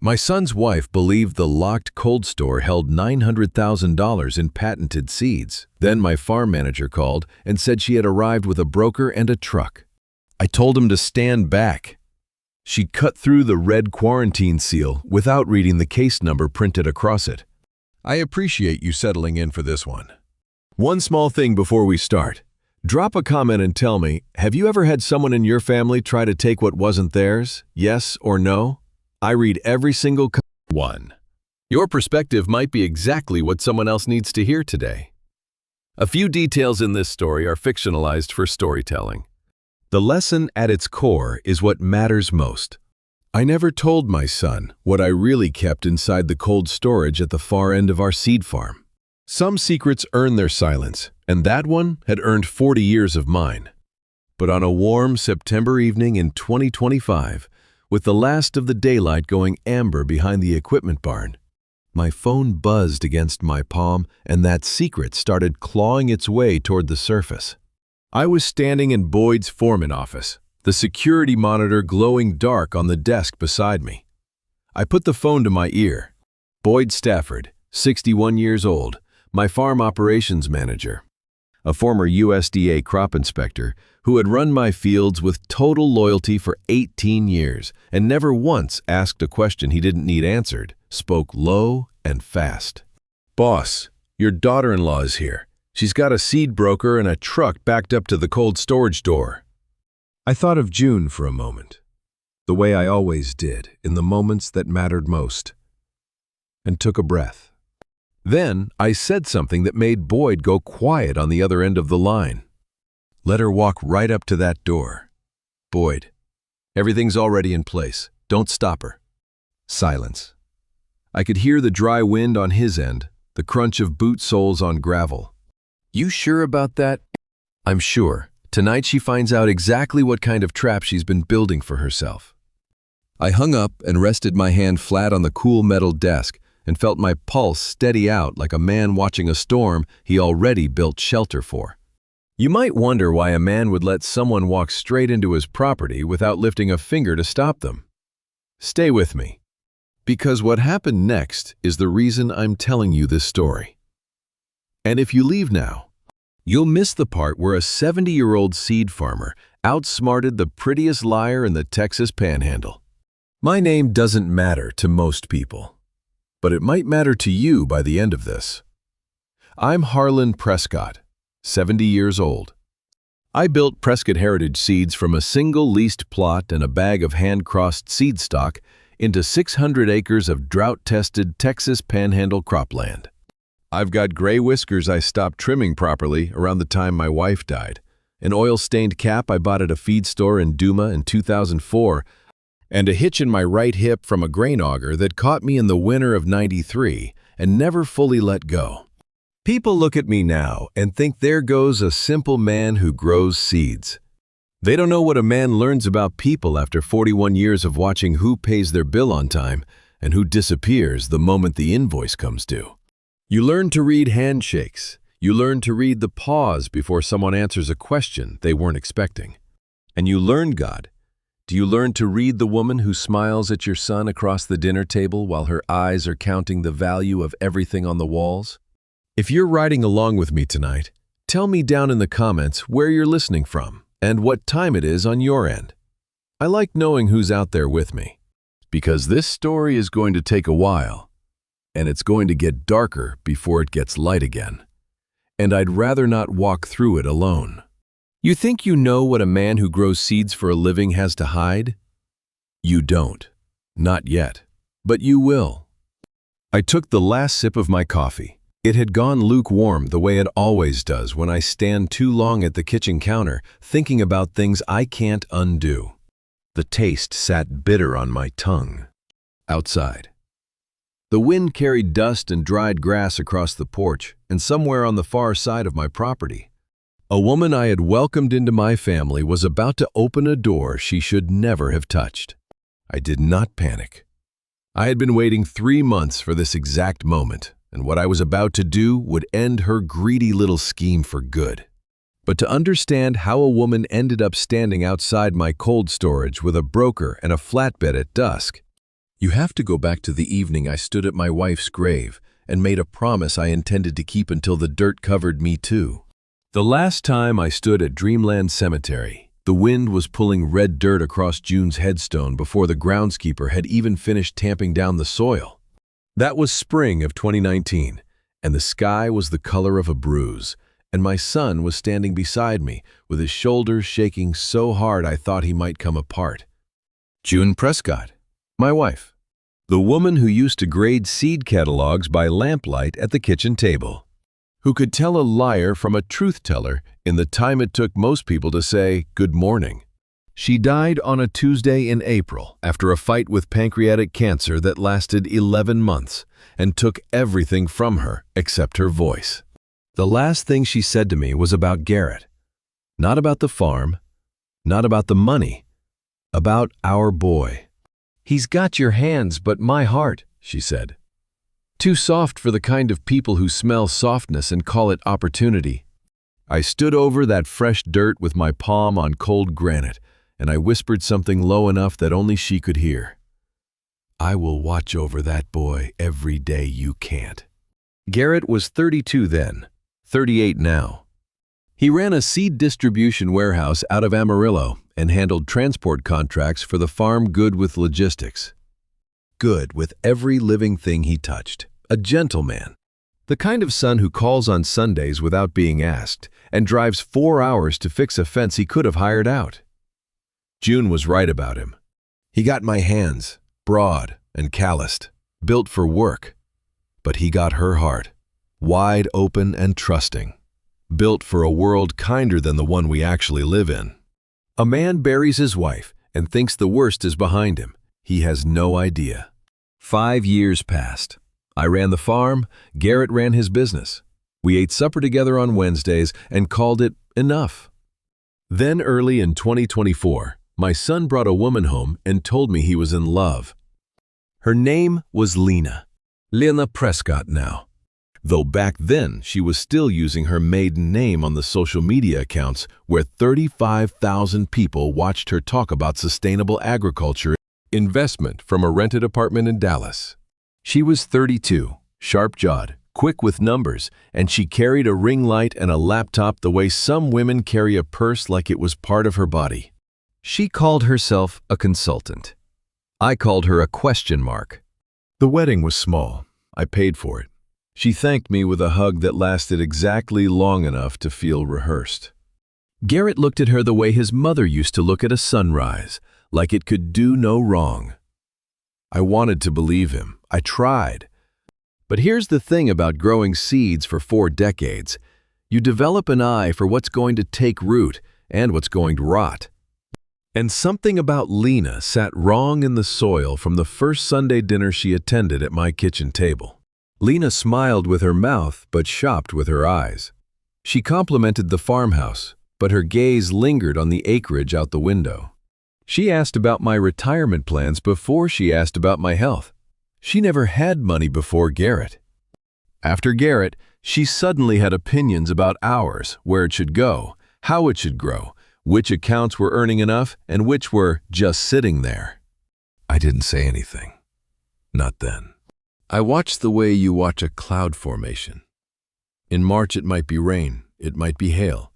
My son's wife believed the locked cold store held $900,000 in patented seeds. Then my farm manager called and said she had arrived with a broker and a truck. I told him to stand back. She cut through the red quarantine seal without reading the case number printed across it. I appreciate you settling in for this one. One small thing before we start. Drop a comment and tell me, have you ever had someone in your family try to take what wasn't theirs? Yes or no? I read every single one. Your perspective might be exactly what someone else needs to hear today. A few details in this story are fictionalized for storytelling. The lesson at its core is what matters most. I never told my son what I really kept inside the cold storage at the far end of our seed farm. Some secrets earn their silence, and that one had earned 40 years of mine. But on a warm September evening in 2025, with the last of the daylight going amber behind the equipment barn, my phone buzzed against my palm and that secret started clawing its way toward the surface. I was standing in Boyd's foreman office, the security monitor glowing dark on the desk beside me. I put the phone to my ear. Boyd Stafford, 61 years old, my farm operations manager, a former USDA crop inspector who had run my fields with total loyalty for 18 years and never once asked a question he didn't need answered, spoke low and fast. "Boss, your daughter-in-law is here. She's got a seed broker and a truck backed up to the cold storage door." I thought of June for a moment, the way I always did in the moments that mattered most, and took a breath. Then I said something that made Boyd go quiet on the other end of the line. "Let her walk right up to that door. Boyd, everything's already in place. Don't stop her." Silence. I could hear the dry wind on his end, the crunch of boot soles on gravel. "You sure about that?" "I'm sure. Tonight she finds out exactly what kind of trap she's been building for herself." I hung up and rested my hand flat on the cool metal desk and felt my pulse steady out like a man watching a storm he already built shelter for. You might wonder why a man would let someone walk straight into his property without lifting a finger to stop them. Stay with me, because what happened next is the reason I'm telling you this story. And if you leave now, you'll miss the part where a 70-year-old seed farmer outsmarted the prettiest liar in the Texas Panhandle. My name doesn't matter to most people, but it might matter to you by the end of this. I'm Harlan Prescott, 70 years old. I built Prescott Heritage Seeds from a single leased plot and a bag of hand-crossed seed stock into 600 acres of drought-tested Texas Panhandle cropland. I've got gray whiskers I stopped trimming properly around the time my wife died, an oil-stained cap I bought at a feed store in Duma in 2004, and a hitch in my right hip from a grain auger that caught me in the winter of '93 and never fully let go. People look at me now and think there goes a simple man who grows seeds. They don't know what a man learns about people after 41 years of watching who pays their bill on time and who disappears the moment the invoice comes due. You learn to read handshakes. You learn to read the pause before someone answers a question they weren't expecting. And you learn God. Do you learn to read the woman who smiles at your son across the dinner table while her eyes are counting the value of everything on the walls? If you're riding along with me tonight, tell me down in the comments where you're listening from and what time it is on your end. I like knowing who's out there with me, because this story is going to take a while, and it's going to get darker before it gets light again. And I'd rather not walk through it alone. You think you know what a man who grows seeds for a living has to hide? You don't. Not yet. But you will. I took the last sip of my coffee. It had gone lukewarm the way it always does when I stand too long at the kitchen counter thinking about things I can't undo. The taste sat bitter on my tongue. Outside, the wind carried dust and dried grass across the porch and somewhere on the far side of my property. A woman I had welcomed into my family was about to open a door she should never have touched. I did not panic. I had been waiting 3 months for this exact moment, and what I was about to do would end her greedy little scheme for good. But to understand how a woman ended up standing outside my cold storage with a broker and a flatbed at dusk, You have to go back to the evening I stood at my wife's grave and made a promise I intended to keep until the dirt covered me too. The last time I stood at Dreamland Cemetery, the wind was pulling red dirt across June's headstone before the groundskeeper had even finished tamping down the soil. That was spring of 2019, and the sky was the color of a bruise, and my son was standing beside me with his shoulders shaking so hard I thought he might come apart. June Prescott, my wife, the woman who used to grade seed catalogs by lamplight at the kitchen table, who could tell a liar from a truth-teller in the time it took most people to say good morning. She died on a Tuesday in April after a fight with pancreatic cancer that lasted 11 months and took everything from her except her voice. The last thing she said to me was about Garrett. Not about the farm, not about the money, about our boy. "He's got your hands, but my heart," she said. Too soft for the kind of people who smell softness and call it opportunity. I stood over that fresh dirt with my palm on cold granite, and I whispered something low enough that only she could hear. "I will watch over that boy every day you can't." Garrett was 32 then, 38 now. He ran a seed distribution warehouse out of Amarillo and handled transport contracts for the farm. Good with logistics. Good with every living thing he touched. A gentleman. The kind of son who calls on Sundays without being asked and drives 4 hours to fix a fence he could have hired out. June was right about him. He got my hands, broad and calloused, built for work. But he got her heart, wide open and trusting, built for a world kinder than the one we actually live in. A man buries his wife and thinks the worst is behind him. He has no idea. 5 years passed. I ran the farm, Garrett ran his business. We ate supper together on Wednesdays and called it enough. Then early in 2024, my son brought a woman home and told me he was in love. Her name was Lena Prescott now. Though back then she was still using her maiden name on the social media accounts where 35,000 people watched her talk about sustainable agriculture investment from a rented apartment in Dallas. She was 32, sharp-jawed, quick with numbers, and she carried a ring light and a laptop the way some women carry a purse like it was part of her body. She called herself a consultant. I called her a question mark. The wedding was small. I paid for it. She thanked me with a hug that lasted exactly long enough to feel rehearsed. Garrett looked at her the way his mother used to look at a sunrise, like it could do no wrong. I wanted to believe him. I tried. But here's the thing about growing seeds for 4 decades. You develop an eye for what's going to take root and what's going to rot. And something about Lena sat wrong in the soil from the first Sunday dinner she attended at my kitchen table. Lena smiled with her mouth but shopped with her eyes. She complimented the farmhouse, but her gaze lingered on the acreage out the window. She asked about my retirement plans before she asked about my health. She never had money before Garrett. After Garrett, she suddenly had opinions about ours, where it should go, how it should grow, which accounts were earning enough and which were just sitting there. I didn't say anything. Not then. I watched the way you watch a cloud formation. In March it might be rain, it might be hail,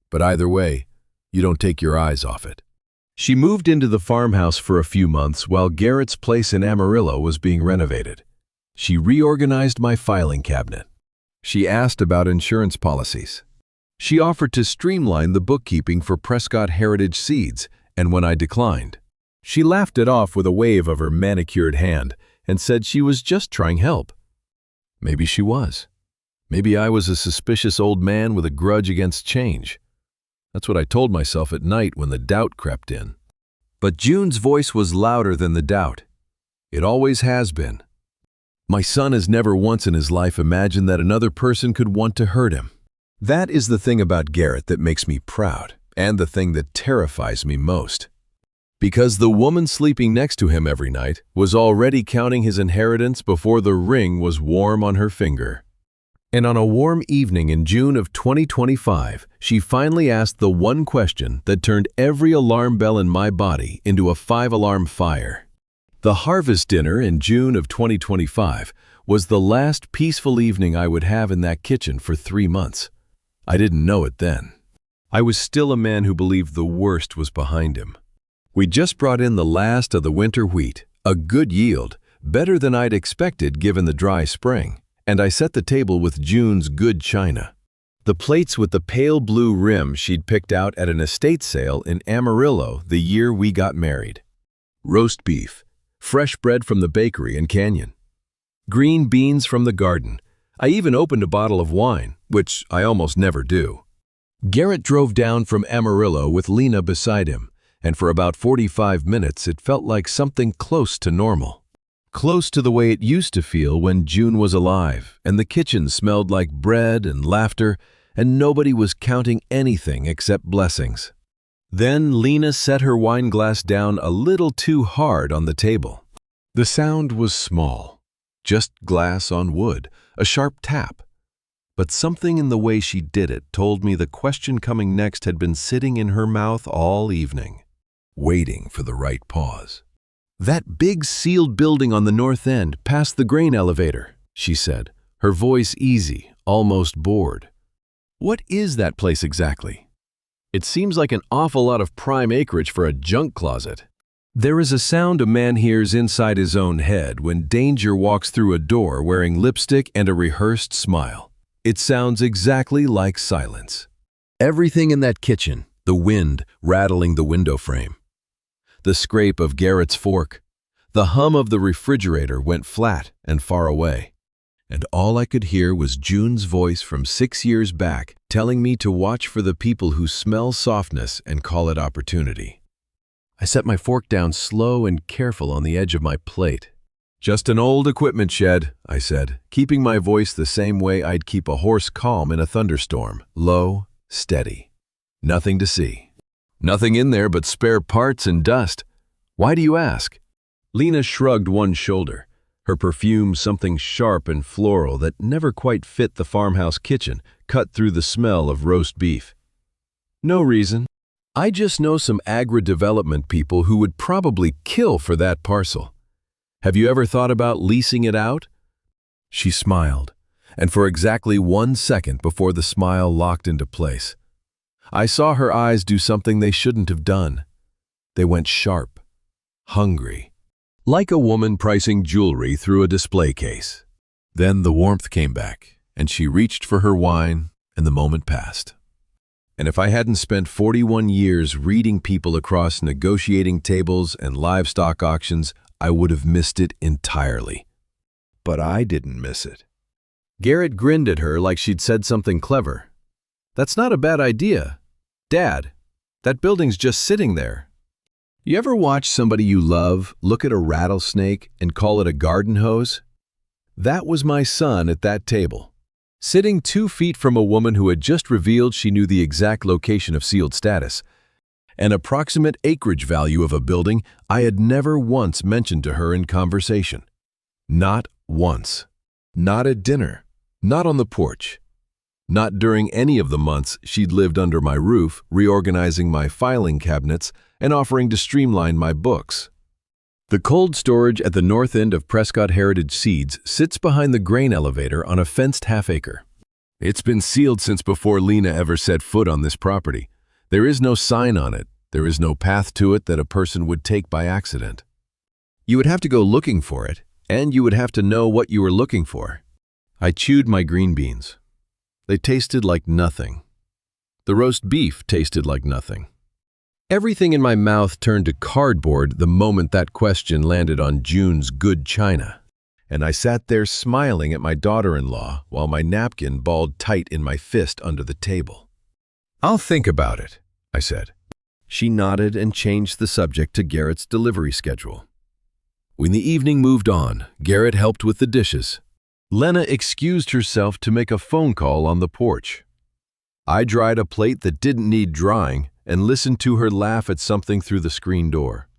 but either way, you don't take your eyes off it. She moved into the farmhouse for a few months while Garrett's place in Amarillo was being renovated. She reorganized my filing cabinet. She asked about insurance policies. She offered to streamline the bookkeeping for Prescott Heritage Seeds, and when I declined, she laughed it off with a wave of her manicured hand and said she was just trying help. Maybe she was. Maybe I was a suspicious old man with a grudge against change. That's what I told myself at night when the doubt crept in. But June's voice was louder than the doubt. It always has been. My son has never once in his life imagined that another person could want to hurt him. That is the thing about Garrett that makes me proud, and the thing that terrifies me most. Because the woman sleeping next to him every night was already counting his inheritance before the ring was warm on her finger. And on a warm evening in June of 2025, she finally asked the one question that turned every alarm bell in my body into a 5-alarm fire. The harvest dinner in June of 2025 was the last peaceful evening I would have in that kitchen for 3 months. I didn't know it then. I was still a man who believed the worst was behind him. We just brought in the last of the winter wheat, a good yield, better than I'd expected given the dry spring, and I set the table with June's good china. The plates with the pale blue rim she'd picked out at an estate sale in Amarillo the year we got married. Roast beef, fresh bread from the bakery in Canyon, green beans from the garden. I even opened a bottle of wine, which I almost never do. Garrett drove down from Amarillo with Lena beside him, and for about 45 minutes it felt like something close to normal. Close to the way it used to feel when June was alive, and the kitchen smelled like bread and laughter, and nobody was counting anything except blessings. Then Lena set her wine glass down a little too hard on the table. The sound was small, just glass on wood, a sharp tap. But something in the way she did it told me the question coming next had been sitting in her mouth all evening, waiting for the right pause. "That big sealed building on the north end, past the grain elevator," she said, her voice easy, almost bored. "What is that place exactly? It seems like an awful lot of prime acreage for a junk closet." There is a sound a man hears inside his own head when danger walks through a door wearing lipstick and a rehearsed smile. It sounds exactly like silence. Everything in that kitchen, the wind rattling the window frame, the scrape of Garrett's fork, the hum of the refrigerator went flat and far away. And all I could hear was June's voice from 6 years back telling me to watch for the people who smell softness and call it opportunity. I set my fork down slow and careful on the edge of my plate. "Just an old equipment shed," I said, keeping my voice the same way I'd keep a horse calm in a thunderstorm, low, steady. "Nothing to see. Nothing in there but spare parts and dust. Why do you ask?" Lena shrugged one shoulder, her perfume something sharp and floral that never quite fit the farmhouse kitchen, cut through the smell of roast beef. "No reason. I just know some agri-development people who would probably kill for that parcel. Have you ever thought about leasing it out?" She smiled, and for exactly 1 second before the smile locked into place, I saw her eyes do something they shouldn't have done. They went sharp, hungry, like a woman pricing jewelry through a display case. Then the warmth came back, and she reached for her wine, and the moment passed. And if I hadn't spent 41 years reading people across negotiating tables and livestock auctions, I would have missed it entirely. But I didn't miss it. Garrett grinned at her like she'd said something clever. "That's not a bad idea. Dad, that building's just sitting there." You ever watch somebody you love look at a rattlesnake and call it a garden hose? That was my son at that table, sitting 2 feet from a woman who had just revealed she knew the exact location of sealed status, an approximate acreage value of a building I had never once mentioned to her in conversation. Not once. Not at dinner. Not on the porch. Not during any of the months she'd lived under my roof, reorganizing my filing cabinets and offering to streamline my books. The cold storage at the north end of Prescott Heritage Seeds sits behind the grain elevator on a fenced half-acre. It's been sealed since before Lena ever set foot on this property. There is no sign on it. There is no path to it that a person would take by accident. You would have to go looking for it, and you would have to know what you were looking for. I chewed my green beans. They tasted like nothing. The roast beef tasted like nothing. Everything in my mouth turned to cardboard the moment that question landed on June's good china, and I sat there smiling at my daughter-in-law while my napkin balled tight in my fist under the table. "I'll think about it," I said. She nodded and changed the subject to Garrett's delivery schedule. When the evening moved on, Garrett helped with the dishes. Lena excused herself to make a phone call on the porch. I dried a plate that didn't need drying and listened to her laugh at something through the screen door.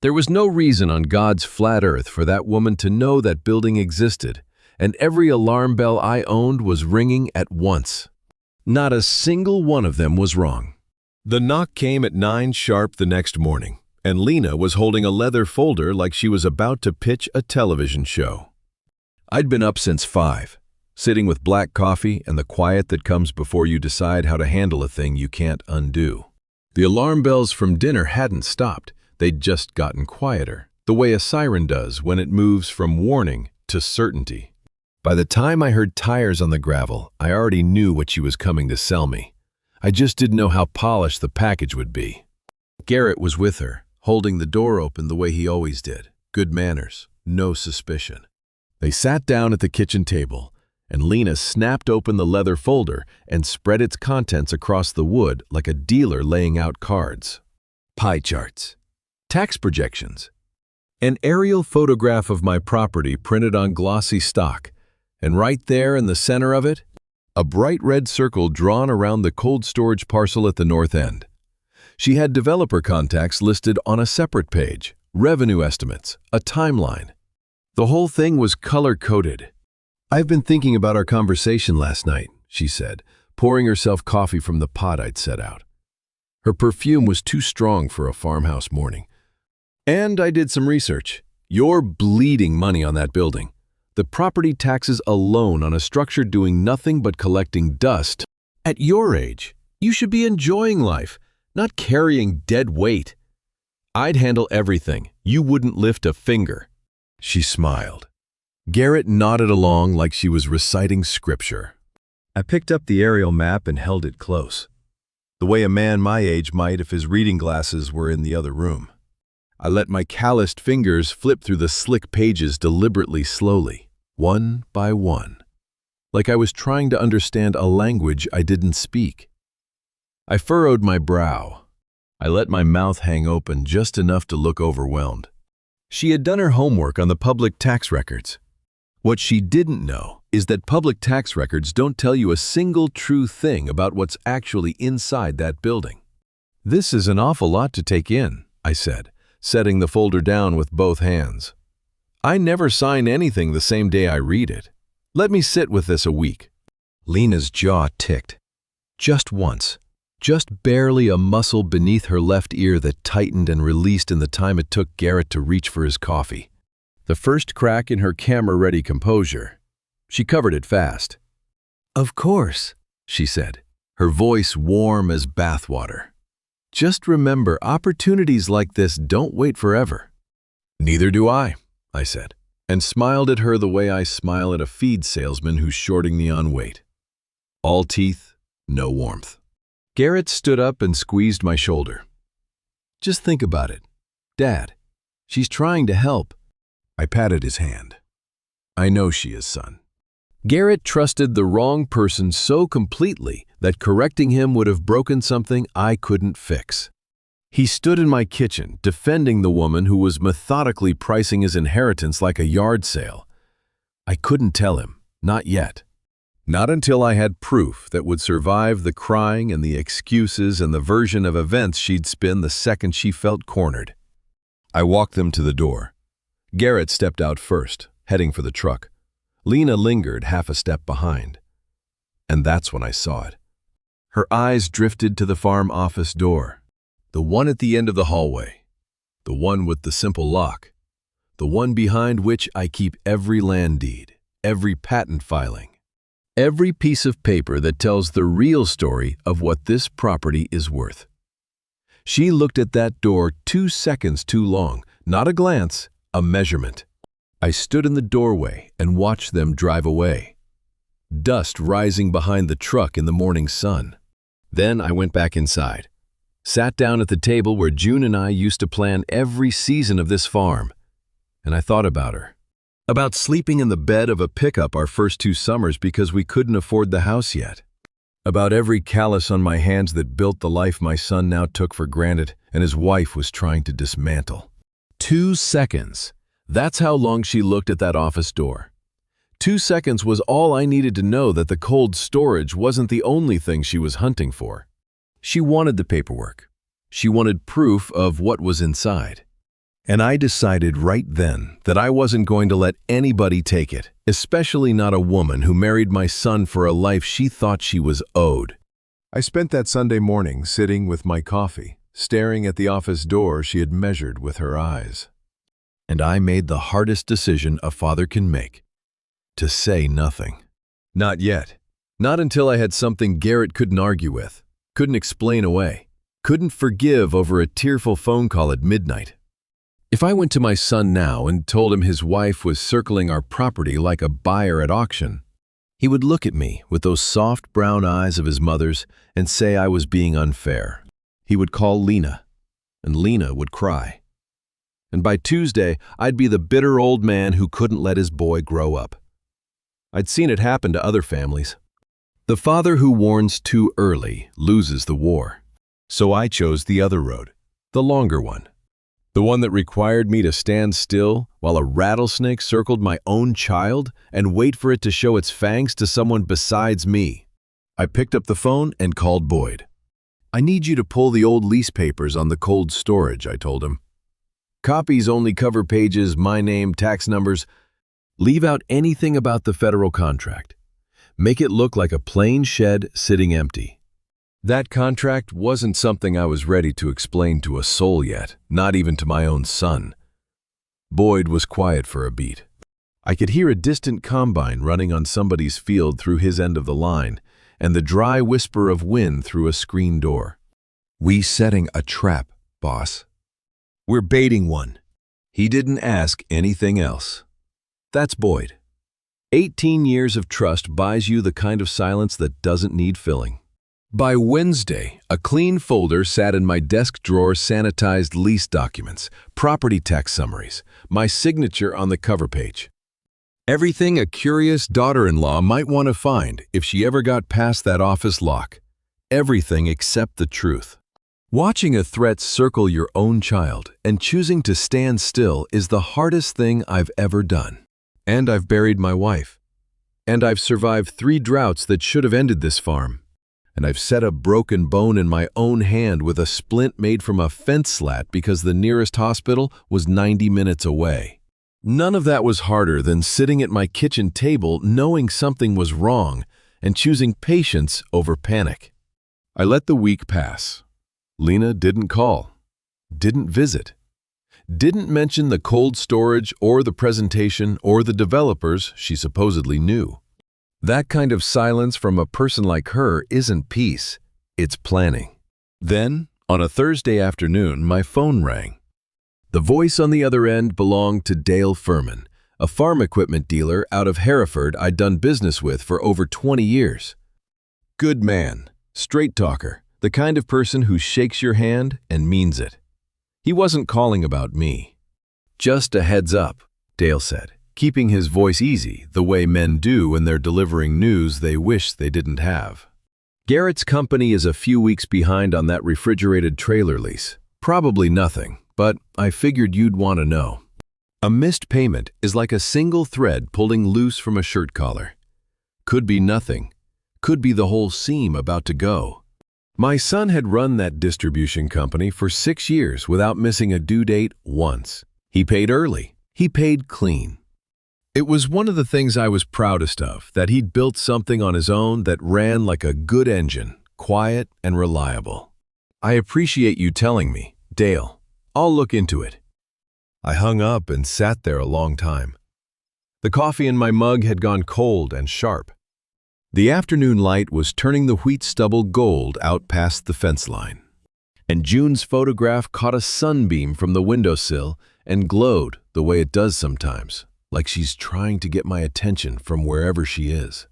There was no reason on God's flat earth for that woman to know that building existed, and every alarm bell I owned was ringing at once. Not a single one of them was wrong. The knock came at 9 sharp the next morning, and Lena was holding a leather folder like she was about to pitch a television show. I'd been up since 5, sitting with black coffee and the quiet that comes before you decide how to handle a thing you can't undo. The alarm bells from dinner hadn't stopped. They'd just gotten quieter, the way a siren does when it moves from warning to certainty. By the time I heard tires on the gravel, I already knew what she was coming to sell me. I just didn't know how polished the package would be. Garrett was with her, holding the door open the way he always did. Good manners, no suspicion. They sat down at the kitchen table, and Lena snapped open the leather folder and spread its contents across the wood like a dealer laying out cards. Pie charts, tax projections, an aerial photograph of my property printed on glossy stock, and right there in the center of it, a bright red circle drawn around the cold storage parcel at the north end. She had developer contacts listed on a separate page, revenue estimates, a timeline. The whole thing was color-coded. "I've been thinking about our conversation last night," she said, pouring herself coffee from the pot I'd set out. Her perfume was too strong for a farmhouse morning. "And I did some research. You're bleeding money on that building. The property taxes alone on a structure doing nothing but collecting dust. At your age, you should be enjoying life, not carrying dead weight. I'd handle everything. You wouldn't lift a finger." She smiled. Garrett nodded along like she was reciting scripture. I picked up the aerial map and held it close, the way a man my age might if his reading glasses were in the other room. I let my calloused fingers flip through the slick pages deliberately slowly, one by one, like I was trying to understand a language I didn't speak. I furrowed my brow. I let my mouth hang open just enough to look overwhelmed. She had done her homework on the public tax records. What she didn't know is that public tax records don't tell you a single true thing about what's actually inside that building. "This is an awful lot to take in," I said, setting the folder down with both hands. "I never sign anything the same day I read it. Let me sit with this a week." Lena's jaw ticked. Just once. Just barely a muscle beneath her left ear that tightened and released in the time it took Garrett to reach for his coffee. The first crack in her camera-ready composure. She covered it fast. "Of course," she said, her voice warm as bathwater. "Just remember, opportunities like this don't wait forever." "Neither do I," I said, and smiled at her the way I smile at a feed salesman who's shorting me on weight. All teeth, no warmth. Garrett stood up and squeezed my shoulder. "Just think about it, Dad. She's trying to help." I patted his hand. "I know she is, son." Garrett trusted the wrong person so completely that correcting him would have broken something I couldn't fix. He stood in my kitchen, defending the woman who was methodically pricing his inheritance like a yard sale. I couldn't tell him, not yet. Not until I had proof that would survive the crying and the excuses and the version of events she'd spin the second she felt cornered. I walked them to the door. Garrett stepped out first, heading for the truck. Lena lingered half a step behind. And that's when I saw it. Her eyes drifted to the farm office door. The one at the end of the hallway. The one with the simple lock. The one behind which I keep every land deed, every patent filing, every piece of paper that tells the real story of what this property is worth. She looked at that door 2 seconds too long, not a glance, a measurement. I stood in the doorway and watched them drive away. Dust rising behind the truck in the morning sun. Then I went back inside, sat down at the table where June and I used to plan every season of this farm, and I thought about her. About sleeping in the bed of a pickup our first 2 summers because we couldn't afford the house yet. About every callus on my hands that built the life my son now took for granted and his wife was trying to dismantle. 2 seconds. That's how long she looked at that office door. 2 seconds was all I needed to know that the cold storage wasn't the only thing she was hunting for. She wanted the paperwork. She wanted proof of what was inside. And I decided right then that I wasn't going to let anybody take it, especially not a woman who married my son for a life she thought she was owed. I spent that Sunday morning sitting with my coffee, staring at the office door she had measured with her eyes. And I made the hardest decision a father can make, to say nothing. Not yet. Not until I had something Garrett couldn't argue with, couldn't explain away, couldn't forgive over a tearful phone call at midnight. If I went to my son now and told him his wife was circling our property like a buyer at auction, he would look at me with those soft brown eyes of his mother's and say I was being unfair. He would call Lena, and Lena would cry. And by Tuesday, I'd be the bitter old man who couldn't let his boy grow up. I'd seen it happen to other families. The father who warns too early loses the war. So I chose the other road, the longer one. The one that required me to stand still while a rattlesnake circled my own child and wait for it to show its fangs to someone besides me. I picked up the phone and called Boyd. "I need you to pull the old lease papers on the cold storage," I told him. "Copies only cover pages, my name, tax numbers. Leave out anything about the federal contract. Make it look like a plain shed sitting empty." That contract wasn't something I was ready to explain to a soul yet, not even to my own son. Boyd was quiet for a beat. I could hear a distant combine running on somebody's field through his end of the line, and the dry whisper of wind through a screen door. "We setting a trap, boss. We're baiting one." He didn't ask anything else. That's Boyd. 18 years of trust buys you the kind of silence that doesn't need filling. By Wednesday, a clean folder sat in my desk drawer, sanitized lease documents, property tax summaries, my signature on the cover page. Everything a curious daughter-in-law might want to find if she ever got past that office lock. Everything except the truth. Watching a threat circle your own child and choosing to stand still is the hardest thing I've ever done. And I've buried my wife. And I've survived 3 droughts that should have ended this farm. And I've set a broken bone in my own hand with a splint made from a fence slat because the nearest hospital was 90 minutes away. None of that was harder than sitting at my kitchen table knowing something was wrong and choosing patience over panic. I let the week pass. Lena didn't call, didn't visit, didn't mention the cold storage or the presentation or the developers she supposedly knew. That kind of silence from a person like her isn't peace, it's planning. Then, on a Thursday afternoon, my phone rang. The voice on the other end belonged to Dale Furman, a farm equipment dealer out of Hereford I'd done business with for over 20 years. Good man, straight talker, the kind of person who shakes your hand and means it. He wasn't calling about me. "Just a heads up," Dale said, keeping his voice easy, the way men do when they're delivering news they wish they didn't have. "Garrett's company is a few weeks behind on that refrigerated trailer lease. Probably nothing, but I figured you'd want to know. A missed payment is like a single thread pulling loose from a shirt collar. Could be nothing. Could be the whole seam about to go." My son had run that distribution company for 6 years without missing a due date once. He paid early. He paid clean. It was one of the things I was proudest of, that he'd built something on his own that ran like a good engine, quiet and reliable. "I appreciate you telling me, Dale. I'll look into it." I hung up and sat there a long time. The coffee in my mug had gone cold and sharp. The afternoon light was turning the wheat stubble gold out past the fence line. And June's photograph caught a sunbeam from the windowsill and glowed the way it does sometimes, like she's trying to get my attention from wherever she is.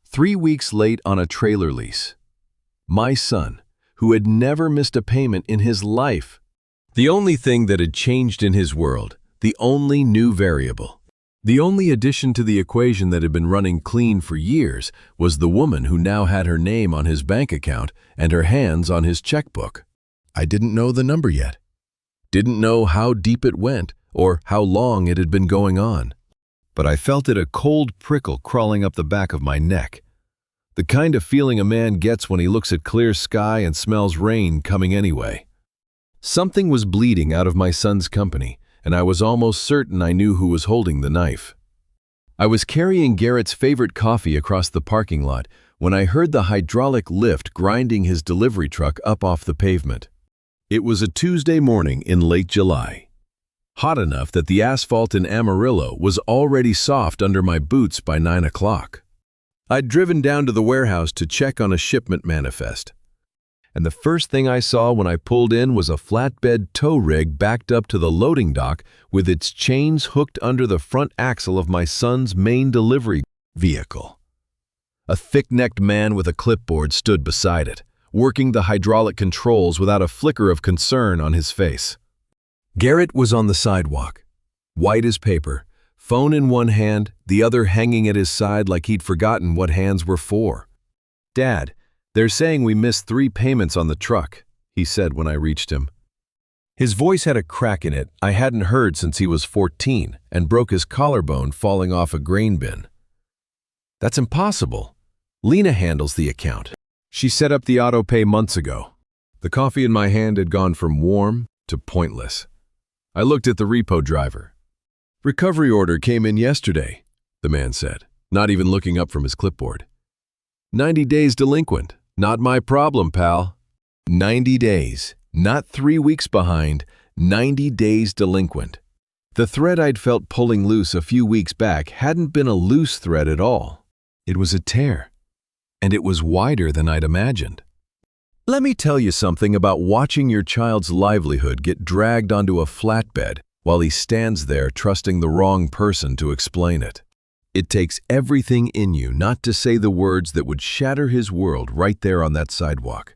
3 weeks late on a trailer lease. My son, who had never missed a payment in his life. The only thing that had changed in his world, the only new variable. The only addition to the equation that had been running clean for years was the woman who now had her name on his bank account and her hands on his checkbook. I didn't know the number yet. Didn't know how deep it went or how long it had been going on. But I felt it a cold prickle crawling up the back of my neck. The kind of feeling a man gets when he looks at clear sky and smells rain coming anyway. Something was bleeding out of my son's company, and I was almost certain I knew who was holding the knife. I was carrying Garrett's favorite coffee across the parking lot when I heard the hydraulic lift grinding his delivery truck up off the pavement. It was a Tuesday morning in late July. Hot enough that the asphalt in Amarillo was already soft under my boots by 9 o'clock. I'd driven down to the warehouse to check on a shipment manifest. And the first thing I saw when I pulled in was a flatbed tow rig backed up to the loading dock with its chains hooked under the front axle of my son's main delivery vehicle. A thick-necked man with a clipboard stood beside it, working the hydraulic controls without a flicker of concern on his face. Garrett was on the sidewalk, white as paper, phone in one hand, the other hanging at his side like he'd forgotten what hands were for. "Dad, they're saying we missed 3 payments on the truck," he said when I reached him. His voice had a crack in it I hadn't heard since he was 14 and broke his collarbone falling off a grain bin. "That's impossible. Lena handles the account. She set up the auto pay months ago." The coffee in my hand had gone from warm to pointless. I looked at the repo driver. "Recovery order came in yesterday," the man said, not even looking up from his clipboard. 90 days delinquent. Not my problem, pal." 90 days, not 3 weeks behind, 90 days delinquent. The thread I'd felt pulling loose a few weeks back hadn't been a loose thread at all. It was a tear, and it was wider than I'd imagined. Let me tell you something about watching your child's livelihood get dragged onto a flatbed while he stands there trusting the wrong person to explain it. It takes everything in you not to say the words that would shatter his world right there on that sidewalk.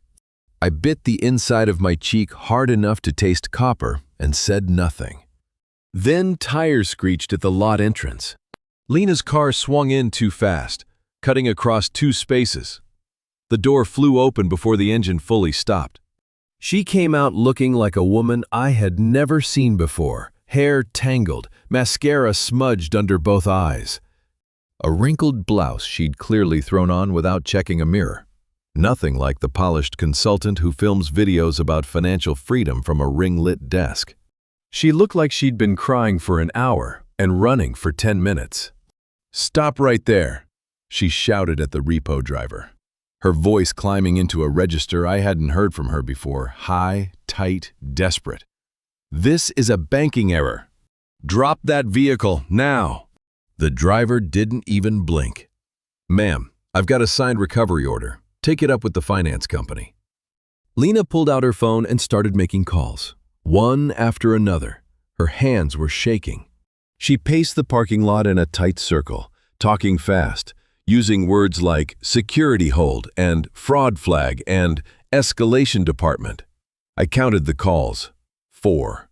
I bit the inside of my cheek hard enough to taste copper and said nothing. Then tires screeched at the lot entrance. Lena's car swung in too fast, cutting across 2 spaces. The door flew open before the engine fully stopped. She came out looking like a woman I had never seen before, hair tangled, mascara smudged under both eyes. A wrinkled blouse she'd clearly thrown on without checking a mirror. Nothing like the polished consultant who films videos about financial freedom from a ring-lit desk. She looked like she'd been crying for an hour and running for 10 minutes. "Stop right there," she shouted at the repo driver, her voice climbing into a register I hadn't heard from her before, high, tight, desperate. "This is a banking error. Drop that vehicle, now." The driver didn't even blink. "Ma'am, I've got a signed recovery order. Take it up with the finance company." Lena pulled out her phone and started making calls, one after another. Her hands were shaking. She paced the parking lot in a tight circle, talking fast, using words like security hold and fraud flag and escalation department. I counted the calls. 4.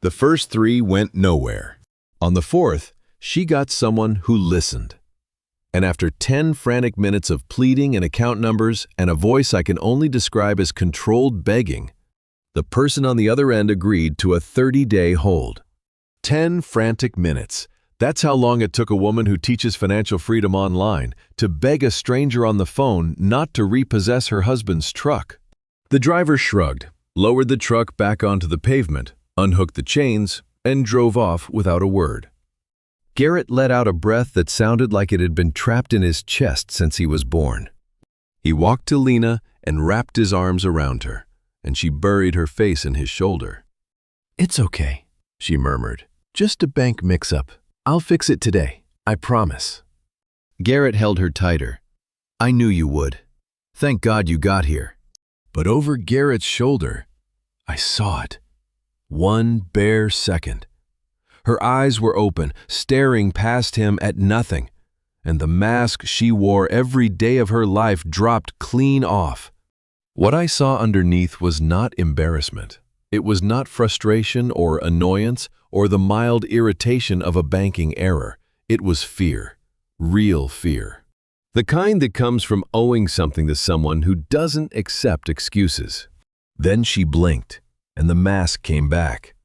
The first 3 went nowhere. On the 4th, she got someone who listened. And after 10 frantic minutes of pleading and account numbers and a voice I can only describe as controlled begging, the person on the other end agreed to a 30-day hold. 10 frantic minutes. That's how long it took a woman who teaches financial freedom online to beg a stranger on the phone not to repossess her husband's truck. The driver shrugged, lowered the truck back onto the pavement, unhooked the chains, and drove off without a word. Garrett let out a breath that sounded like it had been trapped in his chest since he was born. He walked to Lena and wrapped his arms around her, and she buried her face in his shoulder. "It's okay," she murmured. "Just a bank mix-up. I'll fix it today, I promise." Garrett held her tighter. "I knew you would. Thank God you got here." But over Garrett's shoulder, I saw it. One bare second. Her eyes were open, staring past him at nothing, and the mask she wore every day of her life dropped clean off. What I saw underneath was not embarrassment. It was not frustration or annoyance or the mild irritation of a banking error. It was fear, real fear. The kind that comes from owing something to someone who doesn't accept excuses. Then she blinked, and the mask came back.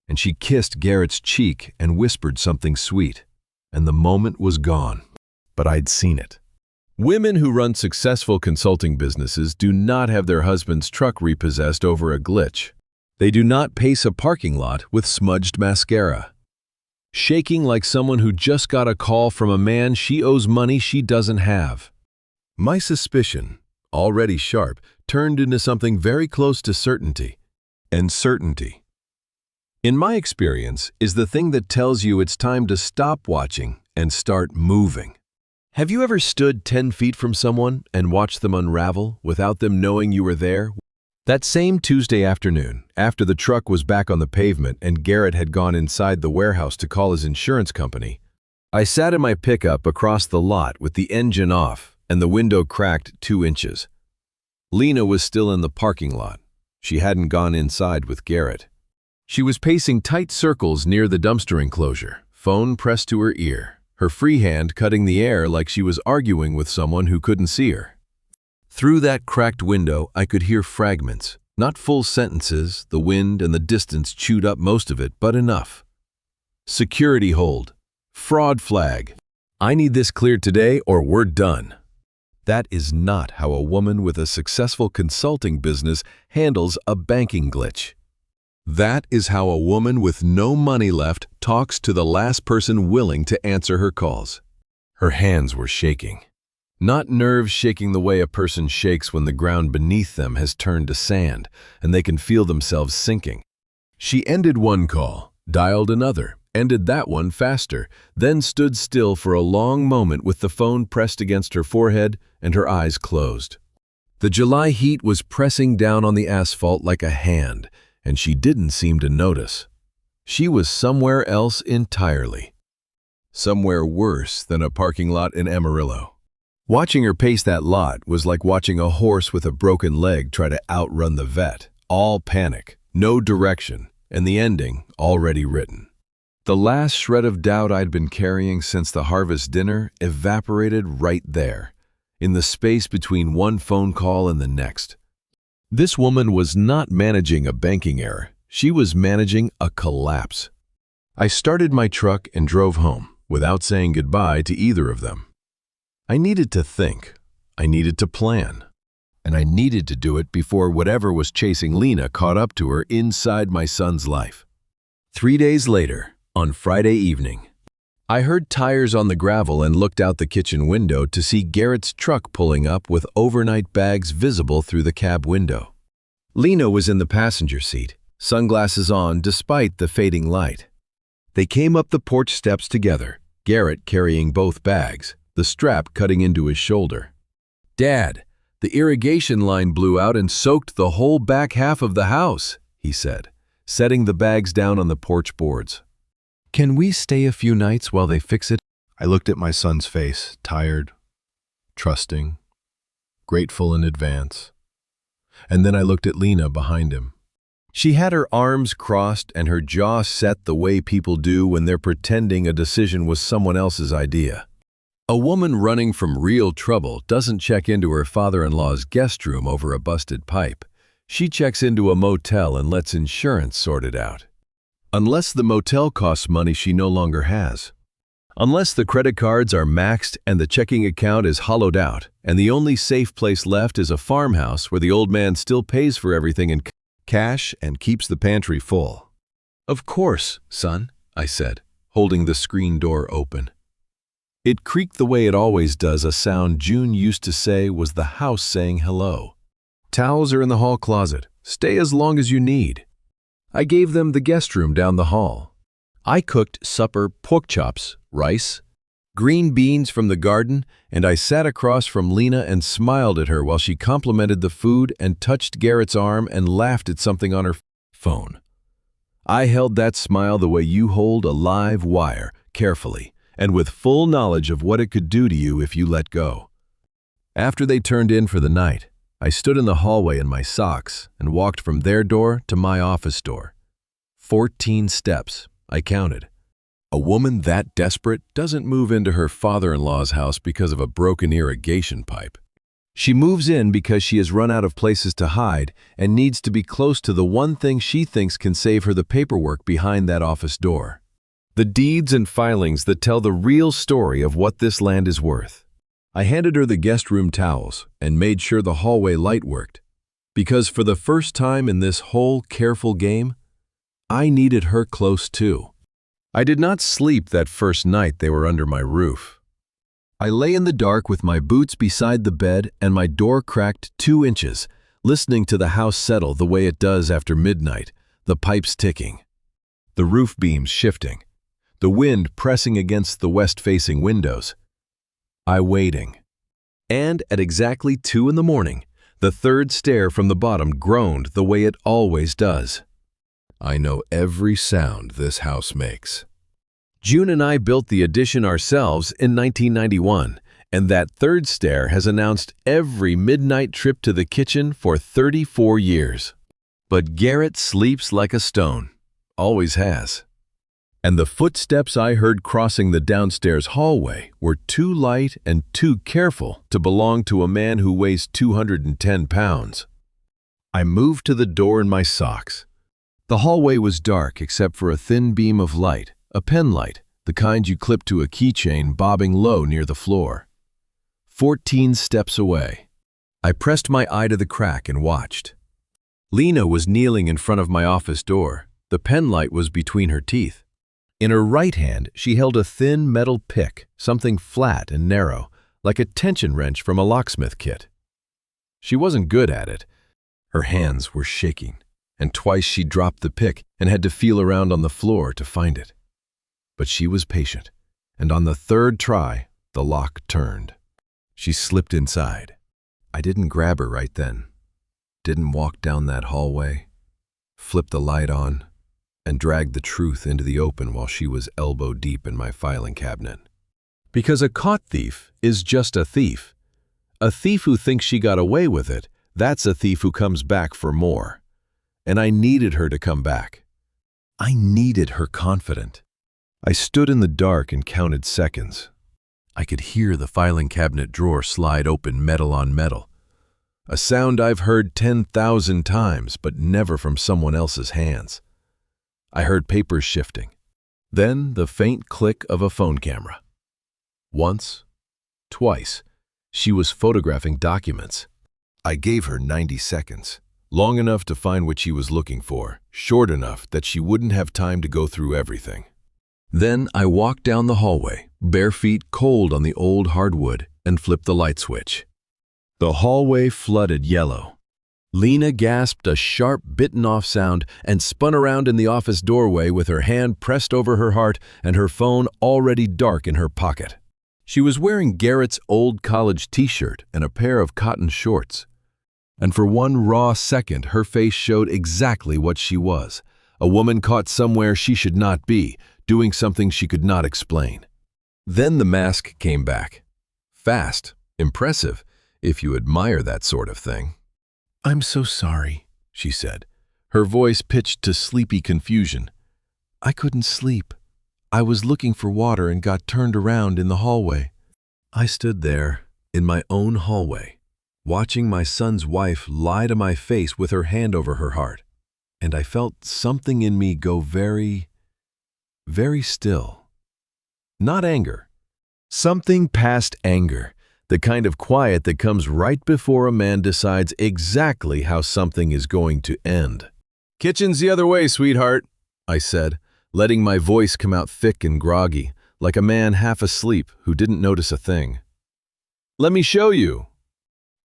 And she kissed Garrett's cheek and whispered something sweet, and the moment was gone. But I'd seen it. Women who run successful consulting businesses do not have their husband's truck repossessed over a glitch. They do not pace a parking lot with smudged mascara, shaking like someone who just got a call from a man she owes money she doesn't have. My suspicion, already sharp, turned into something very close to certainty. and certainty. In my experience, is the thing that tells you it's time to stop watching and start moving. Have you ever stood 10 feet from someone and watched them unravel without them knowing you were there? That same Tuesday afternoon, after the truck was back on the pavement and Garrett had gone inside the warehouse to call his insurance company, I sat in my pickup across the lot with the engine off and the window cracked 2 inches. Lena was still in the parking lot. She hadn't gone inside with Garrett. She was pacing tight circles near the dumpster enclosure, phone pressed to her ear, her free hand cutting the air like she was arguing with someone who couldn't see her. Through that cracked window, I could hear fragments, not full sentences. The wind and the distance chewed up most of it, but enough. Security hold. Fraud flag. I need this cleared today or we're done. That is not how a woman with a successful consulting business handles a banking glitch. That is how a woman with no money left talks to the last person willing to answer her calls. Her hands were shaking. Not nerves shaking the way a person shakes when the ground beneath them has turned to sand and they can feel themselves sinking. She ended one call, dialed another, ended that one faster, then stood still for a long moment with the phone pressed against her forehead and her eyes closed. The July heat was pressing down on the asphalt like a hand, and she didn't seem to notice. She was somewhere else entirely. Somewhere worse than a parking lot in Amarillo. Watching her pace that lot was like watching a horse with a broken leg try to outrun the vet. All panic, no direction, and the ending already written. The last shred of doubt I'd been carrying since the harvest dinner evaporated right there, in the space between one phone call and the next. This woman was not managing a banking error. She was managing a collapse. I started my truck and drove home, without saying goodbye to either of them. I needed to think, I needed to plan, and I needed to do it before whatever was chasing Lena caught up to her inside my son's life. 3 days later, on Friday evening, I heard tires on the gravel and looked out the kitchen window to see Garrett's truck pulling up with overnight bags visible through the cab window. Lena was in the passenger seat, sunglasses on despite the fading light. They came up the porch steps together, Garrett carrying both bags, the strap cutting into his shoulder. "Dad, the irrigation line blew out and soaked the whole back half of the house," he said, setting the bags down on the porch boards. "Can we stay a few nights while they fix it?" I looked at my son's face, tired, trusting, grateful in advance. And then I looked at Lena behind him. She had her arms crossed and her jaw set the way people do when they're pretending a decision was someone else's idea. A woman running from real trouble doesn't check into her father-in-law's guest room over a busted pipe. She checks into a motel and lets insurance sort it out. Unless the motel costs money she no longer has. Unless the credit cards are maxed and the checking account is hollowed out, and the only safe place left is a farmhouse where the old man still pays for everything in cash and keeps the pantry full. "Of course, son," I said, holding the screen door open. It creaked the way it always does, a sound June used to say was the house saying hello. "Towels are in the hall closet. Stay as long as you need." I gave them the guest room down the hall. I cooked supper pork chops, rice, green beans from the garden, and I sat across from Lena and smiled at her while she complimented the food and touched Garrett's arm and laughed at something on her phone. I held that smile the way you hold a live wire, carefully, and with full knowledge of what it could do to you if you let go. After they turned in for the night, I stood in the hallway in my socks and walked from their door to my office door. 14 steps, I counted. A woman that desperate doesn't move into her father-in-law's house because of a broken irrigation pipe. She moves in because she has run out of places to hide and needs to be close to the one thing she thinks can save her: the paperwork behind that office door. The deeds and filings that tell the real story of what this land is worth. I handed her the guest room towels and made sure the hallway light worked, because for the first time in this whole careful game, I needed her close too. I did not sleep that first night they were under my roof. I lay in the dark with my boots beside the bed and my door cracked 2 inches, listening to the house settle the way it does after midnight, the pipes ticking, the roof beams shifting, the wind pressing against the west-facing windows. I waiting. And at exactly 2 in the morning, the third stair from the bottom groaned the way it always does. I know every sound this house makes. June and I built the addition ourselves in 1991, and that third stair has announced every midnight trip to the kitchen for 34 years. But Garrett sleeps like a stone, always has. And the footsteps I heard crossing the downstairs hallway were too light and too careful to belong to a man who weighs 210 pounds. I moved to the door in my socks. The hallway was dark except for a thin beam of light, a pen light, the kind you clip to a keychain bobbing low near the floor. 14 steps away. I pressed my eye to the crack and watched. Lena was kneeling in front of my office door. The pen light was between her teeth. In her right hand, she held a thin metal pick, something flat and narrow, like a tension wrench from a locksmith kit. She wasn't good at it. Her hands were shaking, and twice she dropped the pick and had to feel around on the floor to find it. But she was patient, and on the third try, the lock turned. She slipped inside. I didn't grab her right then. Didn't walk down that hallway, flip the light on, and drag the truth into the open while she was elbow deep in my filing cabinet. Because a caught thief is just a thief. A thief who thinks she got away with it, that's a thief who comes back for more. And I needed her to come back. I needed her confident. I stood in the dark and counted seconds. I could hear the filing cabinet drawer slide open metal on metal. A sound I've heard 10,000 times, but never from someone else's hands. I heard papers shifting. Then the faint click of a phone camera. Once, twice, she was photographing documents. I gave her 90 seconds, long enough to find what she was looking for, short enough that she wouldn't have time to go through everything. Then I walked down the hallway, bare feet cold on the old hardwood, and flipped the light switch. The hallway flooded yellow. Lena gasped a sharp, bitten-off sound and spun around in the office doorway with her hand pressed over her heart and her phone already dark in her pocket. She was wearing Garrett's old college t-shirt and a pair of cotton shorts. And for one raw second, her face showed exactly what she was, a woman caught somewhere she should not be, doing something she could not explain. Then the mask came back. Fast, impressive, if you admire that sort of thing. "I'm so sorry," she said, her voice pitched to sleepy confusion. "I couldn't sleep. I was looking for water and got turned around in the hallway." I stood there, in my own hallway, watching my son's wife lie to my face with her hand over her heart, and I felt something in me go very, very still. Not anger. Something past anger. The kind of quiet that comes right before a man decides exactly how something is going to end. "Kitchen's the other way, sweetheart," I said, letting my voice come out thick and groggy, like a man half asleep who didn't notice a thing. "Let me show you."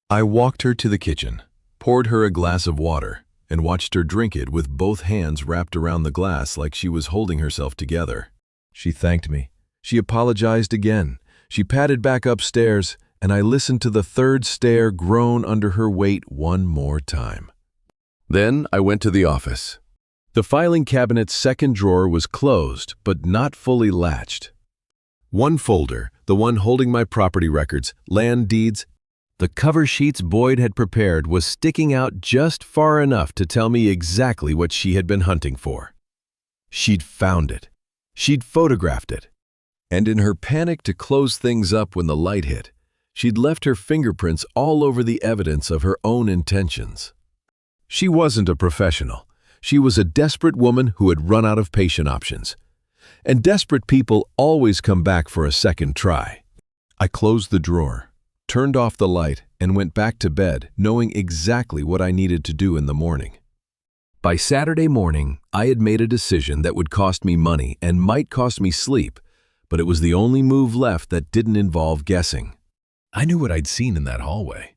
I walked her to the kitchen, poured her a glass of water, and watched her drink it with both hands wrapped around the glass like she was holding herself together. She thanked me. She apologized again. She padded back upstairs, and I listened to the third stair groan under her weight one more time. Then I went to the office. The filing cabinet's second drawer was closed, but not fully latched. One folder, the one holding my property records, land deeds, the cover sheets Boyd had prepared, was sticking out just far enough to tell me exactly what she had been hunting for. She'd found it. She'd photographed it. And in her panic to close things up when the light hit, she'd left her fingerprints all over the evidence of her own intentions. She wasn't a professional. She was a desperate woman who had run out of patient options. And desperate people always come back for a second try. I closed the drawer, turned off the light, and went back to bed, knowing exactly what I needed to do in the morning. By Saturday morning, I had made a decision that would cost me money and might cost me sleep, but it was the only move left that didn't involve guessing. I knew what I'd seen in that hallway.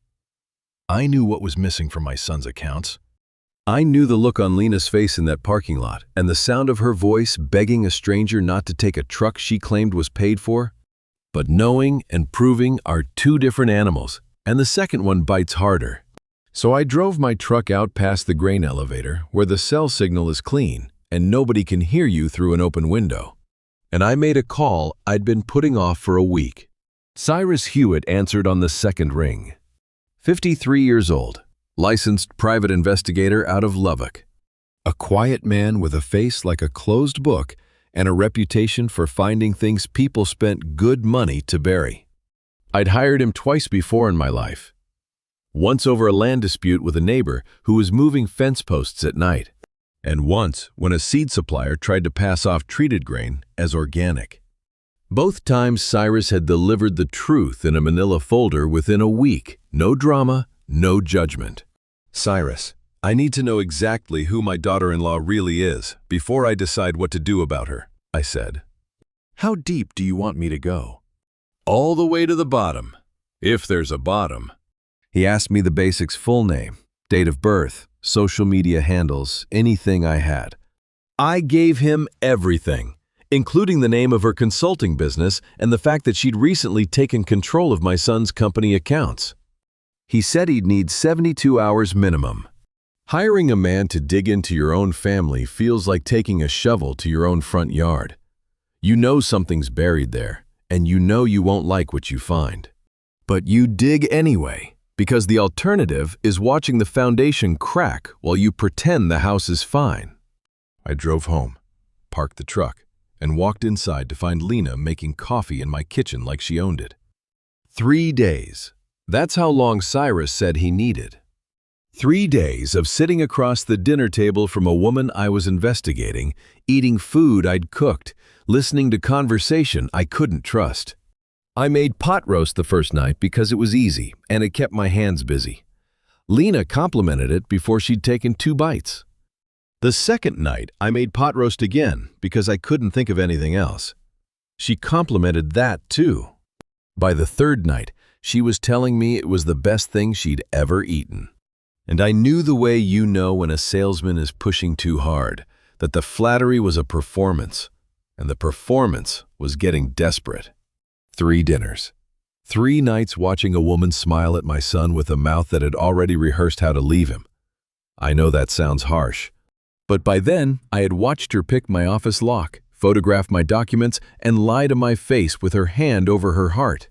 I knew what was missing from my son's accounts. I knew the look on Lena's face in that parking lot and the sound of her voice begging a stranger not to take a truck she claimed was paid for. But knowing and proving are two different animals, and the second one bites harder. So I drove my truck out past the grain elevator where the cell signal is clean and nobody can hear you through an open window. And I made a call I'd been putting off for a week. Cyrus Hewitt answered on the second ring. 53 years old, licensed private investigator out of Lubbock. A quiet man with a face like a closed book and a reputation for finding things people spent good money to bury. I'd hired him twice before in my life. Once over a land dispute with a neighbor who was moving fence posts at night, and once when a seed supplier tried to pass off treated grain as organic. Both times Cyrus had delivered the truth in a manila folder within a week. No drama, no judgment. Cyrus, I need to know exactly who my daughter-in-law really is before I decide what to do about her, I said. How deep do you want me to go? All the way to the bottom, if there's a bottom. He asked me the basics: full name, date of birth, social media handles, anything I had. I gave him everything, including the name of her consulting business and the fact that she'd recently taken control of my son's company accounts. He said he'd need 72 hours minimum. Hiring a man to dig into your own family feels like taking a shovel to your own front yard. You know something's buried there, and you know you won't like what you find. But you dig anyway, because the alternative is watching the foundation crack while you pretend the house is fine. I drove home, parked the truck, and walked inside to find Lena making coffee in my kitchen like she owned it. 3 days. That's how long Cyrus said he needed. 3 days of sitting across the dinner table from a woman I was investigating, eating food I'd cooked, listening to conversation I couldn't trust. I made pot roast the first night because it was easy and it kept my hands busy. Lena complimented it before she'd taken 2 bites. The second night, I made pot roast again because I couldn't think of anything else. She complimented that too. By the third night, she was telling me it was the best thing she'd ever eaten. And I knew the way you know when a salesman is pushing too hard, that the flattery was a performance, and the performance was getting desperate. 3 dinners. 3 nights watching a woman smile at my son with a mouth that had already rehearsed how to leave him. I know that sounds harsh, but by then I had watched her pick my office lock, photograph my documents, and lie to my face with her hand over her heart.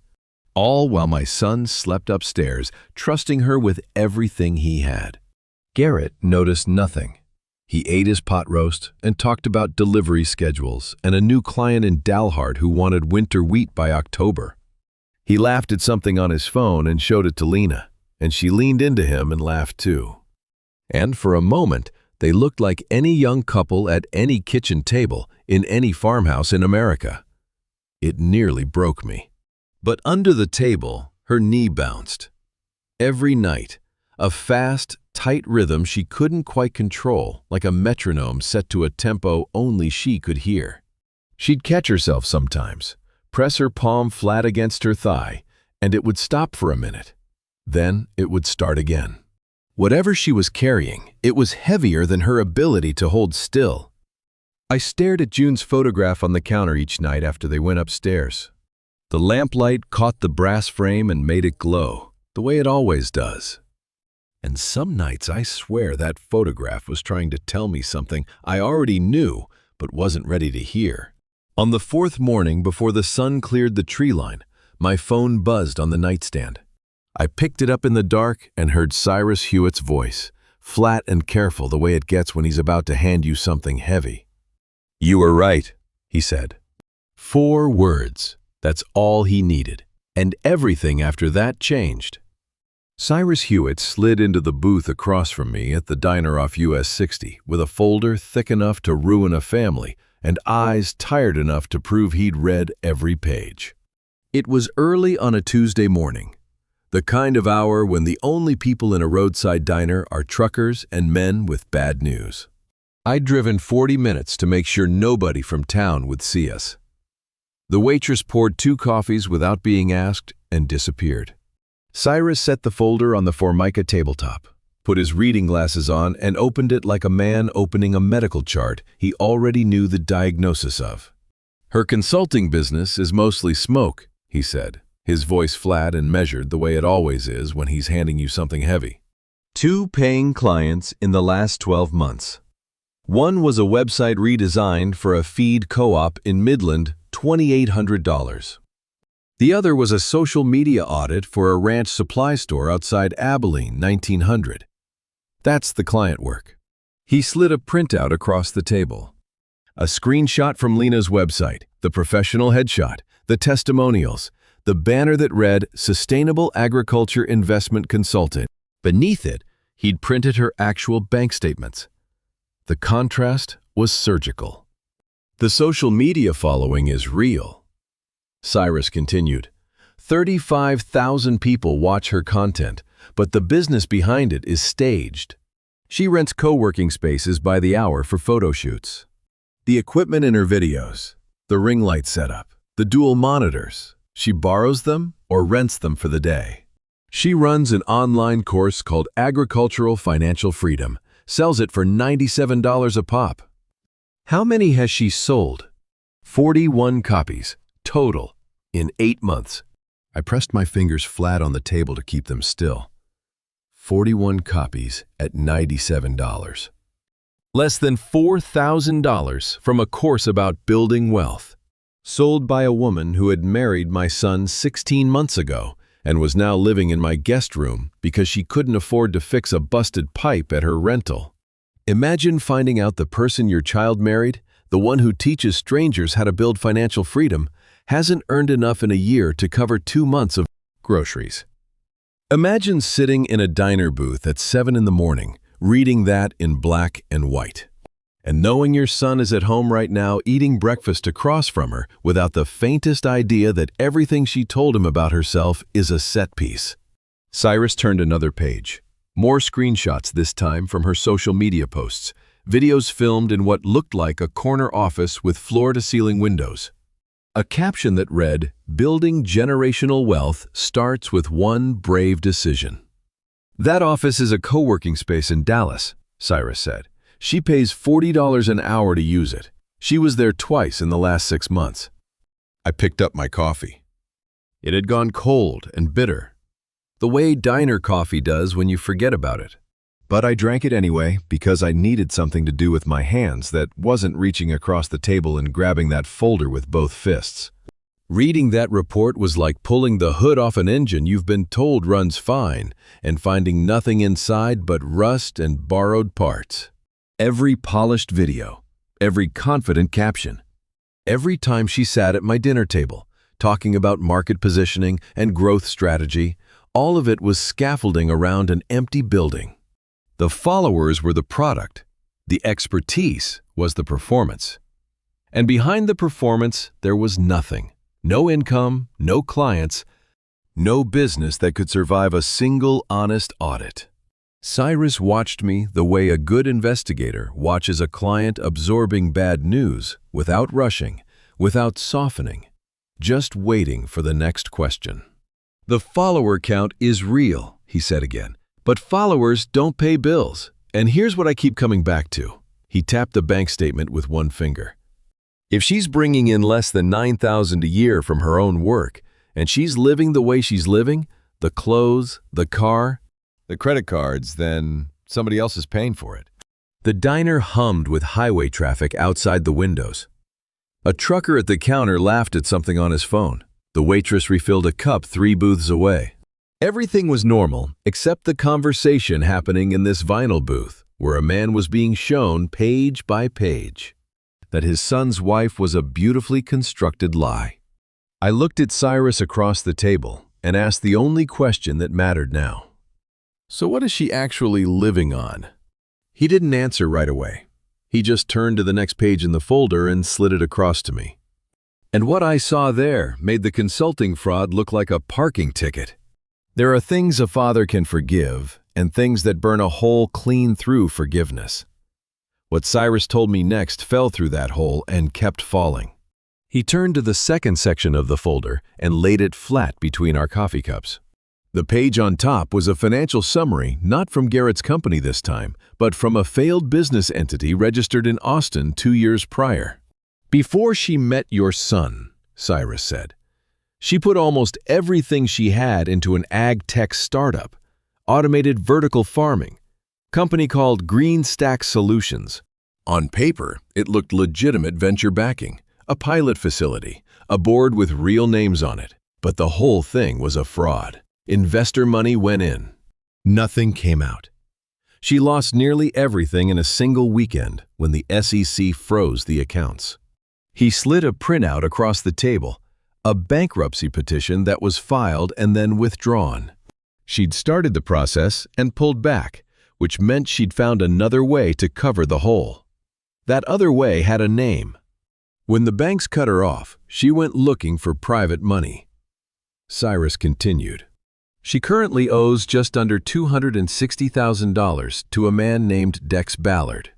All while my son slept upstairs, trusting her with everything he had. Garrett noticed nothing. He ate his pot roast and talked about delivery schedules and a new client in Dalhart who wanted winter wheat by October. He laughed at something on his phone and showed it to Lena, and she leaned into him and laughed too. And for a moment, they looked like any young couple at any kitchen table in any farmhouse in America. It nearly broke me. But under the table, her knee bounced. Every night, a fast, tight rhythm she couldn't quite control, like a metronome set to a tempo only she could hear. She'd catch herself sometimes, press her palm flat against her thigh, and it would stop for a minute. Then it would start again. Whatever she was carrying, it was heavier than her ability to hold still. I stared at June's photograph on the counter each night after they went upstairs. The lamplight caught the brass frame and made it glow, the way it always does. And some nights I swear that photograph was trying to tell me something I already knew but wasn't ready to hear. On the 4th morning before the sun cleared the tree line, my phone buzzed on the nightstand. I picked it up in the dark and heard Cyrus Hewitt's voice, flat and careful the way it gets when he's about to hand you something heavy. "You were right," he said. 4 words. That's all he needed, and everything after that changed. Cyrus Hewitt slid into the booth across from me at the diner off US 60 with a folder thick enough to ruin a family and eyes tired enough to prove he'd read every page. It was early on a Tuesday morning, the kind of hour when the only people in a roadside diner are truckers and men with bad news. I'd driven 40 minutes to make sure nobody from town would see us. The waitress poured 2 coffees without being asked and disappeared. Cyrus set the folder on the Formica tabletop, put his reading glasses on, and opened it like a man opening a medical chart he already knew the diagnosis of. "Her consulting business is mostly smoke," he said, his voice flat and measured the way it always is when he's handing you something heavy. 2 paying clients in the last 12 months. One was a website redesigned for a feed co-op in Midland, $2,800. The other was a social media audit for a ranch supply store outside Abilene, $1,900. That's the client work. He slid a printout across the table. A screenshot from Lena's website, the professional headshot, the testimonials, the banner that read Sustainable Agriculture Investment Consultant. Beneath it, he'd printed her actual bank statements. The contrast was surgical. "The social media following is real," Cyrus continued. 35,000 people watch her content, but the business behind it is staged. She rents co-working spaces by the hour for photo shoots. The equipment in her videos, the ring light setup, the dual monitors, she borrows them or rents them for the day. She runs an online course called Agricultural Financial Freedom, sells it for $97 a pop. How many has she sold? 41 copies, total, in 8 months. I pressed my fingers flat on the table to keep them still. 41 copies at $97. Less than $4,000 from a course about building wealth. Sold by a woman who had married my son 16 months ago and was now living in my guest room because she couldn't afford to fix a busted pipe at her rental. Imagine finding out the person your child married, the one who teaches strangers how to build financial freedom, hasn't earned enough in a year to cover 2 months of groceries. Imagine sitting in a diner booth at 7 in the morning, reading that in black and white, and knowing your son is at home right now eating breakfast across from her without the faintest idea that everything she told him about herself is a set piece. Cyrus turned another page. More screenshots this time from her social media posts, videos filmed in what looked like a corner office with floor-to-ceiling windows. A caption that read, "Building generational wealth starts with one brave decision." "That office is a co-working space in Dallas," Cyrus said. "She pays $40 an hour to use it. She was there twice in the last 6 months." I picked up my coffee. It had gone cold and bitter, the way diner coffee does when you forget about it. But I drank it anyway because I needed something to do with my hands that wasn't reaching across the table and grabbing that folder with both fists. Reading that report was like pulling the hood off an engine you've been told runs fine and finding nothing inside but rust and borrowed parts. Every polished video, every confident caption, every time she sat at my dinner table, talking about market positioning and growth strategy, all of it was scaffolding around an empty building. The followers were the product. The expertise was the performance. And behind the performance, there was nothing. No income, no clients, no business that could survive a single honest audit. Cyrus watched me the way a good investigator watches a client absorbing bad news without rushing, without softening, just waiting for the next question. "The follower count is real," he said again, "but followers don't pay bills. And here's what I keep coming back to." He tapped the bank statement with one finger. "If she's bringing in less than $9,000 a year from her own work, and she's living the way she's living, the clothes, the car, the credit cards, then somebody else is paying for it." The diner hummed with highway traffic outside the windows. A trucker at the counter laughed at something on his phone. The waitress refilled a cup 3 booths away. Everything was normal except the conversation happening in this vinyl booth, where a man was being shown page by page that his son's wife was a beautifully constructed lie. I looked at Cyrus across the table and asked the only question that mattered now. "So what is she actually living on?" He didn't answer right away. He just turned to the next page in the folder and slid it across to me. And what I saw there made the consulting fraud look like a parking ticket. There are things a father can forgive and things that burn a hole clean through forgiveness. What Cyrus told me next fell through that hole and kept falling. He turned to the second section of the folder and laid it flat between our coffee cups. The page on top was a financial summary, not from Garrett's company this time, but from a failed business entity registered in Austin 2 years prior. "Before she met your son," Cyrus said, "she put almost everything she had into an ag tech startup, automated vertical farming, company called Green Stack Solutions. On paper, it looked legitimate venture backing, a pilot facility, a board with real names on it. But the whole thing was a fraud. Investor money went in. Nothing came out. She lost nearly everything in a single weekend when the SEC froze the accounts." He slid a printout across the table, a bankruptcy petition that was filed and then withdrawn. She'd started the process and pulled back, which meant she'd found another way to cover the hole. That other way had a name. When the banks cut her off, she went looking for private money. Cyrus continued. "She currently owes just under $260,000 to a man named Dex Ballard."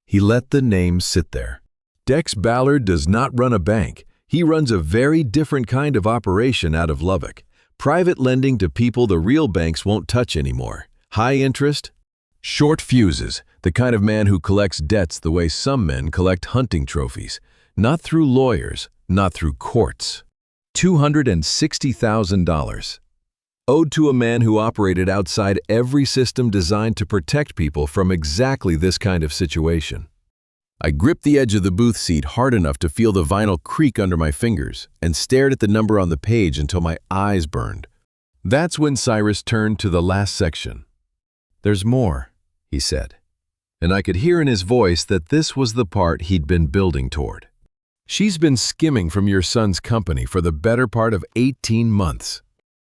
He let the name sit there. "Dex Ballard does not run a bank. He runs a very different kind of operation out of Lubbock. Private lending to people the real banks won't touch anymore. High interest, short fuses, the kind of man who collects debts the way some men collect hunting trophies. Not through lawyers, not through courts. $260,000. Owed to a man who operated outside every system designed to protect people from exactly this kind of situation." I gripped the edge of the booth seat hard enough to feel the vinyl creak under my fingers and stared at the number on the page until my eyes burned. That's when Cyrus turned to the last section. "There's more," he said, and I could hear in his voice that this was the part he'd been building toward. "She's been skimming from your son's company for the better part of 18 months.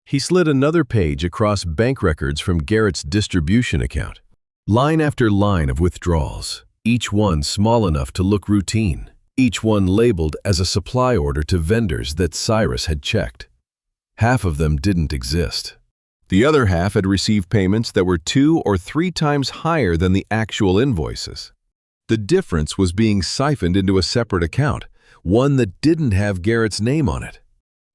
He slid another page across bank records from Garrett's distribution account. Line after line of withdrawals, each one small enough to look routine, each one labeled as a supply order to vendors that Cyrus had checked. Half of them didn't exist. The other half had received payments that were 2 or 3 times higher than the actual invoices. The difference was being siphoned into a separate account, one that didn't have Garrett's name on it.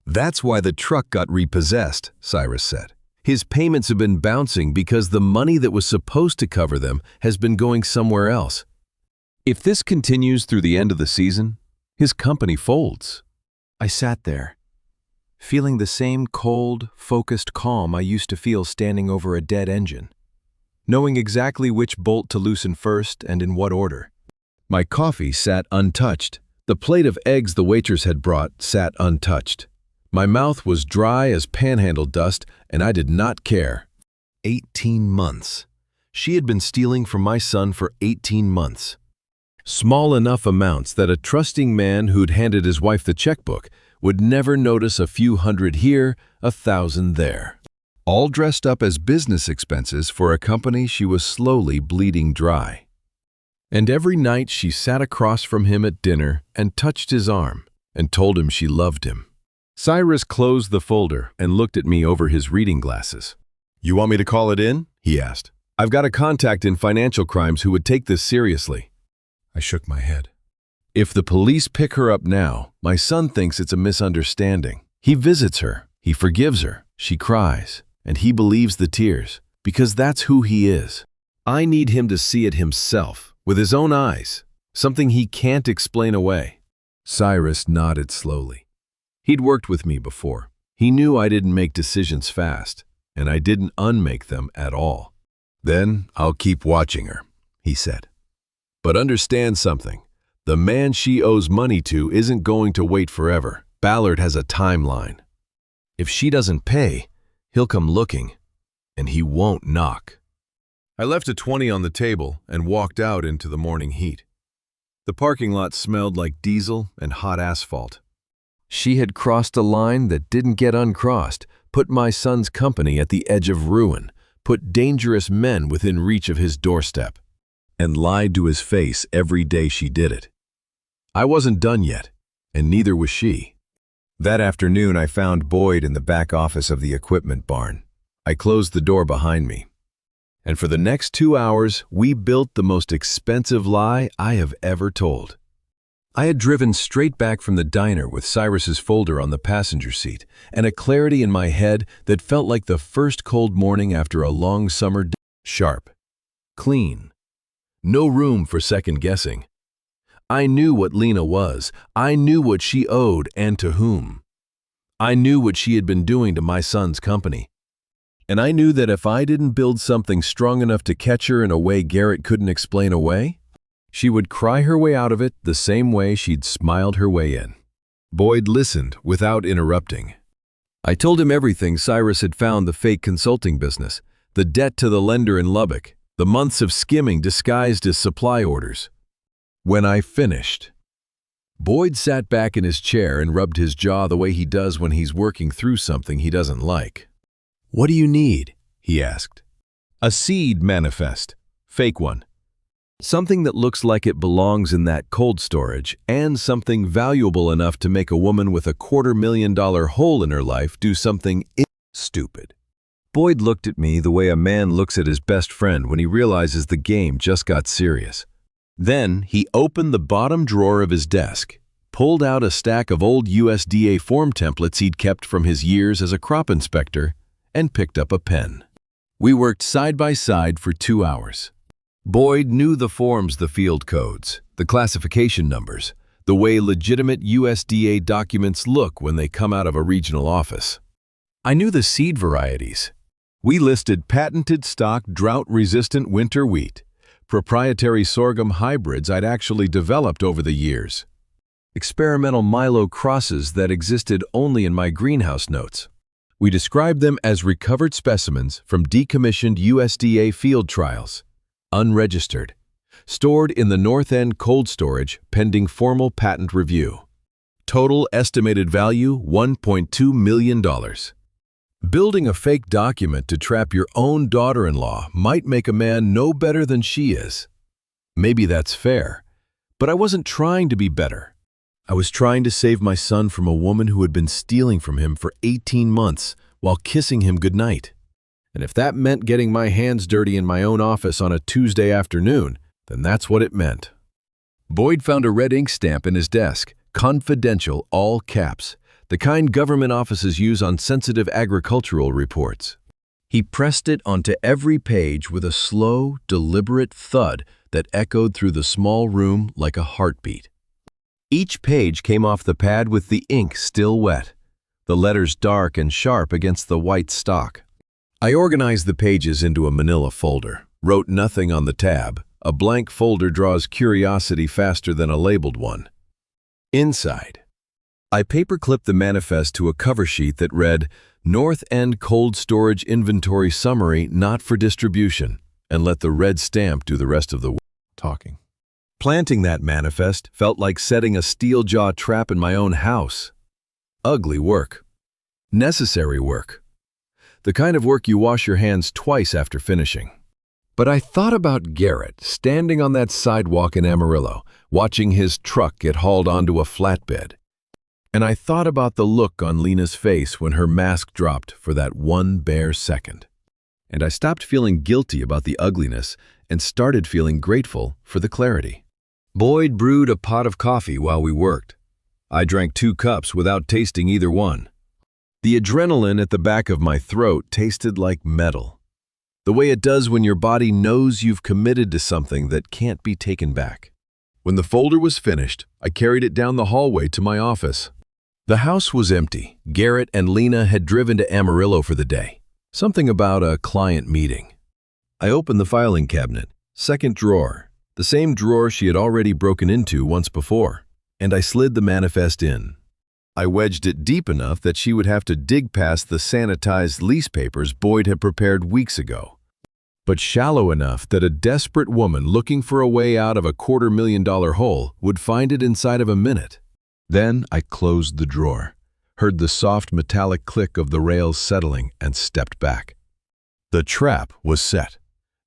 "That's why the truck got repossessed," Cyrus said. "His payments have been bouncing because the money that was supposed to cover them has been going somewhere else. If this continues through the end of the season, his company folds." I sat there, feeling the same cold, focused calm I used to feel standing over a dead engine, knowing exactly which bolt to loosen first and in what order. My coffee sat untouched. The plate of eggs the waitress had brought sat untouched. My mouth was dry as panhandle dust, and I did not care. 18 months. She had been stealing from my son for 18 months. Small enough amounts that a trusting man who'd handed his wife the checkbook would never notice a few hundred here, 1,000 there. All dressed up as business expenses for a company she was slowly bleeding dry. And every night she sat across from him at dinner and touched his arm and told him she loved him. Cyrus closed the folder and looked at me over his reading glasses. "You want me to call it in?" he asked. "I've got a contact in financial crimes who would take this seriously." I shook my head. "If the police pick her up now, my son thinks it's a misunderstanding. He visits her, he forgives her, she cries, and he believes the tears, because that's who he is. I need him to see it himself, with his own eyes, something he can't explain away." Cyrus nodded slowly. He'd worked with me before. He knew I didn't make decisions fast, and I didn't unmake them at all. "Then I'll keep watching her," he said. "But understand something. The man she owes money to isn't going to wait forever. Ballard has a timeline. If she doesn't pay, he'll come looking, and he won't knock." I left a 20 on the table and walked out into the morning heat. The parking lot smelled like diesel and hot asphalt. She had crossed a line that didn't get uncrossed, put my son's company at the edge of ruin, put dangerous men within reach of his doorstep, and lied to his face every day she did it. I wasn't done yet, and neither was she. That afternoon I found Boyd in the back office of the equipment barn. I closed the door behind me. And for the next 2 hours, we built the most expensive lie I have ever told. I had driven straight back from the diner with Cyrus's folder on the passenger seat and a clarity in my head that felt like the first cold morning after a long summer day. Sharp. Clean. No room for second guessing. I knew what Lena was. I knew what she owed and to whom. I knew what she had been doing to my son's company. And I knew that if I didn't build something strong enough to catch her in a way Garrett couldn't explain away, she would cry her way out of it the same way she'd smiled her way in. Boyd listened without interrupting. I told him everything Cyrus had found: the fake consulting business, the debt to the lender in Lubbock, the months of skimming disguised as supply orders. When I finished, Boyd sat back in his chair and rubbed his jaw the way he does when he's working through something he doesn't like. "What do you need?" he asked. "A seed manifest. Fake one. Something that looks like it belongs in that cold storage, and something valuable enough to make a woman with a $250,000 hole in her life do something stupid." Boyd looked at me the way a man looks at his best friend when he realizes the game just got serious. Then he opened the bottom drawer of his desk, pulled out a stack of old USDA form templates he'd kept from his years as a crop inspector, and picked up a pen. We worked side by side for 2 hours. Boyd knew the forms, the field codes, the classification numbers, the way legitimate USDA documents look when they come out of a regional office. I knew the seed varieties. We listed patented stock drought-resistant winter wheat, proprietary sorghum hybrids I'd actually developed over the years, experimental Milo crosses that existed only in my greenhouse notes. We described them as recovered specimens from decommissioned USDA field trials, unregistered, stored in the North End cold storage pending formal patent review. Total estimated value $1.2 million. Building a fake document to trap your own daughter-in-law might make a man no better than she is. Maybe that's fair, but I wasn't trying to be better. I was trying to save my son from a woman who had been stealing from him for 18 months while kissing him goodnight. And if that meant getting my hands dirty in my own office on a Tuesday afternoon, then that's what it meant. Boyd found a red ink stamp in his desk, confidential, all caps, the kind government offices use on sensitive agricultural reports. He pressed it onto every page with a slow, deliberate thud that echoed through the small room like a heartbeat. Each page came off the pad with the ink still wet, the letters dark and sharp against the white stock. I organized the pages into a manila folder, wrote nothing on the tab. A blank folder draws curiosity faster than a labeled one. Inside, I paperclipped the manifest to a cover sheet that read, "North End Cold Storage Inventory Summary Not for Distribution," and let the red stamp do the rest of the talking. Planting that manifest felt like setting a steel-jaw trap in my own house. Ugly work. Necessary work. The kind of work you wash your hands twice after finishing. But I thought about Garrett standing on that sidewalk in Amarillo, watching his truck get hauled onto a flatbed. And I thought about the look on Lena's face when her mask dropped for that one bare second. And I stopped feeling guilty about the ugliness and started feeling grateful for the clarity. Boyd brewed a pot of coffee while we worked. I drank 2 cups without tasting either one. The adrenaline at the back of my throat tasted like metal, the way it does when your body knows you've committed to something that can't be taken back. When the folder was finished, I carried it down the hallway to my office. The house was empty. Garrett and Lena had driven to Amarillo for the day. Something about a client meeting. I opened the filing cabinet, second drawer, the same drawer she had already broken into once before, and I slid the manifest in. I wedged it deep enough that she would have to dig past the sanitized lease papers Boyd had prepared weeks ago, but shallow enough that a desperate woman looking for a way out of a $250,000 hole would find it inside of a minute. Then I closed the drawer, heard the soft metallic click of the rails settling, and stepped back. The trap was set.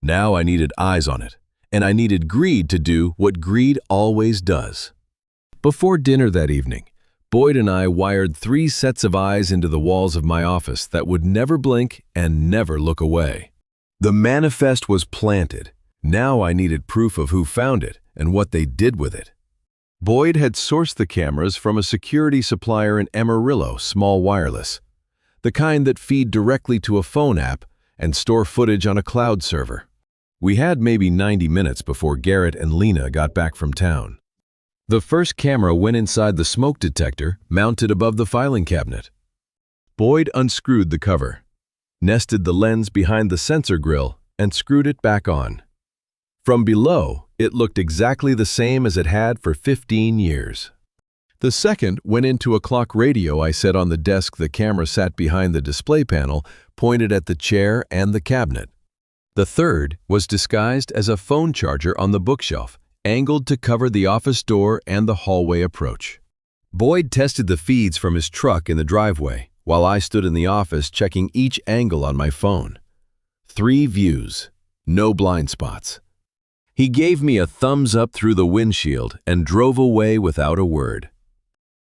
Now I needed eyes on it, and I needed greed to do what greed always does. Before dinner that evening, Boyd and I wired 3 sets of eyes into the walls of my office that would never blink and never look away. The manifest was planted. Now I needed proof of who found it and what they did with it. Boyd had sourced the cameras from a security supplier in Amarillo, small wireless, the kind that feed directly to a phone app and store footage on a cloud server. We had maybe 90 minutes before Garrett and Lena got back from town. The first camera went inside the smoke detector mounted above the filing cabinet. Boyd unscrewed the cover, nested the lens behind the sensor grill, and screwed it back on. From below, it looked exactly the same as it had for 15 years. The second went into a clock radio I set on the desk. The camera sat behind the display panel, pointed at the chair and the cabinet. The third was disguised as a phone charger on the bookshelf, angled to cover the office door and the hallway approach. Boyd tested the feeds from his truck in the driveway, while I stood in the office checking each angle on my phone. 3 views, no blind spots. He gave me a thumbs up through the windshield and drove away without a word.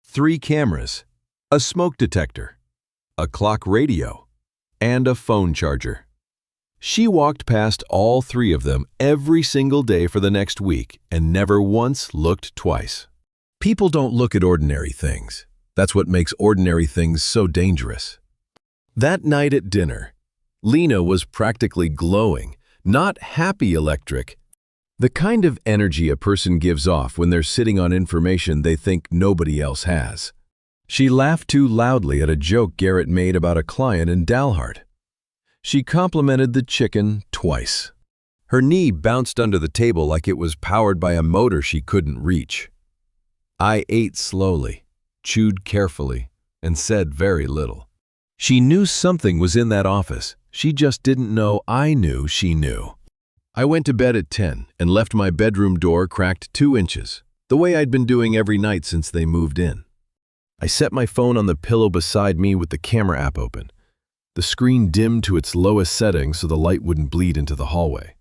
3 cameras, a smoke detector, a clock radio, and a phone charger. She walked past all 3 of them every single day for the next week and never once looked twice. People don't look at ordinary things. That's what makes ordinary things so dangerous. That night at dinner, Lena was practically glowing, not happy electric, the kind of energy a person gives off when they're sitting on information they think nobody else has. She laughed too loudly at a joke Garrett made about a client in Dalhart. She complimented the chicken twice. Her knee bounced under the table like it was powered by a motor she couldn't reach. I ate slowly, chewed carefully, and said very little. She knew something was in that office. She just didn't know I knew she knew. I went to bed at 10 and left my bedroom door cracked 2 inches, the way I'd been doing every night since they moved in. I set my phone on the pillow beside me with the camera app open. The screen dimmed to its lowest setting so the light wouldn't bleed into the hallway.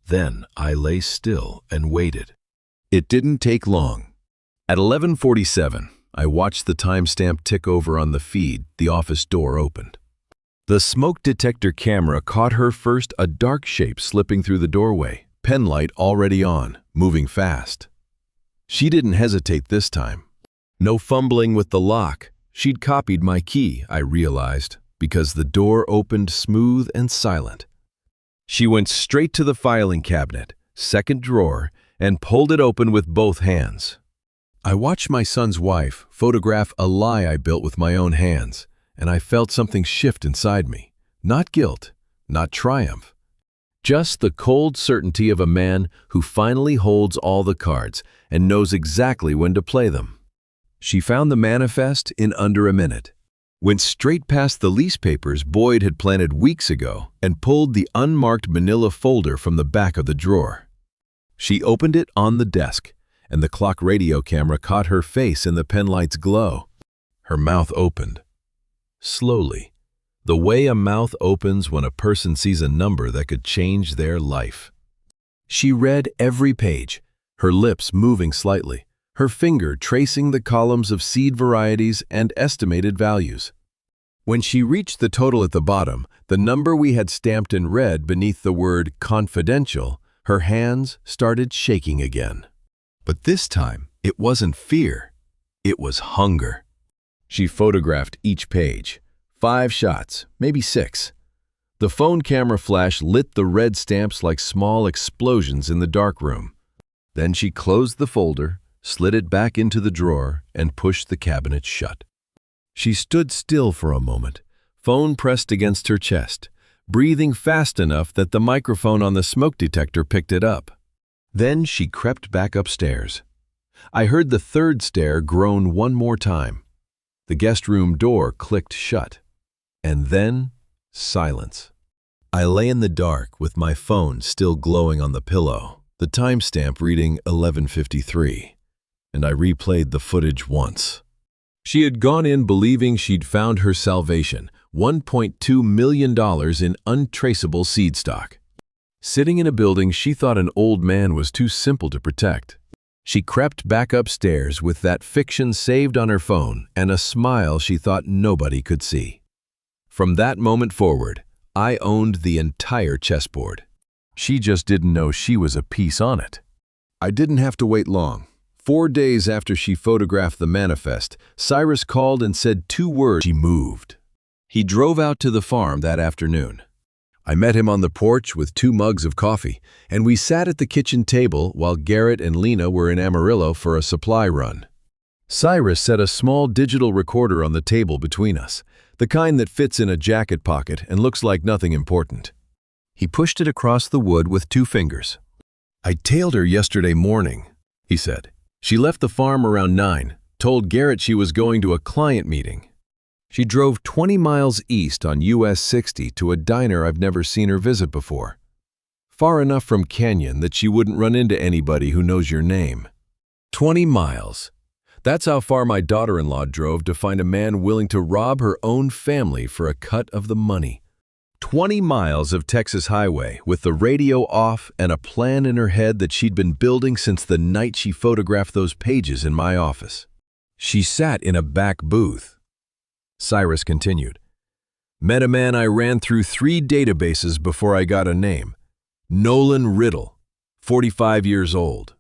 Then I lay still and waited. It didn't take long. At 11:47, I watched the timestamp tick over on the feed. The office door opened. The smoke detector camera caught her first, a dark shape slipping through the doorway, pen light already on, moving fast. She didn't hesitate this time. No fumbling with the lock. She'd copied my key, I realized, because the door opened smooth and silent. She went straight to the filing cabinet, second drawer, and pulled it open with both hands. I watched my son's wife photograph a lie I built with my own hands, and I felt something shift inside me. Not guilt, not triumph. Just the cold certainty of a man who finally holds all the cards and knows exactly when to play them. She found the manifest in under a minute, went straight past the lease papers Boyd had planted weeks ago, and pulled the unmarked manila folder from the back of the drawer. She opened it on the desk, and the clock radio camera caught her face in the penlight's glow. Her mouth opened. Slowly, the way a mouth opens when a person sees a number that could change their life. She read every page, her lips moving slightly, her finger tracing the columns of seed varieties and estimated values. When she reached the total at the bottom, the number we had stamped in red beneath the word confidential, her hands started shaking again. But this time, it wasn't fear, it was hunger. She photographed each page. 5 shots, maybe 6. The phone camera flash lit the red stamps like small explosions in the darkroom. Then she closed the folder, slid it back into the drawer, and pushed the cabinet shut. She stood still for a moment, phone pressed against her chest, breathing fast enough that the microphone on the smoke detector picked it up. Then she crept back upstairs. I heard the 3rd stair groan one more time. The guest room door clicked shut. And then, silence. I lay in the dark with my phone still glowing on the pillow, the timestamp reading 11:53, and I replayed the footage once. She had gone in believing she'd found her salvation, $1.2 million in untraceable seed stock. Sitting in a building she thought an old man was too simple to protect. She crept back upstairs with that fiction saved on her phone and a smile she thought nobody could see. From that moment forward, I owned the entire chessboard. She just didn't know she was a piece on it. I didn't have to wait long. 4 days after she photographed the manifest, Cyrus called and said 2 words: she moved. He drove out to the farm that afternoon. I met him on the porch with 2 mugs of coffee, and we sat at the kitchen table while Garrett and Lena were in Amarillo for a supply run. Cyrus set a small digital recorder on the table between us, the kind that fits in a jacket pocket and looks like nothing important. He pushed it across the wood with 2 fingers. "I tailed her yesterday morning," he said. "She left the farm around 9, told Garrett she was going to a client meeting. She drove 20 miles east on US 60 to a diner I've never seen her visit before. Far enough from Canyon that she wouldn't run into anybody who knows your name. 20 miles. That's how far my daughter-in-law drove to find a man willing to rob her own family for a cut of the money. 20 miles of Texas highway with the radio off and a plan in her head that she'd been building since the night she photographed those pages in my office. She sat in a back booth." Cyrus continued. "Met a man I ran through 3 databases before I got a name. Nolan Riddle, 45 years old.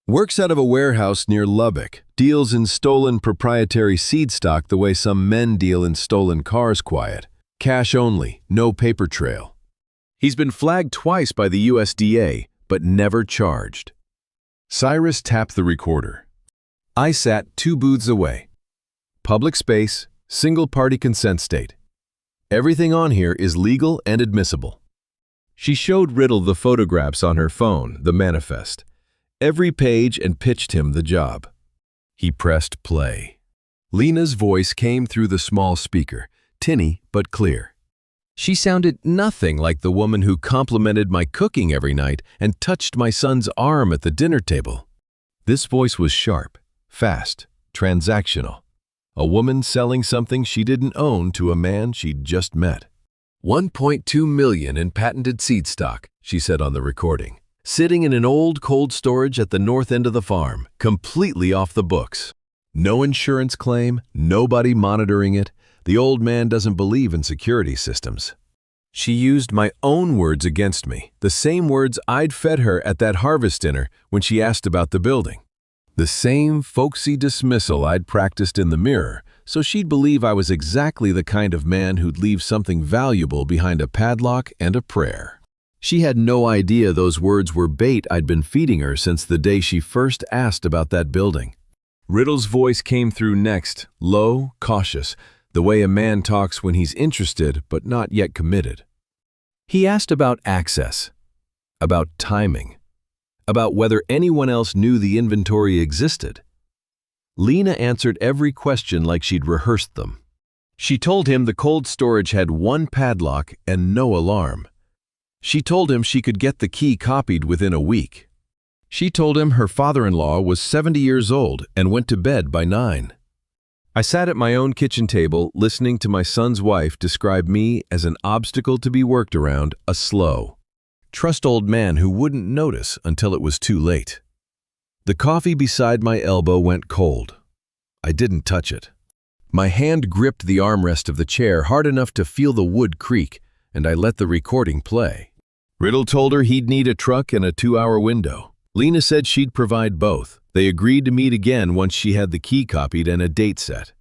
Works out of a warehouse near Lubbock, deals in stolen proprietary seed stock the way some men deal in stolen cars. Quiet. Cash only, no paper trail. He's been flagged twice by the USDA, but never charged." Cyrus tapped the recorder. I sat 2 booths away. Public space, single-party consent state. Everything on here is legal and admissible. She showed Riddle the photographs on her phone, the manifest, every page, and pitched him the job. He pressed play. Lena's voice came through the small speaker, tinny but clear. She sounded nothing like the woman who complimented my cooking every night and touched my son's arm at the dinner table. This voice was sharp, fast, transactional. A woman selling something she didn't own to a man she'd just met. $1.2 million in patented seed stock, she said on the recording, sitting in an old cold storage at the north end of the farm, completely off the books. No insurance claim, nobody monitoring it. The old man doesn't believe in security systems. She used my own words against me, the same words I'd fed her at that harvest dinner when she asked about the building. The same folksy dismissal I'd practiced in the mirror, so she'd believe I was exactly the kind of man who'd leave something valuable behind a padlock and a prayer. She had no idea those words were bait I'd been feeding her since the day she first asked about that building. Riddle's voice came through next, low, cautious, the way a man talks when he's interested but not yet committed. He asked about access, about timing, about whether anyone else knew the inventory existed. Lena answered every question like she'd rehearsed them. She told him the cold storage had 1 padlock and no alarm. She told him she could get the key copied within a week. She told him her father-in-law was 70 years old and went to bed by 9. I sat at my own kitchen table listening to my son's wife describe me as an obstacle to be worked around, a slow, trust old man who wouldn't notice until it was too late. The coffee beside my elbow went cold. I didn't touch it. My hand gripped the armrest of the chair hard enough to feel the wood creak, and I let the recording play. Riddle told her he'd need a truck and a 2-hour window. Lena said she'd provide both. They agreed to meet again once she had the key copied and a date set.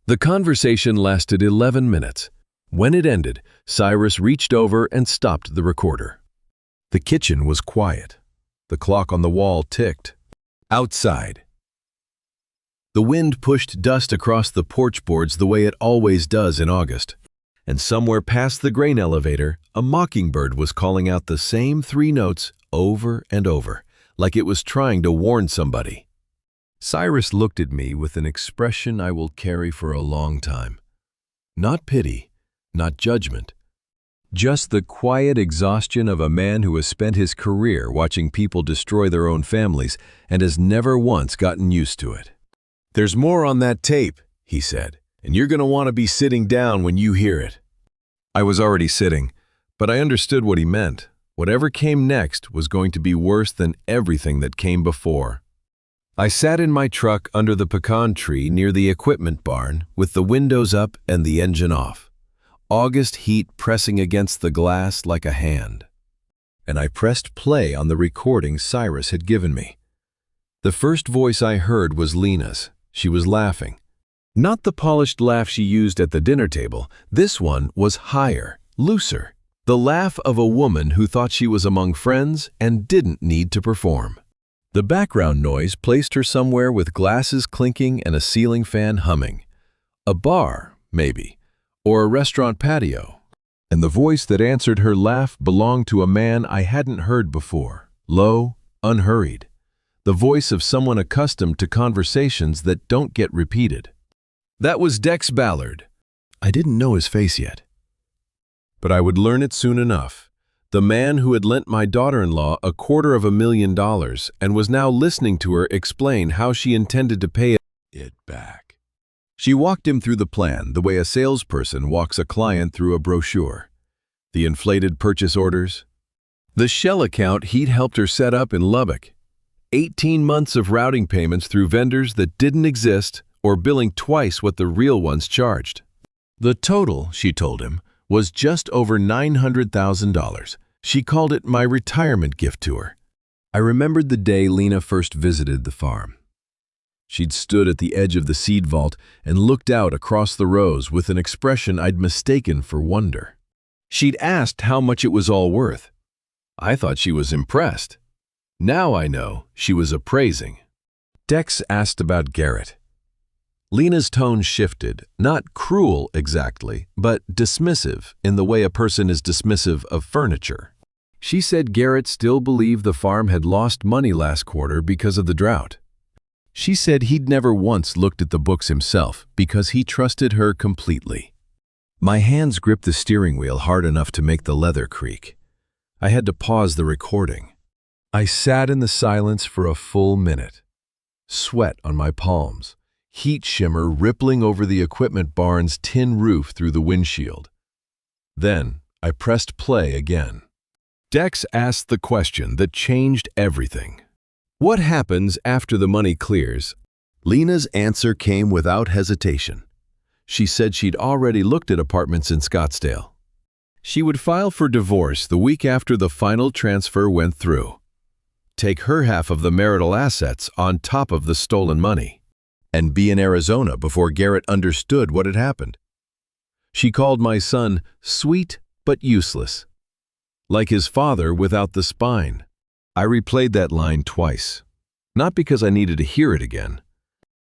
The conversation lasted 11 minutes. When it ended, Cyrus reached over and stopped the recorder. The kitchen was quiet. The clock on the wall ticked. Outside. The wind pushed dust across the porch boards the way it always does in August. And somewhere past the grain elevator, a mockingbird was calling out the same 3 notes over and over, like it was trying to warn somebody. Cyrus looked at me with an expression I will carry for a long time. Not pity, not judgment. Just the quiet exhaustion of a man who has spent his career watching people destroy their own families and has never once gotten used to it. "There's more on that tape," he said, "and you're going to want to be sitting down when you hear it." I was already sitting, but I understood what he meant. Whatever came next was going to be worse than everything that came before. I sat in my truck under the pecan tree near the equipment barn with the windows up and the engine off. August heat pressing against the glass like a hand. And I pressed play on the recording Cyrus had given me. The first voice I heard was Lena's. She was laughing. Not the polished laugh she used at the dinner table. This one was higher, looser. The laugh of a woman who thought she was among friends and didn't need to perform. The background noise placed her somewhere with glasses clinking and a ceiling fan humming. A bar, maybe, or a restaurant patio. And the voice that answered her laugh belonged to a man I hadn't heard before, low, unhurried. The voice of someone accustomed to conversations that don't get repeated. That was Dex Ballard. I didn't know his face yet. But I would learn it soon enough. The man who had lent my daughter-in-law $250,000 and was now listening to her explain how she intended to pay it back. She walked him through the plan the way a salesperson walks a client through a brochure. The inflated purchase orders. The shell account he'd helped her set up in Lubbock. 18 months of routing payments through vendors that didn't exist or billing twice what the real ones charged. The total, she told him, was just over $900,000. She called it my retirement gift to her. I remembered the day Lena first visited the farm. She'd stood at the edge of the seed vault and looked out across the rows with an expression I'd mistaken for wonder. She'd asked how much it was all worth. I thought she was impressed. Now I know she was appraising. Dex asked about Garrett. Lena's tone shifted, not cruel exactly, but dismissive in the way a person is dismissive of furniture. She said Garrett still believed the farm had lost money last quarter because of the drought. She said he'd never once looked at the books himself because he trusted her completely. My hands gripped the steering wheel hard enough to make the leather creak. I had to pause the recording. I sat in the silence for a full minute. Sweat on my palms. Heat shimmer rippling over the equipment barn's tin roof through the windshield. Then I pressed play again. Dex asked the question that changed everything. What happens after the money clears? Lena's answer came without hesitation. She said she'd already looked at apartments in Scottsdale. She would file for divorce the week after the final transfer went through. Take her half of the marital assets on top of the stolen money. And be in Arizona before Garrett understood what had happened. She called my son sweet but useless. Like his father without the spine. I replayed that line twice. Not because I needed to hear it again.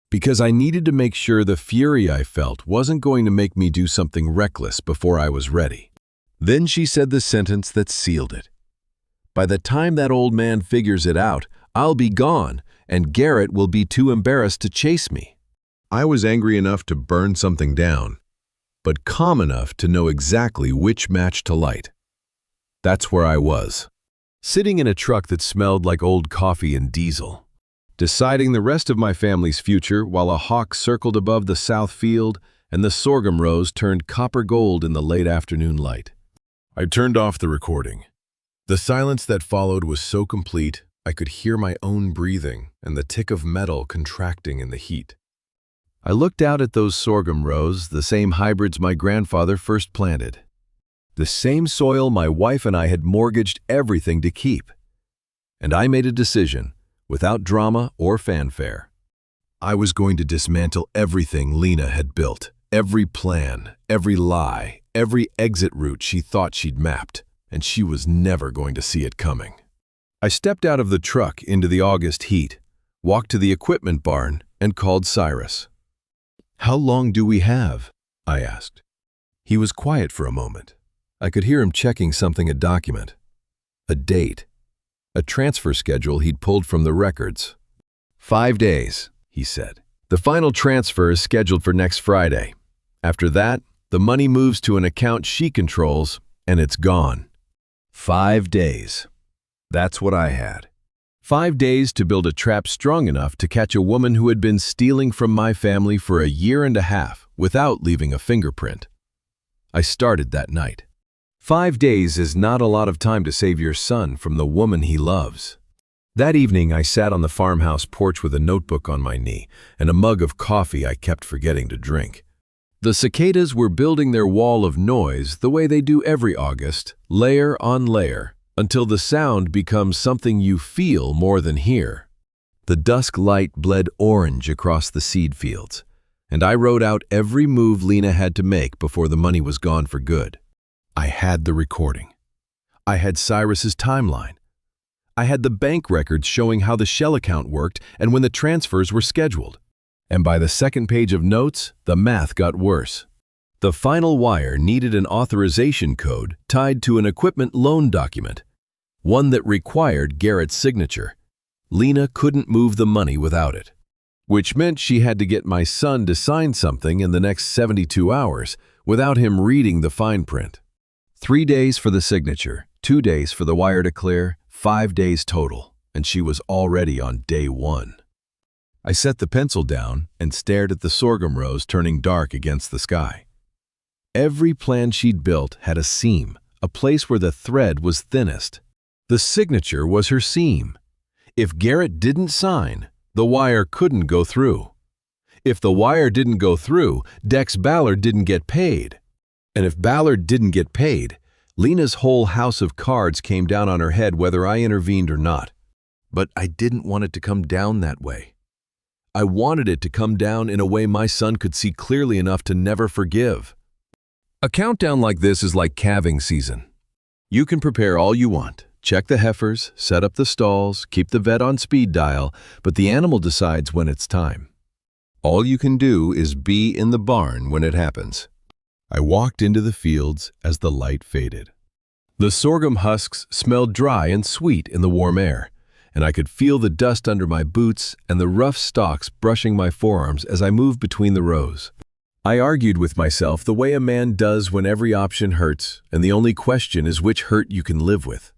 Because I needed to make sure the fury I felt wasn't going to make me do something reckless before I was ready. Then she said the sentence that sealed it. By the time that old man figures it out, I'll be gone, and Garrett will be too embarrassed to chase me. I was angry enough to burn something down, but calm enough to know exactly which match to light. That's where I was, sitting in a truck that smelled like old coffee and diesel, deciding the rest of my family's future while a hawk circled above the south field and the sorghum rows turned copper gold in the late afternoon light. I turned off the recording. The silence that followed was so complete, I could hear my own breathing and the tick of metal contracting in the heat. I looked out at those sorghum rows, the same hybrids my grandfather first planted. The same soil my wife and I had mortgaged everything to keep. And I made a decision, without drama or fanfare. I was going to dismantle everything Lena had built, every plan, every lie, every exit route she thought she'd mapped, and she was never going to see it coming. I stepped out of the truck into the August heat, walked to the equipment barn, and called Cyrus. "How long do we have?" I asked. He was quiet for a moment. I could hear him checking something, a document, a date, a transfer schedule he'd pulled from the records. 5 days, he said. The final transfer is scheduled for next Friday. After that, the money moves to an account she controls, and it's gone. 5 days. That's what I had. 5 days to build a trap strong enough to catch a woman who had been stealing from my family for a year and a half without leaving a fingerprint. I started that night. 5 days is not a lot of time to save your son from the woman he loves. That evening, I sat on the farmhouse porch with a notebook on my knee and a mug of coffee I kept forgetting to drink. The cicadas were building their wall of noise the way they do every August, layer on layer, until the sound becomes something you feel more than hear. The dusk light bled orange across the seed fields, and I wrote out every move Lena had to make before the money was gone for good. I had the recording. I had Cyrus's timeline. I had the bank records showing how the shell account worked and when the transfers were scheduled. And by the second page of notes, the math got worse. The final wire needed an authorization code tied to an equipment loan document, one that required Garrett's signature. Lena couldn't move the money without it, which meant she had to get my son to sign something in the next 72 hours without him reading the fine print. 3 days for the signature, 2 days for the wire to clear, 5 days total, and she was already on day 1. I set the pencil down and stared at the sorghum rows turning dark against the sky. Every plan she'd built had a seam, a place where the thread was thinnest. The signature was her seam. If Garrett didn't sign, the wire couldn't go through. If the wire didn't go through, Dex Ballard didn't get paid. And if Ballard didn't get paid, Lena's whole house of cards came down on her head whether I intervened or not. But I didn't want it to come down that way. I wanted it to come down in a way my son could see clearly enough to never forgive. A countdown like this is like calving season. You can prepare all you want. Check the heifers, set up the stalls, keep the vet on speed dial, but the animal decides when it's time. All you can do is be in the barn when it happens. I walked into the fields as the light faded. The sorghum husks smelled dry and sweet in the warm air, and I could feel the dust under my boots and the rough stalks brushing my forearms as I moved between the rows. I argued with myself the way a man does when every option hurts, and the only question is which hurt you can live with.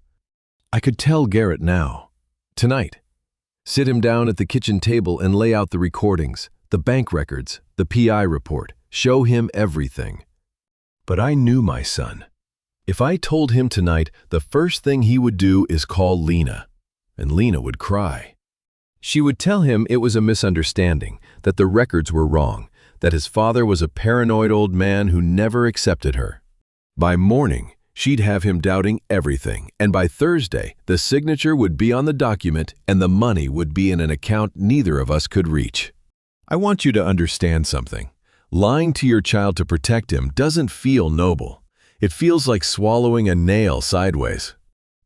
I could tell Garrett now. Tonight. Sit him down at the kitchen table and lay out the recordings, the bank records, the PI report, show him everything. But I knew my son. If I told him tonight, the first thing he would do is call Lena, and Lena would cry. She would tell him it was a misunderstanding, that the records were wrong, that his father was a paranoid old man who never accepted her. By morning, she'd have him doubting everything, and by Thursday, the signature would be on the document and the money would be in an account neither of us could reach. I want you to understand something. Lying to your child to protect him doesn't feel noble. It feels like swallowing a nail sideways.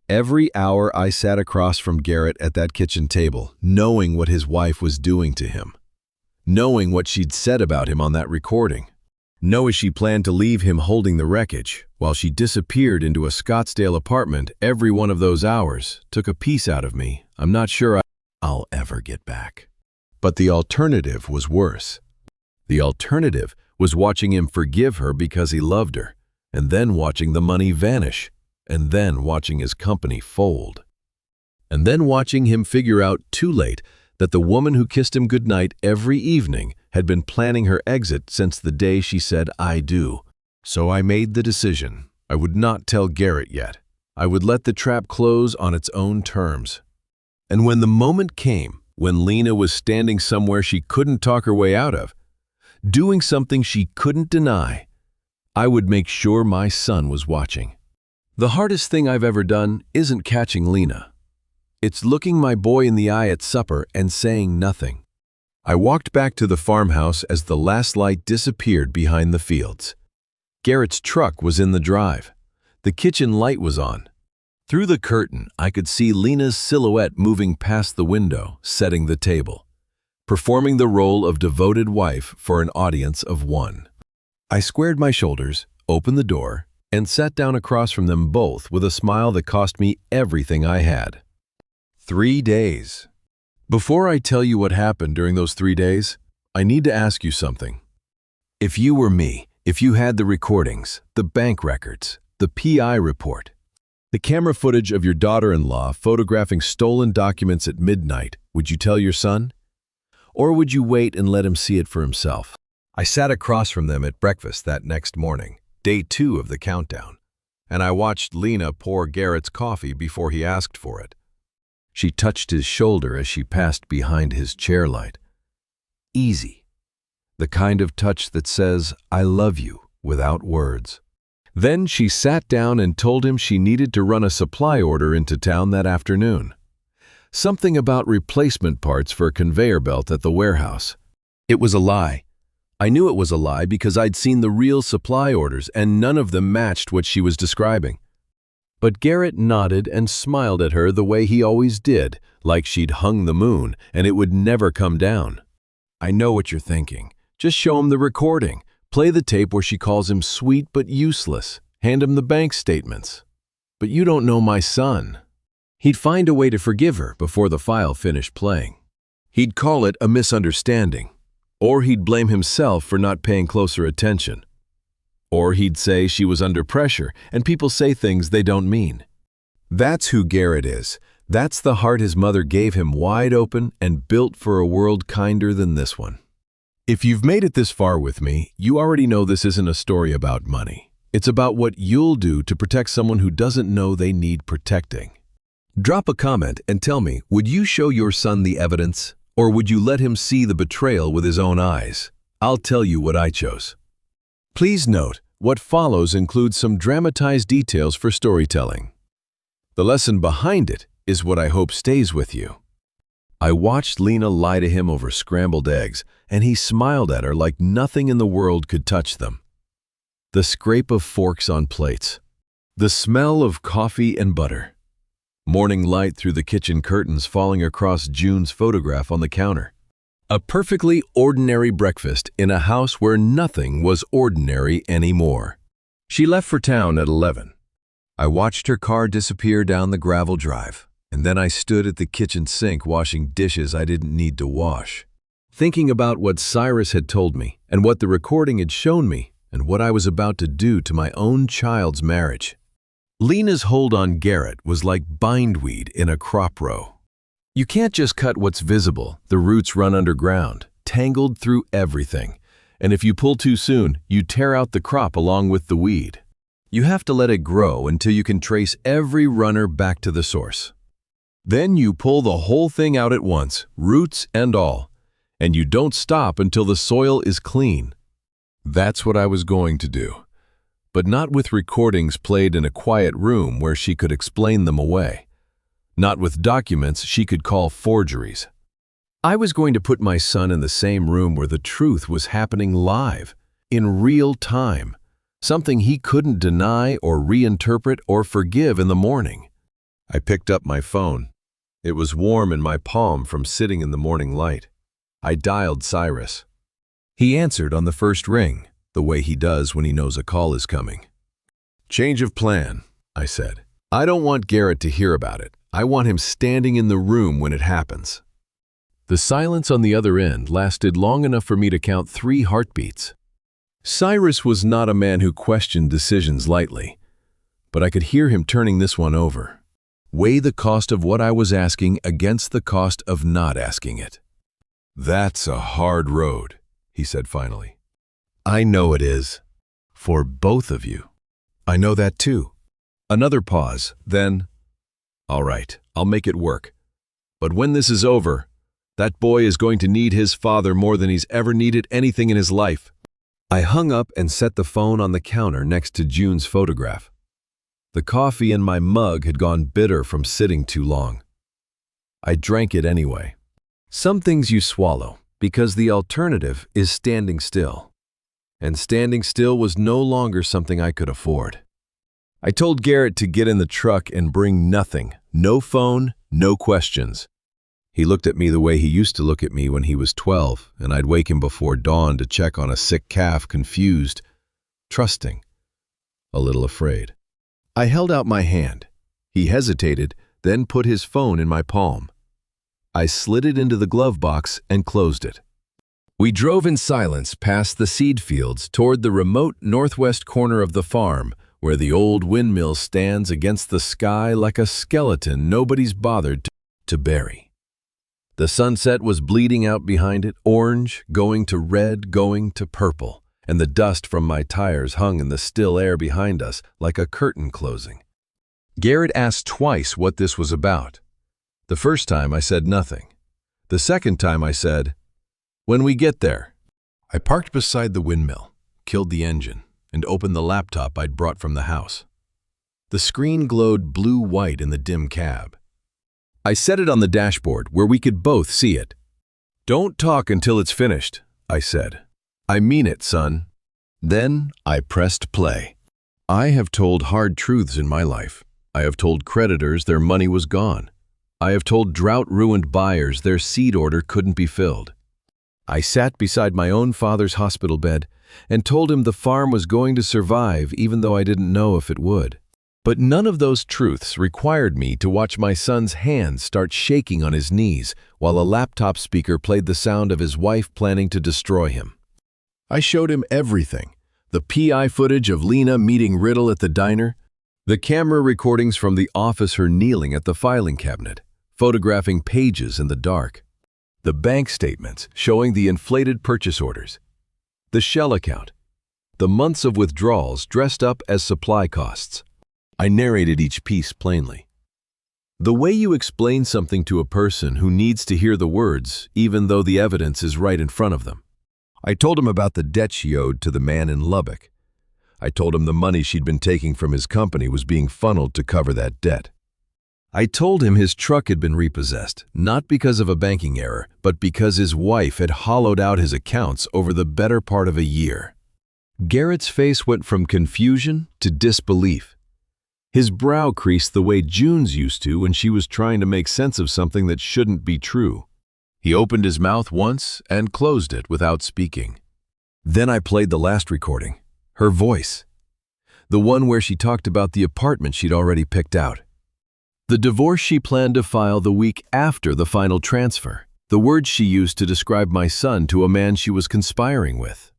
Every hour I sat across from Garrett at that kitchen table, knowing what his wife was doing to him, knowing what she'd said about him on that recording, knowing she planned to leave him holding the wreckage while she disappeared into a Scottsdale apartment. Every one of those hours took a piece out of me I'm not sure I'll ever get back. But the alternative was worse. The alternative was watching him forgive her because he loved her, and then watching the money vanish, and then watching his company fold. And then watching him figure out too late that the woman who kissed him goodnight every evening had been planning her exit since the day she said, "I do." So I made the decision. I would not tell Garrett yet. I would let the trap close on its own terms. And when the moment came, when Lena was standing somewhere she couldn't talk her way out of, doing something she couldn't deny, I would make sure my son was watching. The hardest thing I've ever done isn't catching Lena. It's looking my boy in the eye at supper and saying nothing. I walked back to the farmhouse as the last light disappeared behind the fields. Garrett's truck was in the drive. The kitchen light was on. Through the curtain, I could see Lena's silhouette moving past the window, setting the table, performing the role of devoted wife for an audience of one. I squared my shoulders, opened the door, and sat down across from them both with a smile that cost me everything I had. 3 days. Before I tell you what happened during those 3 days, I need to ask you something. If you were me, if you had the recordings, the bank records, the PI report, the camera footage of your daughter-in-law photographing stolen documents at midnight, would you tell your son? Or would you wait and let him see it for himself? I sat across from them at breakfast that next morning, day 2 of the countdown, and I watched Lena pour Garrett's coffee before he asked for it. She touched his shoulder as she passed behind his chair light. Easy. The kind of touch that says, "I love you," without words. Then she sat down and told him she needed to run a supply order into town that afternoon. Something about replacement parts for a conveyor belt at the warehouse. It was a lie. I knew it was a lie because I'd seen the real supply orders and none of them matched what she was describing. But Garrett nodded and smiled at her the way he always did, like she'd hung the moon and it would never come down. I know what you're thinking. Just show him the recording. Play the tape where she calls him sweet but useless. Hand him the bank statements. But you don't know my son. He'd find a way to forgive her before the file finished playing. He'd call it a misunderstanding. Or he'd blame himself for not paying closer attention. Or he'd say she was under pressure and people say things they don't mean. That's who Garrett is. That's the heart his mother gave him, wide open and built for a world kinder than this one. If you've made it this far with me, you already know this isn't a story about money. It's about what you'll do to protect someone who doesn't know they need protecting. Drop a comment and tell me, would you show your son the evidence, or would you let him see the betrayal with his own eyes? I'll tell you what I chose. Please note, what follows includes some dramatized details for storytelling. The lesson behind it is what I hope stays with you. I watched Lena lie to him over scrambled eggs, and he smiled at her like nothing in the world could touch them. The scrape of forks on plates. The smell of coffee and butter. Morning light through the kitchen curtains falling across June's photograph on the counter. A perfectly ordinary breakfast in a house where nothing was ordinary anymore. She left for town at 11. I watched her car disappear down the gravel drive, and then I stood at the kitchen sink washing dishes I didn't need to wash, thinking about what Cyrus had told me and what the recording had shown me and what I was about to do to my own child's marriage. Lena's hold on Garrett was like bindweed in a crop row. You can't just cut what's visible. The roots run underground, tangled through everything. And if you pull too soon, you tear out the crop along with the weed. You have to let it grow until you can trace every runner back to the source. Then you pull the whole thing out at once, roots and all. And you don't stop until the soil is clean. That's what I was going to do. But not with recordings played in a quiet room where she could explain them away. Not with documents she could call forgeries. I was going to put my son in the same room where the truth was happening live, in real time, something he couldn't deny or reinterpret or forgive in the morning. I picked up my phone. It was warm in my palm from sitting in the morning light. I dialed Cyrus. He answered on the first ring, the way he does when he knows a call is coming. "Change of plan," I said. "I don't want Garrett to hear about it. I want him standing in the room when it happens." The silence on the other end lasted long enough for me to count 3 heartbeats. Cyrus was not a man who questioned decisions lightly, but I could hear him turning this one over. Weigh the cost of what I was asking against the cost of not asking it. "That's a hard road," he said finally. "I know it is. For both of you." "I know that too." Another pause, then, "All right, I'll make it work. But when this is over, that boy is going to need his father more than he's ever needed anything in his life." I hung up and set the phone on the counter next to June's photograph. The coffee in my mug had gone bitter from sitting too long. I drank it anyway. Some things you swallow, because the alternative is standing still. And standing still was no longer something I could afford. I told Garrett to get in the truck and bring nothing, no phone, no questions. He looked at me the way he used to look at me when he was 12, and I'd wake him before dawn to check on a sick calf, confused, trusting, a little afraid. I held out my hand. He hesitated, then put his phone in my palm. I slid it into the glove box and closed it. We drove in silence past the seed fields toward the remote northwest corner of the farm, where the old windmill stands against the sky like a skeleton nobody's bothered to bury. The sunset was bleeding out behind it, orange, going to red, going to purple, and the dust from my tires hung in the still air behind us like a curtain closing. Garrett asked twice what this was about. The first time I said nothing. The second time I said, "When we get there." I parked beside the windmill, killed the engine, and opened the laptop I'd brought from the house. The screen glowed blue-white in the dim cab. I set it on the dashboard where we could both see it. "Don't talk until it's finished," I said. "I mean it, son." Then I pressed play. I have told hard truths in my life. I have told creditors their money was gone. I have told drought-ruined buyers their seed order couldn't be filled. I sat beside my own father's hospital bed and told him the farm was going to survive even though I didn't know if it would. But none of those truths required me to watch my son's hands start shaking on his knees while a laptop speaker played the sound of his wife planning to destroy him. I showed him everything. The PI footage of Lena meeting Riddle at the diner, the camera recordings from the office her kneeling at the filing cabinet, photographing pages in the dark, the bank statements showing the inflated purchase orders, the shell account, the months of withdrawals dressed up as supply costs. I narrated each piece plainly. The way you explain something to a person who needs to hear the words, even though the evidence is right in front of them. I told him about the debt she owed to the man in Lubbock. I told him the money she'd been taking from his company was being funneled to cover that debt. I told him his truck had been repossessed, not because of a banking error, but because his wife had hollowed out his accounts over the better part of a year. Garrett's face went from confusion to disbelief. His brow creased the way June's used to when she was trying to make sense of something that shouldn't be true. He opened his mouth once and closed it without speaking. Then I played the last recording, her voice, the one where she talked about the apartment she'd already picked out, the divorce she planned to file the week after the final transfer, the words she used to describe my son to a man she was conspiring with.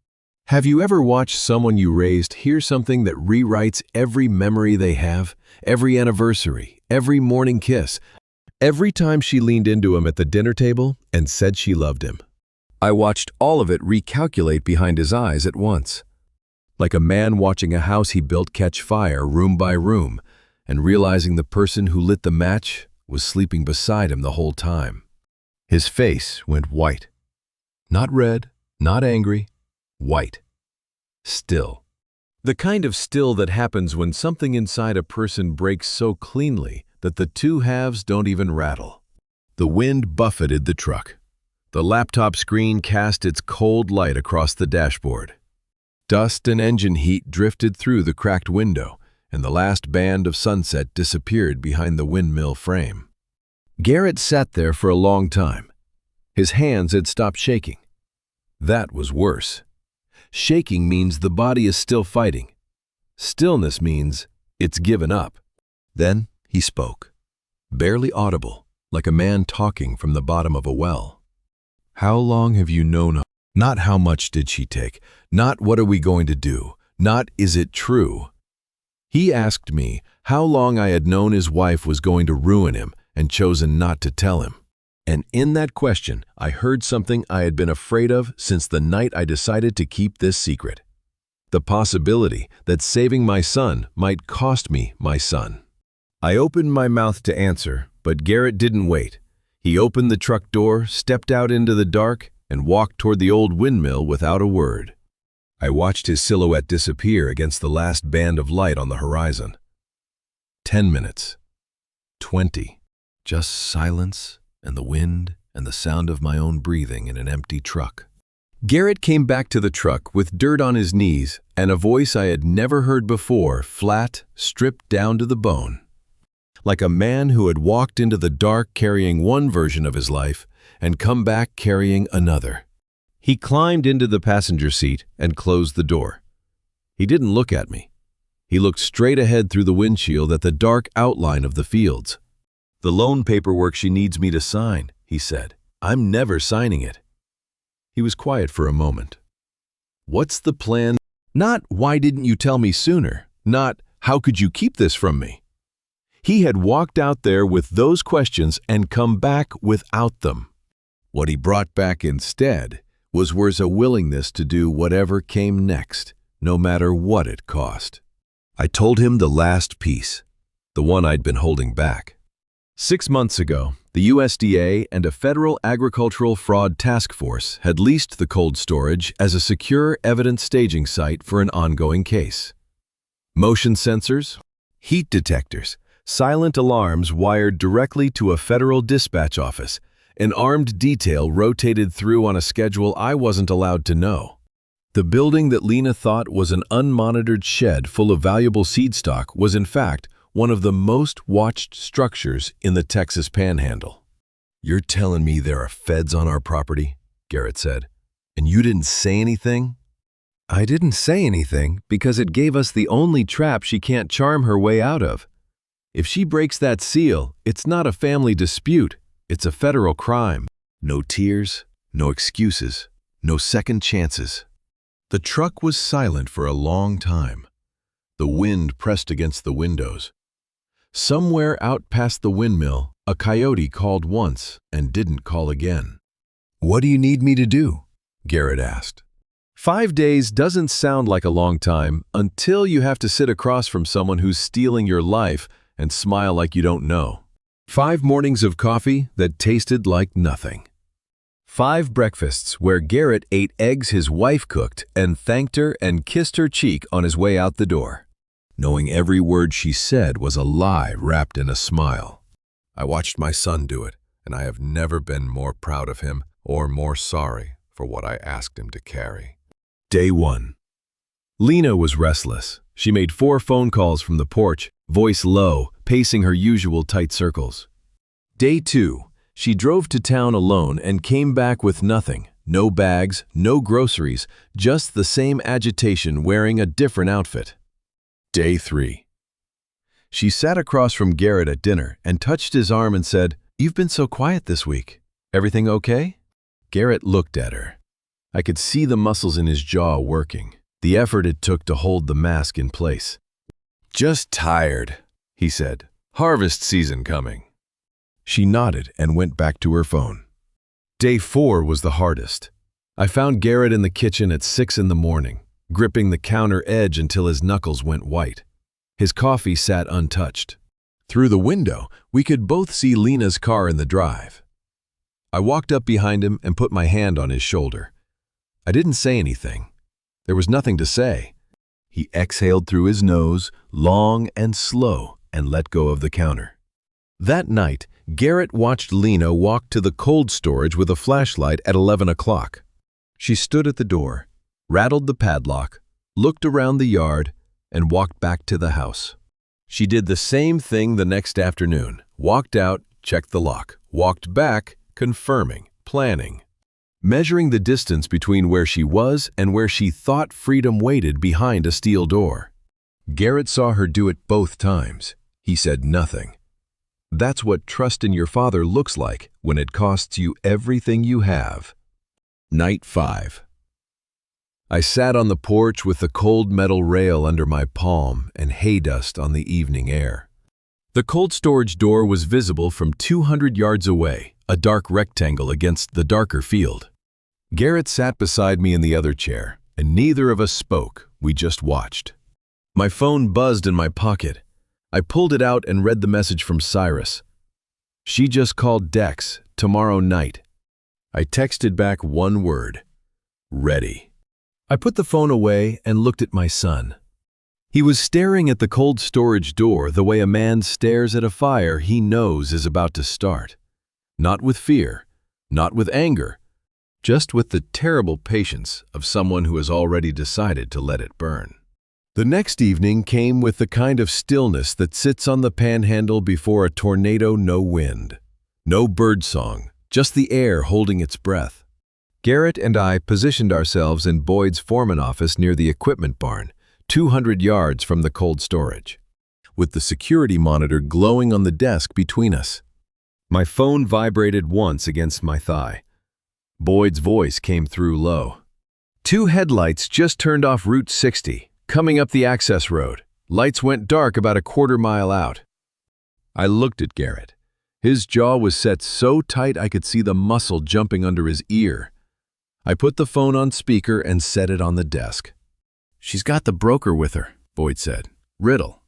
Have you ever watched someone you raised hear something that rewrites every memory they have, every anniversary, every morning kiss, every time she leaned into him at the dinner table and said she loved him? I watched all of it recalculate behind his eyes at once, like a man watching a house he built catch fire room by room and realizing the person who lit the match was sleeping beside him the whole time. His face went white. Not red, not angry, white. Still. The kind of still that happens when something inside a person breaks so cleanly that the two halves don't even rattle. The wind buffeted the truck. The laptop screen cast its cold light across the dashboard. Dust and engine heat drifted through the cracked window, and the last band of sunset disappeared behind the windmill frame. Garrett sat there for a long time. His hands had stopped shaking. That was worse. Shaking means the body is still fighting. Stillness means it's given up. Then he spoke, barely audible, like a man talking from the bottom of a well. "How long have you known her? Not how much did she take, not what are we going to do, not is it true." He asked me how long I had known his wife was going to ruin him and chosen not to tell him. And in that question, I heard something I had been afraid of since the night I decided to keep this secret. The possibility that saving my son might cost me my son. I opened my mouth to answer, but Garrett didn't wait. He opened the truck door, stepped out into the dark, and walked toward the old windmill without a word. I watched his silhouette disappear against the last band of light on the horizon. 10 minutes. 20. Just silence and the wind and the sound of my own breathing in an empty truck. Garrett came back to the truck with dirt on his knees and a voice I had never heard before, flat, stripped down to the bone. Like a man who had walked into the dark carrying one version of his life and come back carrying another. He climbed into the passenger seat and closed the door. He didn't look at me. He looked straight ahead through the windshield at the dark outline of the fields. "The loan paperwork she needs me to sign," he said. "I'm never signing it." He was quiet for a moment. "What's the plan?" Not, "Why didn't you tell me sooner?" Not, "How could you keep this from me?" He had walked out there with those questions and come back without them. What he brought back instead was a willingness to do whatever came next, no matter what it cost. I told him the last piece, the one I'd been holding back. 6 months ago, the USDA and a federal agricultural fraud task force had leased the cold storage as a secure evidence staging site for an ongoing case. Motion sensors, heat detectors, Silent alarms wired directly to a federal dispatch office. An armed detail rotated through on a schedule I wasn't allowed to know. The building that Lena thought was an unmonitored shed full of valuable seed stock was in fact one of the most watched structures in the Texas Panhandle. "You're telling me there are feds on our property?" Garrett said. "And you didn't say anything?" "I didn't say anything because it gave us the only trap she can't charm her way out of. If she breaks that seal, it's not a family dispute, it's a federal crime. No tears, no excuses, no second chances." The truck was silent for a long time. The wind pressed against the windows. Somewhere out past the windmill, a coyote called once and didn't call again. "What do you need me to do?" Garrett asked. 5 days doesn't sound like a long time until you have to sit across from someone who's stealing your life and smile like you don't know. 5 mornings of coffee that tasted like nothing. 5 breakfasts where Garrett ate eggs his wife cooked and thanked her and kissed her cheek on his way out the door, knowing every word she said was a lie wrapped in a smile. I watched my son do it, and I have never been more proud of him or more sorry for what I asked him to carry. Day 1. Lena was restless. She made 4 phone calls from the porch, voice low, pacing her usual tight circles. Day 2. She drove to town alone and came back with nothing. No bags, no groceries, just the same agitation wearing a different outfit. Day 3. She sat across from Garrett at dinner and touched his arm and said, "You've been so quiet this week. Everything okay?" Garrett looked at her. I could see the muscles in his jaw working, the effort it took to hold the mask in place. "Just tired," he said. "Harvest season coming." She nodded and went back to her phone. Day 4 was the hardest. I found Garrett in the kitchen at 6 in the morning, gripping the counter edge until his knuckles went white. His coffee sat untouched. Through the window, we could both see Lena's car in the drive. I walked up behind him and put my hand on his shoulder. I didn't say anything. There was nothing to say. He exhaled through his nose, long and slow, and let go of the counter. That night, Garrett watched Lena walk to the cold storage with a flashlight at 11 o'clock. She stood at the door, rattled the padlock, looked around the yard, and walked back to the house. She did the same thing the next afternoon, walked out, checked the lock, walked back, confirming, planning, measuring the distance between where she was and where she thought freedom waited behind a steel door. Garrett saw her do it both times. He said nothing. That's what trust in your father looks like when it costs you everything you have. Night 5. I sat on the porch with the cold metal rail under my palm and hay dust on the evening air. The cold storage door was visible from 200 yards away, a dark rectangle against the darker field. Garrett sat beside me in the other chair, and neither of us spoke, we just watched. My phone buzzed in my pocket. I pulled it out and read the message from Cyrus. "She just called Dex, tomorrow night." I texted back one word: ready. I put the phone away and looked at my son. He was staring at the cold storage door the way a man stares at a fire he knows is about to start. Not with fear, not with anger, just with the terrible patience of someone who has already decided to let it burn. The next evening came with the kind of stillness that sits on the panhandle before a tornado, no wind. No birdsong, just the air holding its breath. Garrett and I positioned ourselves in Boyd's foreman office near the equipment barn, 200 yards from the cold storage, with the security monitor glowing on the desk between us. My phone vibrated once against my thigh. Boyd's voice came through low. "2 headlights just turned off Route 60. Coming up the access road. Lights went dark about a quarter-mile out." I looked at Garrett. His jaw was set so tight I could see the muscle jumping under his ear. I put the phone on speaker and set it on the desk. "She's got the broker with her," Boyd said. "Riddle.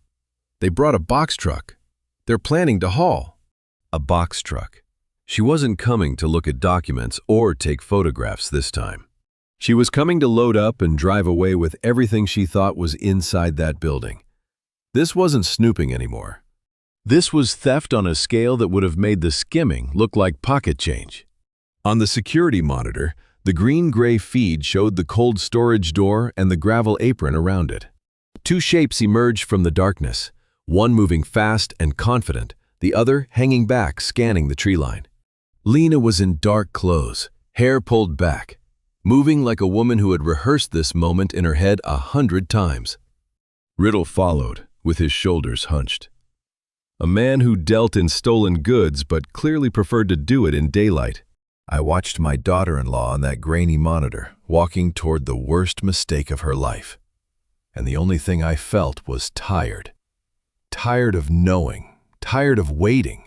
They brought a box truck. They're planning to haul." A box truck. She wasn't coming to look at documents or take photographs this time. She was coming to load up and drive away with everything she thought was inside that building. This wasn't snooping anymore. This was theft on a scale that would have made the skimming look like pocket change. On the security monitor, the green-gray feed showed the cold storage door and the gravel apron around it. Two shapes emerged from the darkness, one moving fast and confident, the other hanging back, scanning the tree line. Lena was in dark clothes, hair pulled back, moving like a woman who had rehearsed this moment in her head 100 times. Riddle followed, with his shoulders hunched. A man who dealt in stolen goods but clearly preferred to do it in daylight. I watched my daughter-in-law on that grainy monitor, walking toward the worst mistake of her life. And the only thing I felt was tired. Tired of knowing, tired of waiting,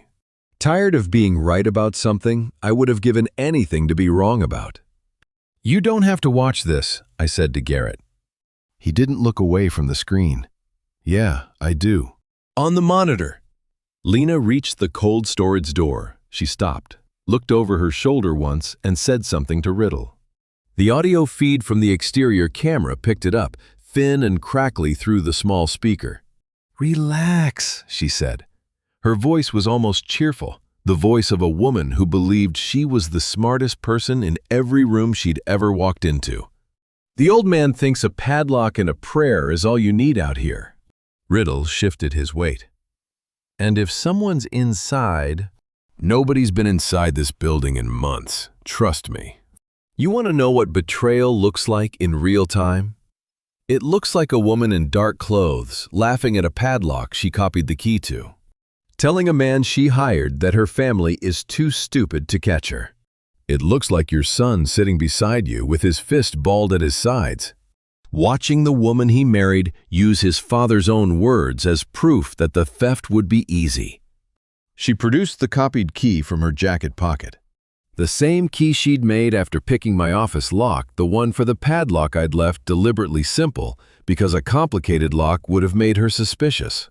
tired of being right about something I would have given anything to be wrong about. "You don't have to watch this," I said to Garrett. He didn't look away from the screen. "Yeah, I do." On the monitor. Lena reached the cold storage door. She stopped, looked over her shoulder once, and said something to Riddle. The audio feed from the exterior camera picked it up, thin and crackly through the small speaker. "Relax," she said. Her voice was almost cheerful, the voice of a woman who believed she was the smartest person in every room she'd ever walked into. "The old man thinks a padlock and a prayer is all you need out here." Riddle shifted his weight. "And if someone's inside..." "Nobody's been inside this building in months, trust me." "You want to know what betrayal looks like in real time? It looks like a woman in dark clothes laughing at a padlock she copied the key to, telling a man she hired that her family is too stupid to catch her. It looks like your son sitting beside you with his fist balled at his sides, watching the woman he married use his father's own words as proof that the theft would be easy." She produced the copied key from her jacket pocket. The same key she'd made after picking my office lock, the one for the padlock I'd left deliberately simple because a complicated lock would have made her suspicious.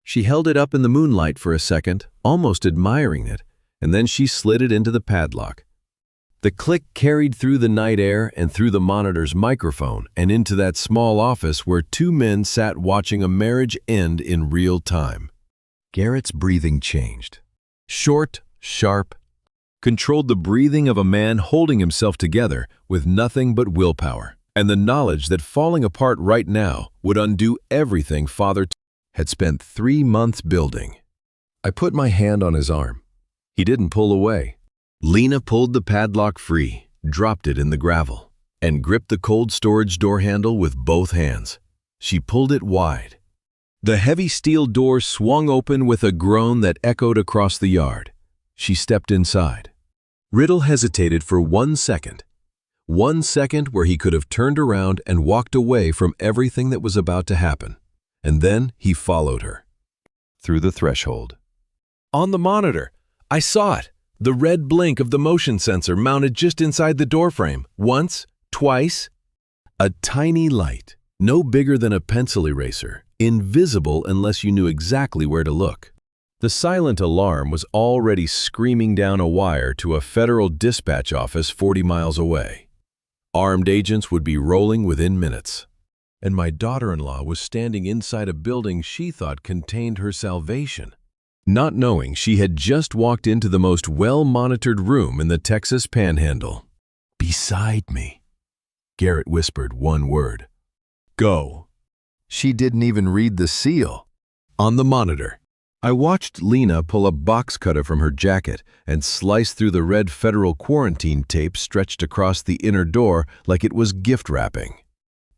She held it up in the moonlight for a second, almost admiring it, and then she slid it into the padlock. The click carried through the night air and through the monitor's microphone and into that small office where two men sat watching a marriage end in real time. Garrett's breathing changed. Short, sharp, controlled the breathing of a man holding himself together with nothing but willpower, and the knowledge that falling apart right now would undo everything Father had spent 3 months building. I put my hand on his arm. He didn't pull away. Lena pulled the padlock free, dropped it in the gravel, and gripped the cold storage door handle with both hands. She pulled it wide. The heavy steel door swung open with a groan that echoed across the yard. She stepped inside. Riddle hesitated for 1 second. 1 second where he could have turned around and walked away from everything that was about to happen. And then he followed her. Through the threshold. On the monitor, I saw it. The red blink of the motion sensor mounted just inside the doorframe. Once, twice. A tiny light, no bigger than a pencil eraser, invisible unless you knew exactly where to look. The silent alarm was already screaming down a wire to a federal dispatch office 40 miles away. Armed agents would be rolling within minutes. And my daughter-in-law was standing inside a building she thought contained her salvation, not knowing she had just walked into the most well-monitored room in the Texas Panhandle. "Beside me." Garrett whispered one word. "Go." She didn't even read the seal. On the monitor, I watched Lena pull a box cutter from her jacket and slice through the red federal quarantine tape stretched across the inner door like it was gift wrapping.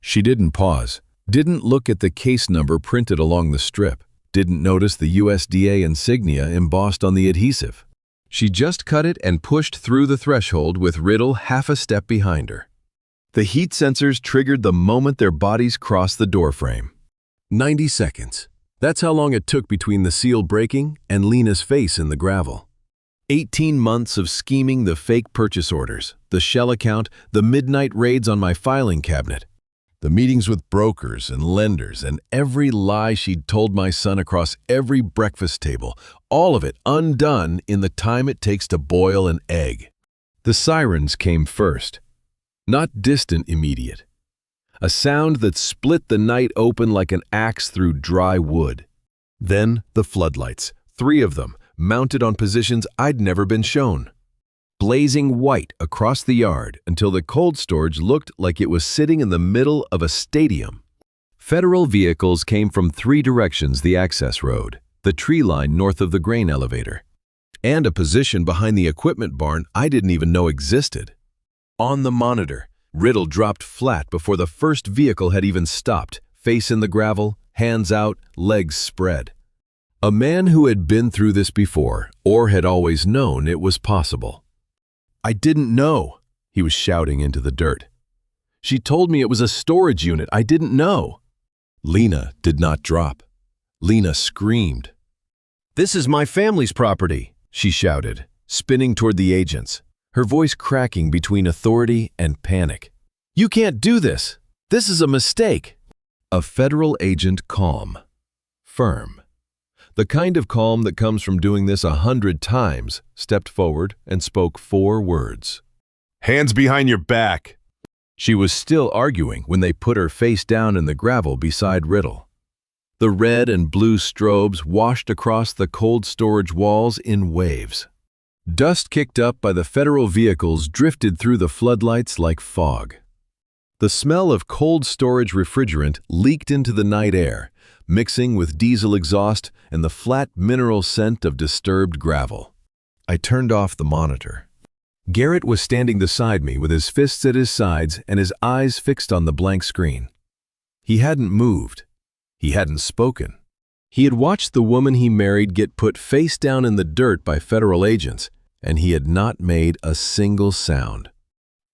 She didn't pause, didn't look at the case number printed along the strip, didn't notice the USDA insignia embossed on the adhesive. She just cut it and pushed through the threshold with Riddle half a step behind her. The heat sensors triggered the moment their bodies crossed the doorframe. 90 seconds. That's how long it took between the seal breaking and Lena's face in the gravel. 18 months of scheming the fake purchase orders, the shell account, the midnight raids on my filing cabinet, the meetings with brokers and lenders, and every lie she'd told my son across every breakfast table, all of it undone in the time it takes to boil an egg. The sirens came first. Not distant, immediate. A sound that split the night open like an axe through dry wood. Then the floodlights, 3 of them, mounted on positions I'd never been shown, blazing white across the yard until the cold storage looked like it was sitting in the middle of a stadium. Federal vehicles came from 3 directions: the access road, the tree line north of the grain elevator, and a position behind the equipment barn I didn't even know existed. On the monitor, Riddle dropped flat before the first vehicle had even stopped, face in the gravel, hands out, legs spread. A man who had been through this before, or had always known it was possible. "I didn't know," he was shouting into the dirt. "She told me it was a storage unit. I didn't know." Lena did not drop. Lena screamed. "This is my family's property," she shouted, spinning toward the agents, her voice cracking between authority and panic. "You can't do this. This is a mistake." A federal agent, calm, firm, the kind of calm that comes from doing this 100 times, stepped forward and spoke 4 words. "Hands behind your back." She was still arguing when they put her face down in the gravel beside Riddle. The red and blue strobes washed across the cold storage walls in waves. Dust kicked up by the federal vehicles drifted through the floodlights like fog. The smell of cold storage refrigerant leaked into the night air, mixing with diesel exhaust and the flat mineral scent of disturbed gravel. I turned off the monitor. Garrett was standing beside me with his fists at his sides and his eyes fixed on the blank screen. He hadn't moved. He hadn't spoken. He had watched the woman he married get put face down in the dirt by federal agents, and he had not made a single sound.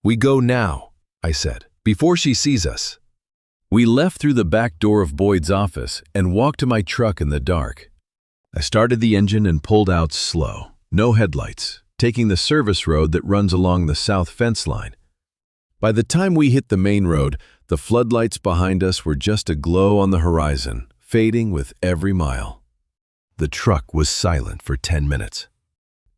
"We go now," I said, "before she sees us." We left through the back door of Boyd's office and walked to my truck in the dark. I started the engine and pulled out slow, no headlights, taking the service road that runs along the south fence line. By the time we hit the main road, the floodlights behind us were just a glow on the horizon, fading with every mile. The truck was silent for 10 minutes.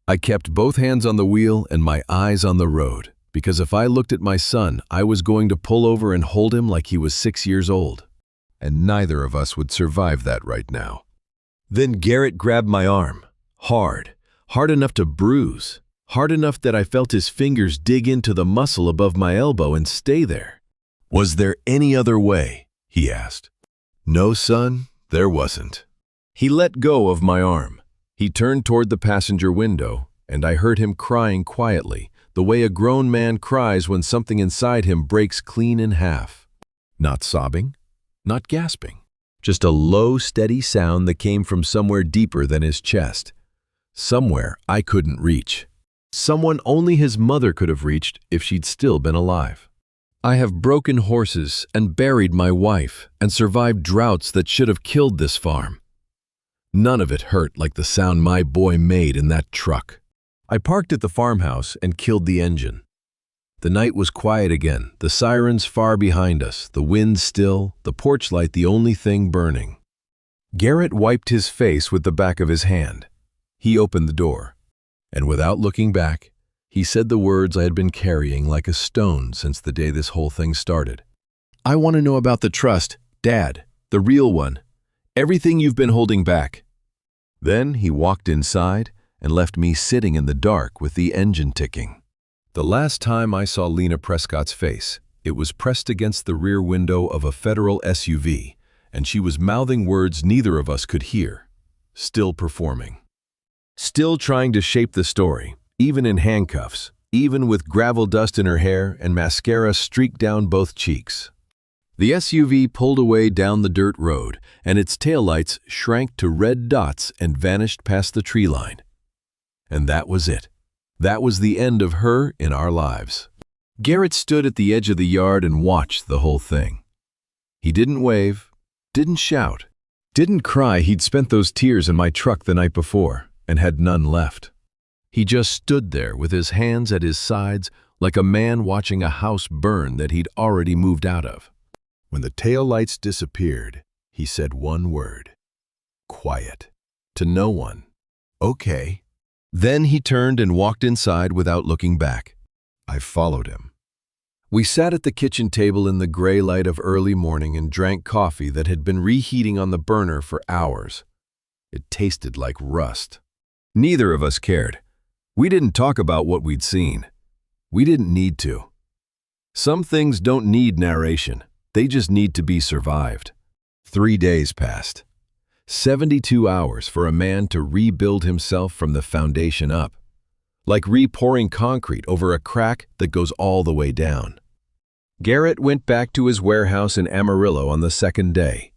I kept both hands on the wheel and my eyes on the road, because if I looked at my son, I was going to pull over and hold him like he was 6 years old. And neither of us would survive that right now. Then Garrett grabbed my arm, hard enough to bruise, hard enough that I felt his fingers dig into the muscle above my elbow and stay there. "Was there any other way?" he asked. "No, son, there wasn't." He let go of my arm. He turned toward the passenger window, and I heard him crying quietly, the way a grown man cries when something inside him breaks clean in half. Not sobbing, not gasping, just a low, steady sound that came from somewhere deeper than his chest. Somewhere I couldn't reach. Someone only his mother could have reached if she'd still been alive. I have broken horses and buried my wife and survived droughts that should have killed this farm. None of it hurt like the sound my boy made in that truck. I parked at the farmhouse and killed the engine. The night was quiet again, the sirens far behind us, the wind still, the porch light the only thing burning. Garrett wiped his face with the back of his hand. He opened the door, and without looking back, he said the words I had been carrying like a stone since the day this whole thing started. "I want to know about the trust, Dad, the real one. Everything you've been holding back." Then he walked inside and left me sitting in the dark with the engine ticking. The last time I saw Lena Prescott's face, it was pressed against the rear window of a federal SUV, and she was mouthing words neither of us could hear, still performing. Still trying to shape the story, even in handcuffs, even with gravel dust in her hair and mascara streaked down both cheeks. The SUV pulled away down the dirt road, and its taillights shrank to red dots and vanished past the tree line. And that was it. That was the end of her in our lives. Garrett stood at the edge of the yard and watched the whole thing. He didn't wave, didn't shout, didn't cry he'd spent those tears in my truck the night before and had none left. He just stood there with his hands at his sides like a man watching a house burn that he'd already moved out of. When the taillights disappeared, he said one word. Quiet. To no one. Okay. Then he turned and walked inside without looking back. I followed him. We sat at the kitchen table in the gray light of early morning and drank coffee that had been reheating on the burner for hours. It tasted like rust. Neither of us cared. We didn't talk about what we'd seen. We didn't need to. Some things don't need narration. They just need to be survived. 3 days passed. 72 hours for a man to rebuild himself from the foundation up. Like re-pouring concrete over a crack that goes all the way down. Garrett went back to his warehouse in Amarillo on the second day.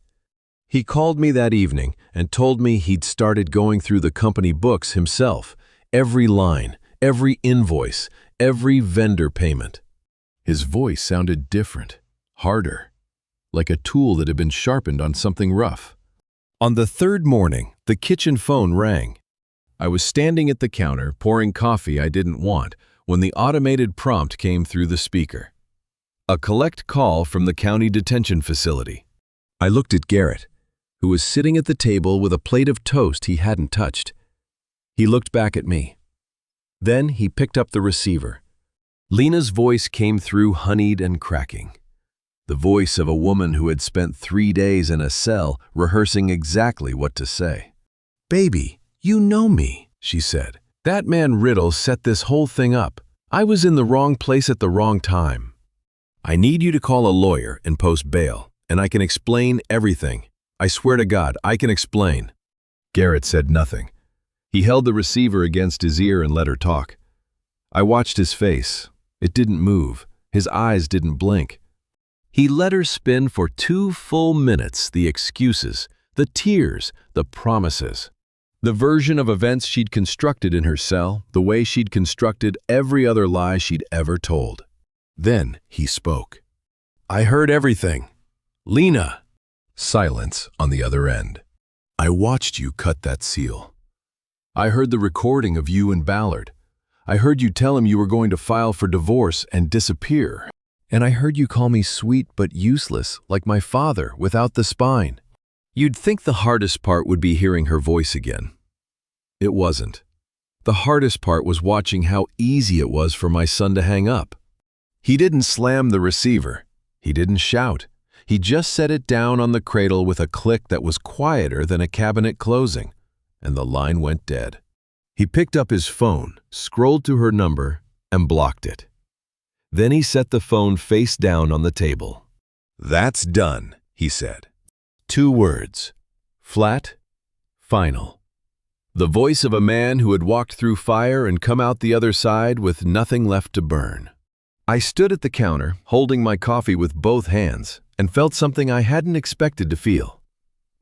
He called me that evening and told me he'd started going through the company books himself, every line, every invoice, every vendor payment. His voice sounded different, harder, like a tool that had been sharpened on something rough. On the third morning, the kitchen phone rang. I was standing at the counter pouring coffee I didn't want when the automated prompt came through the speaker. A collect call from the county detention facility. I looked at Garrett, who was sitting at the table with a plate of toast he hadn't touched. He looked back at me. Then he picked up the receiver. Lena's voice came through honeyed and cracking. The voice of a woman who had spent 3 days in a cell rehearsing exactly what to say. "Baby, you know me," she said. "That man Riddle set this whole thing up. I was in the wrong place at the wrong time. I need you to call a lawyer and post bail, and I can explain everything. I swear to God, I can explain." Garrett said nothing. He held the receiver against his ear and let her talk. I watched his face. It didn't move. His eyes didn't blink. He let her spin for 2 full minutes the excuses, the tears, the promises. The version of events she'd constructed in her cell, the way she'd constructed every other lie she'd ever told. Then he spoke. "I heard everything. Lena." Silence on the other end. "I watched you cut that seal. I heard the recording of you and Ballard. I heard you tell him you were going to file for divorce and disappear. And I heard you call me sweet but useless, like my father, without the spine." You'd think the hardest part would be hearing her voice again. It wasn't. The hardest part was watching how easy it was for my son to hang up. He didn't slam the receiver. He didn't shout. He just set it down on the cradle with a click that was quieter than a cabinet closing, and the line went dead. He picked up his phone, scrolled to her number, and blocked it. Then he set the phone face down on the table. "That's done," he said. 2 words. Flat, final. The voice of a man who had walked through fire and come out the other side with nothing left to burn. I stood at the counter, holding my coffee with both hands, and felt something I hadn't expected to feel.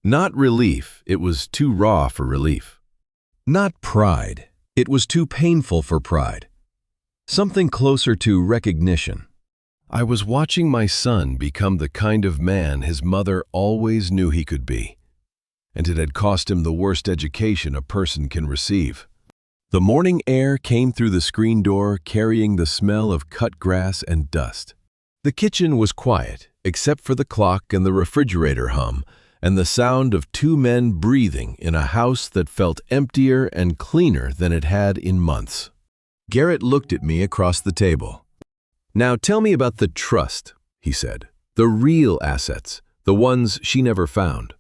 Not relief, it was too raw for relief. Not pride, it was too painful for pride. Something closer to recognition. I was watching my son become the kind of man his mother always knew he could be, and it had cost him the worst education a person can receive. The morning air came through the screen door carrying the smell of cut grass and dust. The kitchen was quiet, except for the clock and the refrigerator hum, and the sound of 2 men breathing in a house that felt emptier and cleaner than it had in months. Garrett looked at me across the table. "Now tell me about the trust," he said. "The real assets, the ones she never found."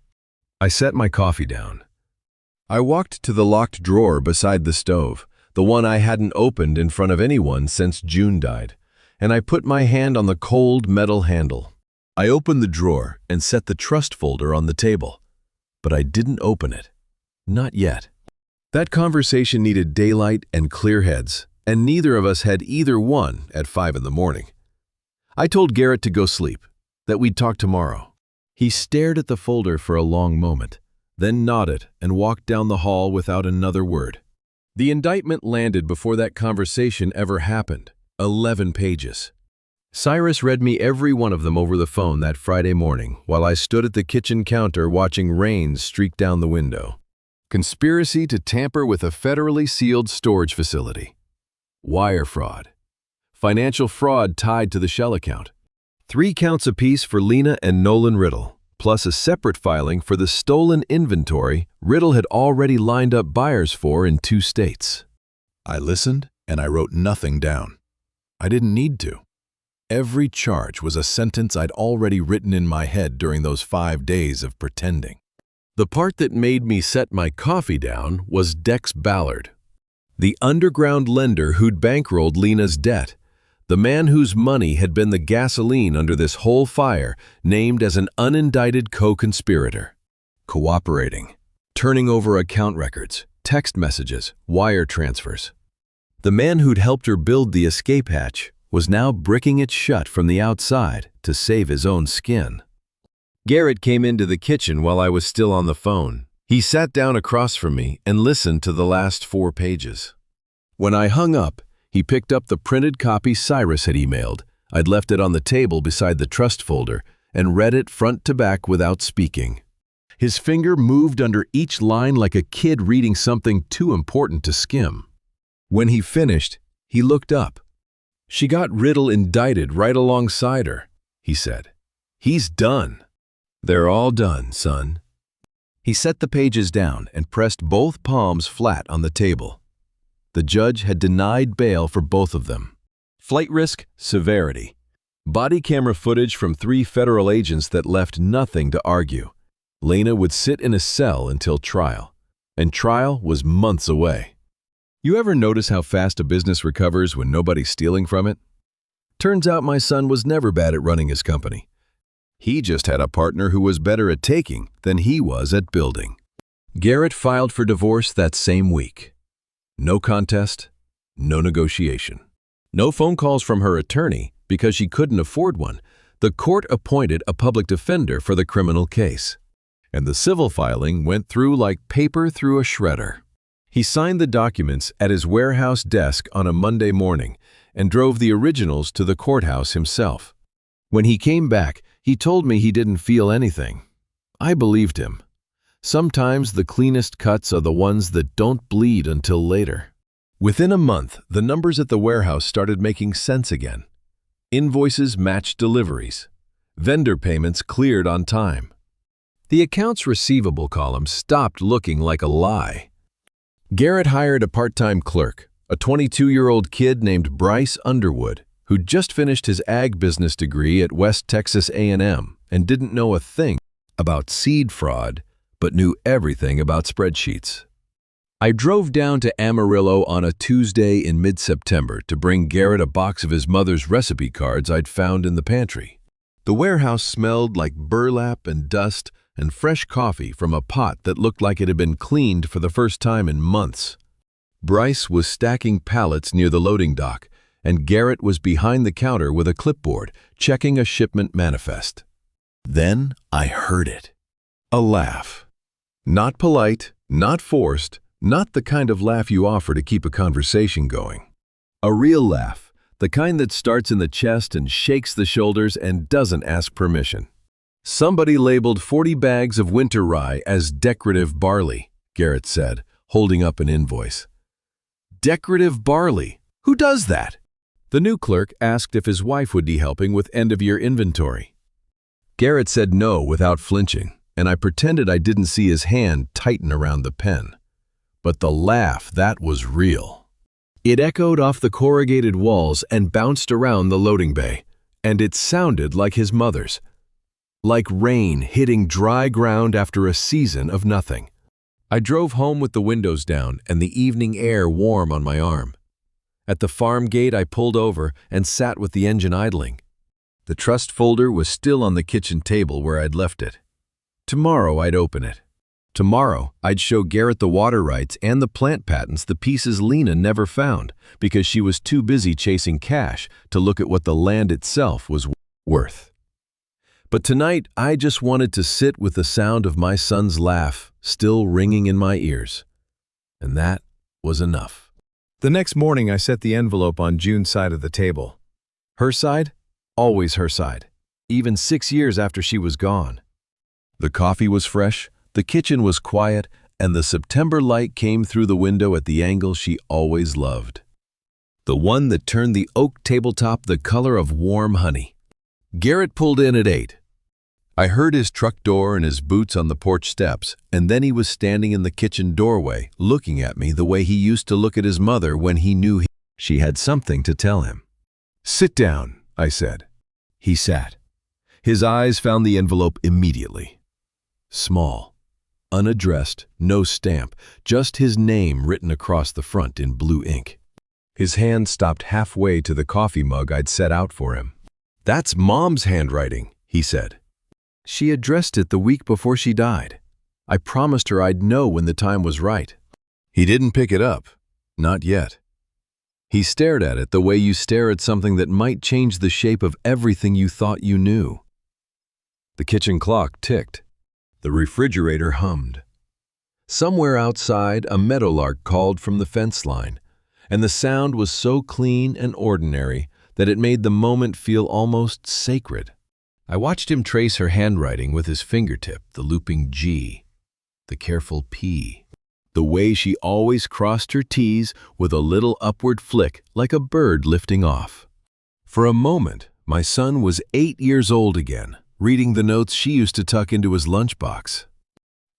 I set my coffee down. I walked to the locked drawer beside the stove, the one I hadn't opened in front of anyone since June died, and I put my hand on the cold metal handle. I opened the drawer and set the trust folder on the table, but I didn't open it. Not yet. That conversation needed daylight and clear heads, and neither of us had either one at 5 in the morning. I told Garrett to go sleep, that we'd talk tomorrow. He stared at the folder for a long moment, then nodded and walked down the hall without another word. The indictment landed before that conversation ever happened. 11 pages. Cyrus read me every one of them over the phone that Friday morning while I stood at the kitchen counter watching rain streak down the window. Conspiracy to tamper with a federally sealed storage facility. Wire fraud. Financial fraud tied to the shell account. 3 counts apiece for Lena and Nolan Riddle, plus a separate filing for the stolen inventory Riddle had already lined up buyers for in 2 states. I listened, and I wrote nothing down. I didn't need to. Every charge was a sentence I'd already written in my head during those 5 days of pretending. The part that made me set my coffee down was Dex Ballard, the underground lender who'd bankrolled Lena's debt, the man whose money had been the gasoline under this whole fire, named as an unindicted co-conspirator. Cooperating, turning over account records, text messages, wire transfers. The man who'd helped her build the escape hatch was now bricking it shut from the outside to save his own skin. Garrett came into the kitchen while I was still on the phone. He sat down across from me and listened to the last 4 pages. When I hung up, he picked up the printed copy Cyrus had emailed. I'd left it on the table beside the trust folder and read it front to back without speaking. His finger moved under each line like a kid reading something too important to skim. When he finished, he looked up. "She got Riddle indicted right alongside her," he said. "He's done." "They're all done, son." He set the pages down and pressed both palms flat on the table. The judge had denied bail for both of them. Flight risk, severity. Body camera footage from 3 federal agents that left nothing to argue. Lena would sit in a cell until trial, and trial was months away. You ever notice how fast a business recovers when nobody's stealing from it? Turns out my son was never bad at running his company. He just had a partner who was better at taking than he was at building. Garrett filed for divorce that same week. No contest, no negotiation. No phone calls from her attorney because she couldn't afford one. The court appointed a public defender for the criminal case. And the civil filing went through like paper through a shredder. He signed the documents at his warehouse desk on a Monday morning and drove the originals to the courthouse himself. When he came back, he told me he didn't feel anything. I believed him. Sometimes the cleanest cuts are the ones that don't bleed until later. Within a month, the numbers at the warehouse started making sense again. Invoices matched deliveries. Vendor payments cleared on time. The accounts receivable column stopped looking like a lie. Garrett hired a part-time clerk, a 22-year-old kid named Bryce Underwood, who'd just finished his ag business degree at West Texas A&M and didn't know a thing about seed fraud, but knew everything about spreadsheets. I drove down to Amarillo on a Tuesday in mid-September to bring Garrett a box of his mother's recipe cards I'd found in the pantry. The warehouse smelled like burlap and dust and fresh coffee from a pot that looked like it had been cleaned for the first time in months. Bryce was stacking pallets near the loading dock, and Garrett was behind the counter with a clipboard, checking a shipment manifest. Then I heard it. A laugh. Not polite, not forced, not the kind of laugh you offer to keep a conversation going. A real laugh, the kind that starts in the chest and shakes the shoulders and doesn't ask permission. Somebody labeled 40 bags of winter rye as decorative barley, Garrett said, holding up an invoice. Decorative barley? Who does that? The new clerk asked if his wife would be helping with end-of-year inventory. Garrett said no without flinching, and I pretended I didn't see his hand tighten around the pen. But the laugh, that was real. It echoed off the corrugated walls and bounced around the loading bay, and it sounded like his mother's. Like rain hitting dry ground after a season of nothing. I drove home with the windows down and the evening air warm on my arm. At the farm gate, I pulled over and sat with the engine idling. The trust folder was still on the kitchen table where I'd left it. Tomorrow, I'd open it. Tomorrow, I'd show Garrett the water rights and the plant patents, the pieces Lena never found because she was too busy chasing cash to look at what the land itself was worth. But tonight, I just wanted to sit with the sound of my son's laugh still ringing in my ears. And that was enough. The next morning, I set the envelope on June's side of the table. Her side? Always her side, even 6 years after she was gone. The coffee was fresh, the kitchen was quiet, and the September light came through the window at the angle she always loved. The one that turned the oak tabletop the color of warm honey. Garrett pulled in at 8. I heard his truck door and his boots on the porch steps, and then he was standing in the kitchen doorway, looking at me the way he used to look at his mother when he knew she had something to tell him. "Sit down," I said. He sat. His eyes found the envelope immediately. Small. unaddressed, no stamp, just his name written across the front in blue ink. His hand stopped halfway to the coffee mug I'd set out for him. "That's Mom's handwriting," he said. "She addressed it the week before she died. I promised her I'd know when the time was right." He didn't pick it up. Not yet. He stared at it the way you stare at something that might change the shape of everything you thought you knew. The kitchen clock ticked. The refrigerator hummed. Somewhere outside, a meadowlark called from the fence line, and the sound was so clean and ordinary that it made the moment feel almost sacred. I watched him trace her handwriting with his fingertip, the looping G, the careful P, the way she always crossed her T's with a little upward flick like a bird lifting off. For a moment, my son was 8 years old again, reading the notes she used to tuck into his lunchbox.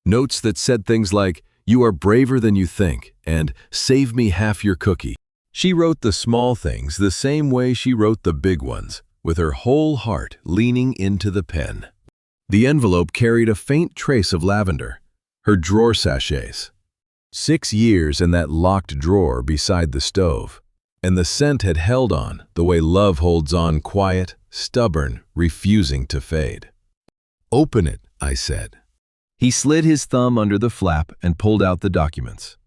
Notes that said things like, "You are braver than you think," and "Save me half your cookie." She wrote the small things the same way she wrote the big ones, with her whole heart leaning into the pen. The envelope carried a faint trace of lavender, her drawer sachets. 6 years in that locked drawer beside the stove, and the scent had held on the way love holds on, quiet, stubborn, refusing to fade. "Open it," I said. He slid his thumb under the flap and pulled out the documents.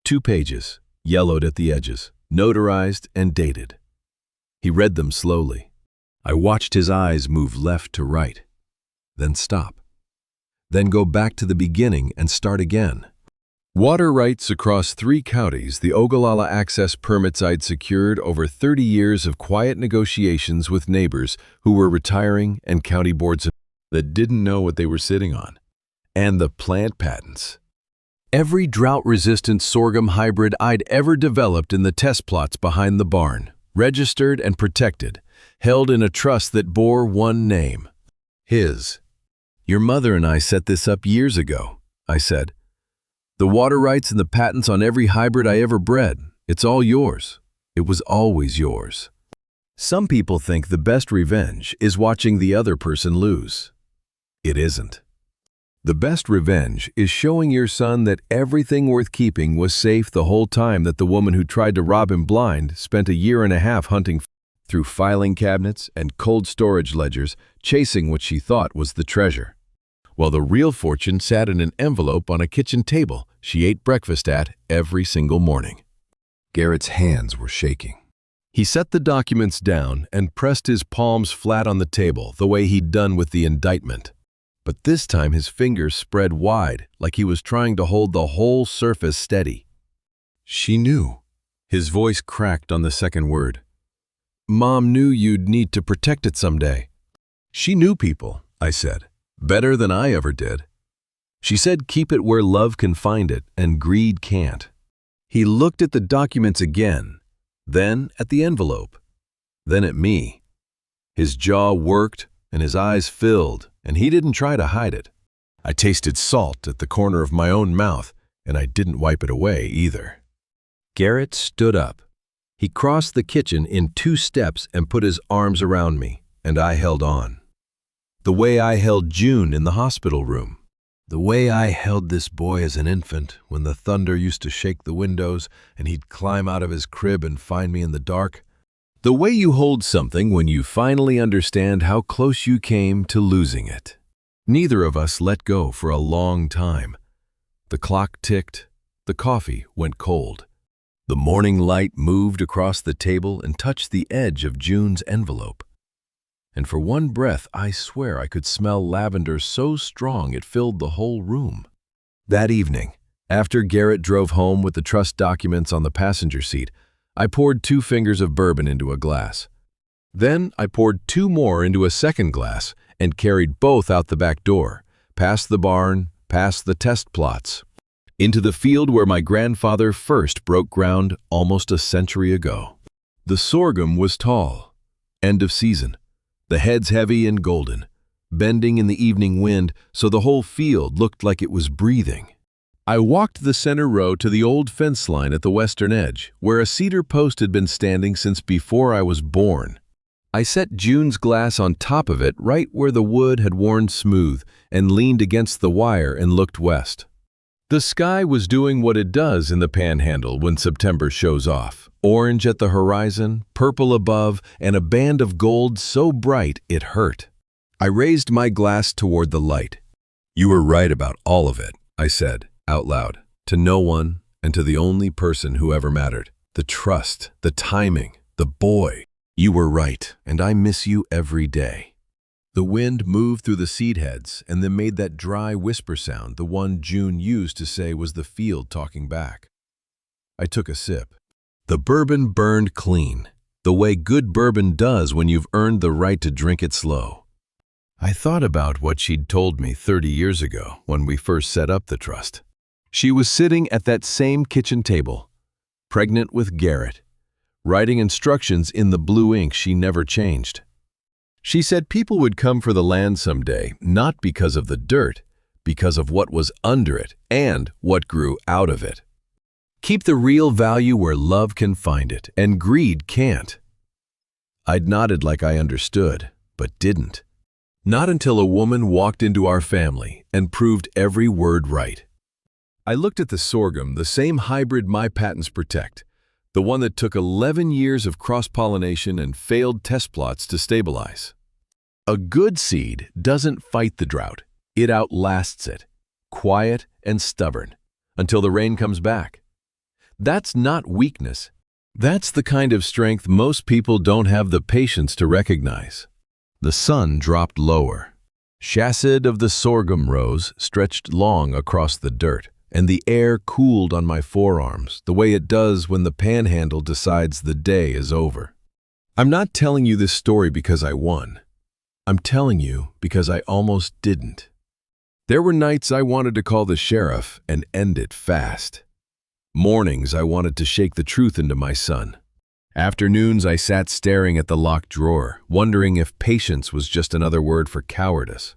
2 pages, yellowed at the edges, notarized and dated. He read them slowly. I watched his eyes move left to right, then stop, then go back to the beginning and start again. Water rights across 3 counties, the Ogallala access permits I'd secured over 30 years of quiet negotiations with neighbors who were retiring and county boards that didn't know what they were sitting on. And the plant patents. Every drought-resistant sorghum hybrid I'd ever developed in the test plots behind the barn, registered and protected, held in a trust that bore one name, his. "Your mother and I set this up years ago," I said. "The water rights and the patents on every hybrid I ever bred. It's all yours. It was always yours." Some people think the best revenge is watching the other person lose. It isn't. The best revenge is showing your son that everything worth keeping was safe the whole time that the woman who tried to rob him blind spent a year and a half hunting through filing cabinets and cold storage ledgers, chasing what she thought was the treasure, while the real fortune sat in an envelope on a kitchen table she ate breakfast at every single morning. Garrett's hands were shaking. He set the documents down and pressed his palms flat on the table the way he'd done with the indictment. But this time his fingers spread wide like he was trying to hold the whole surface steady. "She knew." His voice cracked on the second word. "Mom knew you'd need to protect it someday." "She knew people," I said, "better than I ever did. She said keep it where love can find it and greed can't." He looked at the documents again, then at the envelope, then at me. His jaw worked and his eyes filled, and he didn't try to hide it. I tasted salt at the corner of my own mouth, and I didn't wipe it away either. Garrett stood up. He crossed the kitchen in 2 steps and put his arms around me, and I held on. The way I held June in the hospital room. The way I held this boy as an infant when the thunder used to shake the windows and he'd climb out of his crib and find me in the dark. The way you hold something when you finally understand how close you came to losing it. Neither of us let go for a long time. The clock ticked. The coffee went cold. The morning light moved across the table and touched the edge of June's envelope. And for one breath, I swear I could smell lavender so strong it filled the whole room. That evening, after Garrett drove home with the trust documents on the passenger seat, I poured 2 fingers of bourbon into a glass. Then I poured 2 more into a second glass and carried both out the back door, past the barn, past the test plots, into the field where my grandfather first broke ground almost a century ago. The sorghum was tall, end of season, the heads heavy and golden, bending in the evening wind so the whole field looked like it was breathing. I walked the center row to the old fence line at the western edge, where a cedar post had been standing since before I was born. I set June's glass on top of it right where the wood had worn smooth and leaned against the wire and looked west. The sky was doing what it does in the Panhandle when September shows off. Orange at the horizon, purple above, and a band of gold so bright it hurt. I raised my glass toward the light. "You were right about all of it," I said, out loud, to no one and to the only person who ever mattered. "The trust, the timing, the boy. You were right, and I miss you every day." The wind moved through the seed heads and then made that dry whisper sound, the one June used to say was the field talking back. I took a sip. The bourbon burned clean, the way good bourbon does when you've earned the right to drink it slow. I thought about what she'd told me 30 years ago when we first set up the trust. She was sitting at that same kitchen table, pregnant with Garrett, writing instructions in the blue ink she never changed. She said people would come for the land someday, not because of the dirt, because of what was under it and what grew out of it. Keep the real value where love can find it, and greed can't. I'd nodded like I understood, but didn't. Not until a woman walked into our family and proved every word right. I looked at the sorghum, the same hybrid my patents protect, the one that took 11 years of cross-pollination and failed test plots to stabilize. A good seed doesn't fight the drought. It outlasts it, quiet and stubborn, until the rain comes back. That's not weakness. That's the kind of strength most people don't have the patience to recognize. The sun dropped lower. Chassid of the sorghum rose stretched long across the dirt, and the air cooled on my forearms, the way it does when the Panhandle decides the day is over. I'm not telling you this story because I won. I'm telling you because I almost didn't. There were nights I wanted to call the sheriff and end it fast. Mornings I wanted to shake the truth into my son. Afternoons I sat staring at the locked drawer, wondering if patience was just another word for cowardice.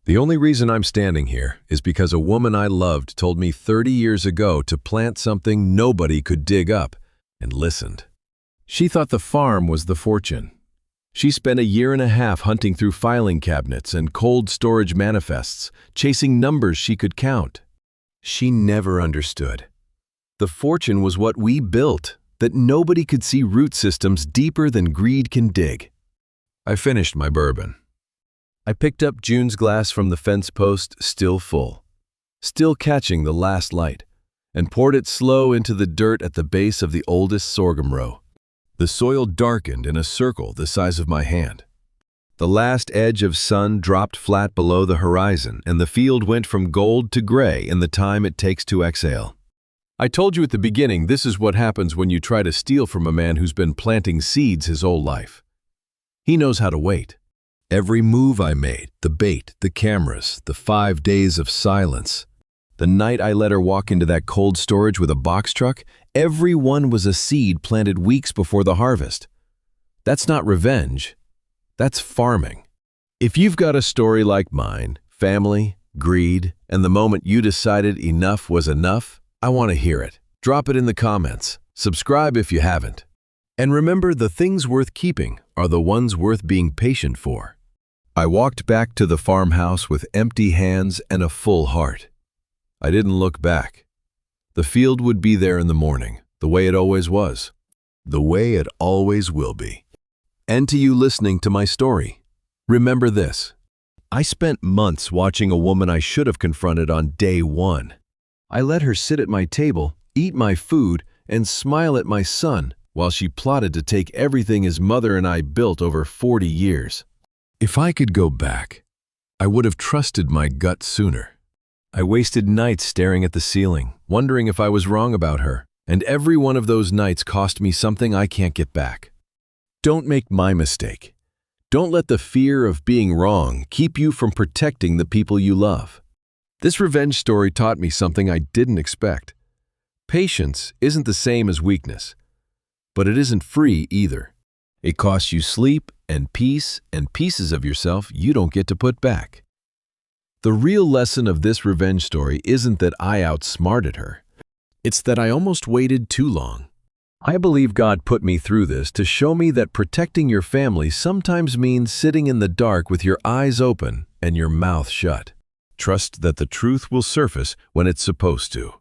The only reason I'm standing here is because a woman I loved told me 30 years ago to plant something nobody could dig up, and listened. She thought the farm was the fortune. She spent a year and a half hunting through filing cabinets and cold storage manifests, chasing numbers she could count. She never understood. The fortune was what we built, that nobody could see root systems deeper than greed can dig. I finished my bourbon. I picked up June's glass from the fence post, still full, still catching the last light, and poured it slow into the dirt at the base of the oldest sorghum row. The soil darkened in a circle the size of my hand. The last edge of sun dropped flat below the horizon, and the field went from gold to gray in the time it takes to exhale. I told you at the beginning, this is what happens when you try to steal from a man who's been planting seeds his whole life. He knows how to wait. Every move I made, the bait, the cameras, the 5 days of silence, the night I let her walk into that cold storage with a box truck, every one was a seed planted weeks before the harvest. That's not revenge. That's farming. If you've got a story like mine, family, greed, and the moment you decided enough was enough, I want to hear it. Drop it in the comments. Subscribe if you haven't. And remember, the things worth keeping are the ones worth being patient for. I walked back to the farmhouse with empty hands and a full heart. I didn't look back. The field would be there in the morning, the way it always was, the way it always will be. And to you listening to my story, remember this. I spent months watching a woman I should have confronted on day one. I let her sit at my table, eat my food, and smile at my son while she plotted to take everything his mother and I built over 40 years. If I could go back, I would have trusted my gut sooner. I wasted nights staring at the ceiling, wondering if I was wrong about her, and every one of those nights cost me something I can't get back. Don't make my mistake. Don't let the fear of being wrong keep you from protecting the people you love. This revenge story taught me something I didn't expect. Patience isn't the same as weakness, but it isn't free either. It costs you sleep and peace and pieces of yourself you don't get to put back. The real lesson of this revenge story isn't that I outsmarted her. It's that I almost waited too long. I believe God put me through this to show me that protecting your family sometimes means sitting in the dark with your eyes open and your mouth shut. Trust that the truth will surface when it's supposed to.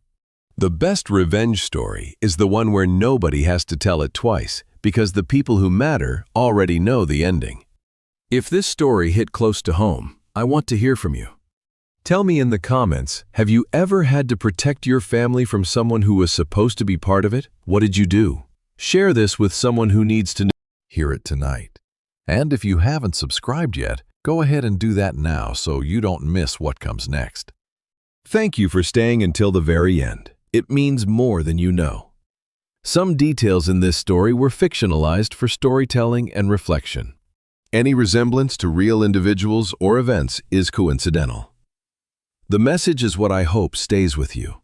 The best revenge story is the one where nobody has to tell it twice, because the people who matter already know the ending. If this story hit close to home, I want to hear from you. Tell me in the comments, have you ever had to protect your family from someone who was supposed to be part of it? What did you do? Share this with someone who needs to hear it tonight. And if you haven't subscribed yet, go ahead and do that now so you don't miss what comes next. Thank you for staying until the very end. It means more than you know. Some details in this story were fictionalized for storytelling and reflection. Any resemblance to real individuals or events is coincidental. The message is what I hope stays with you.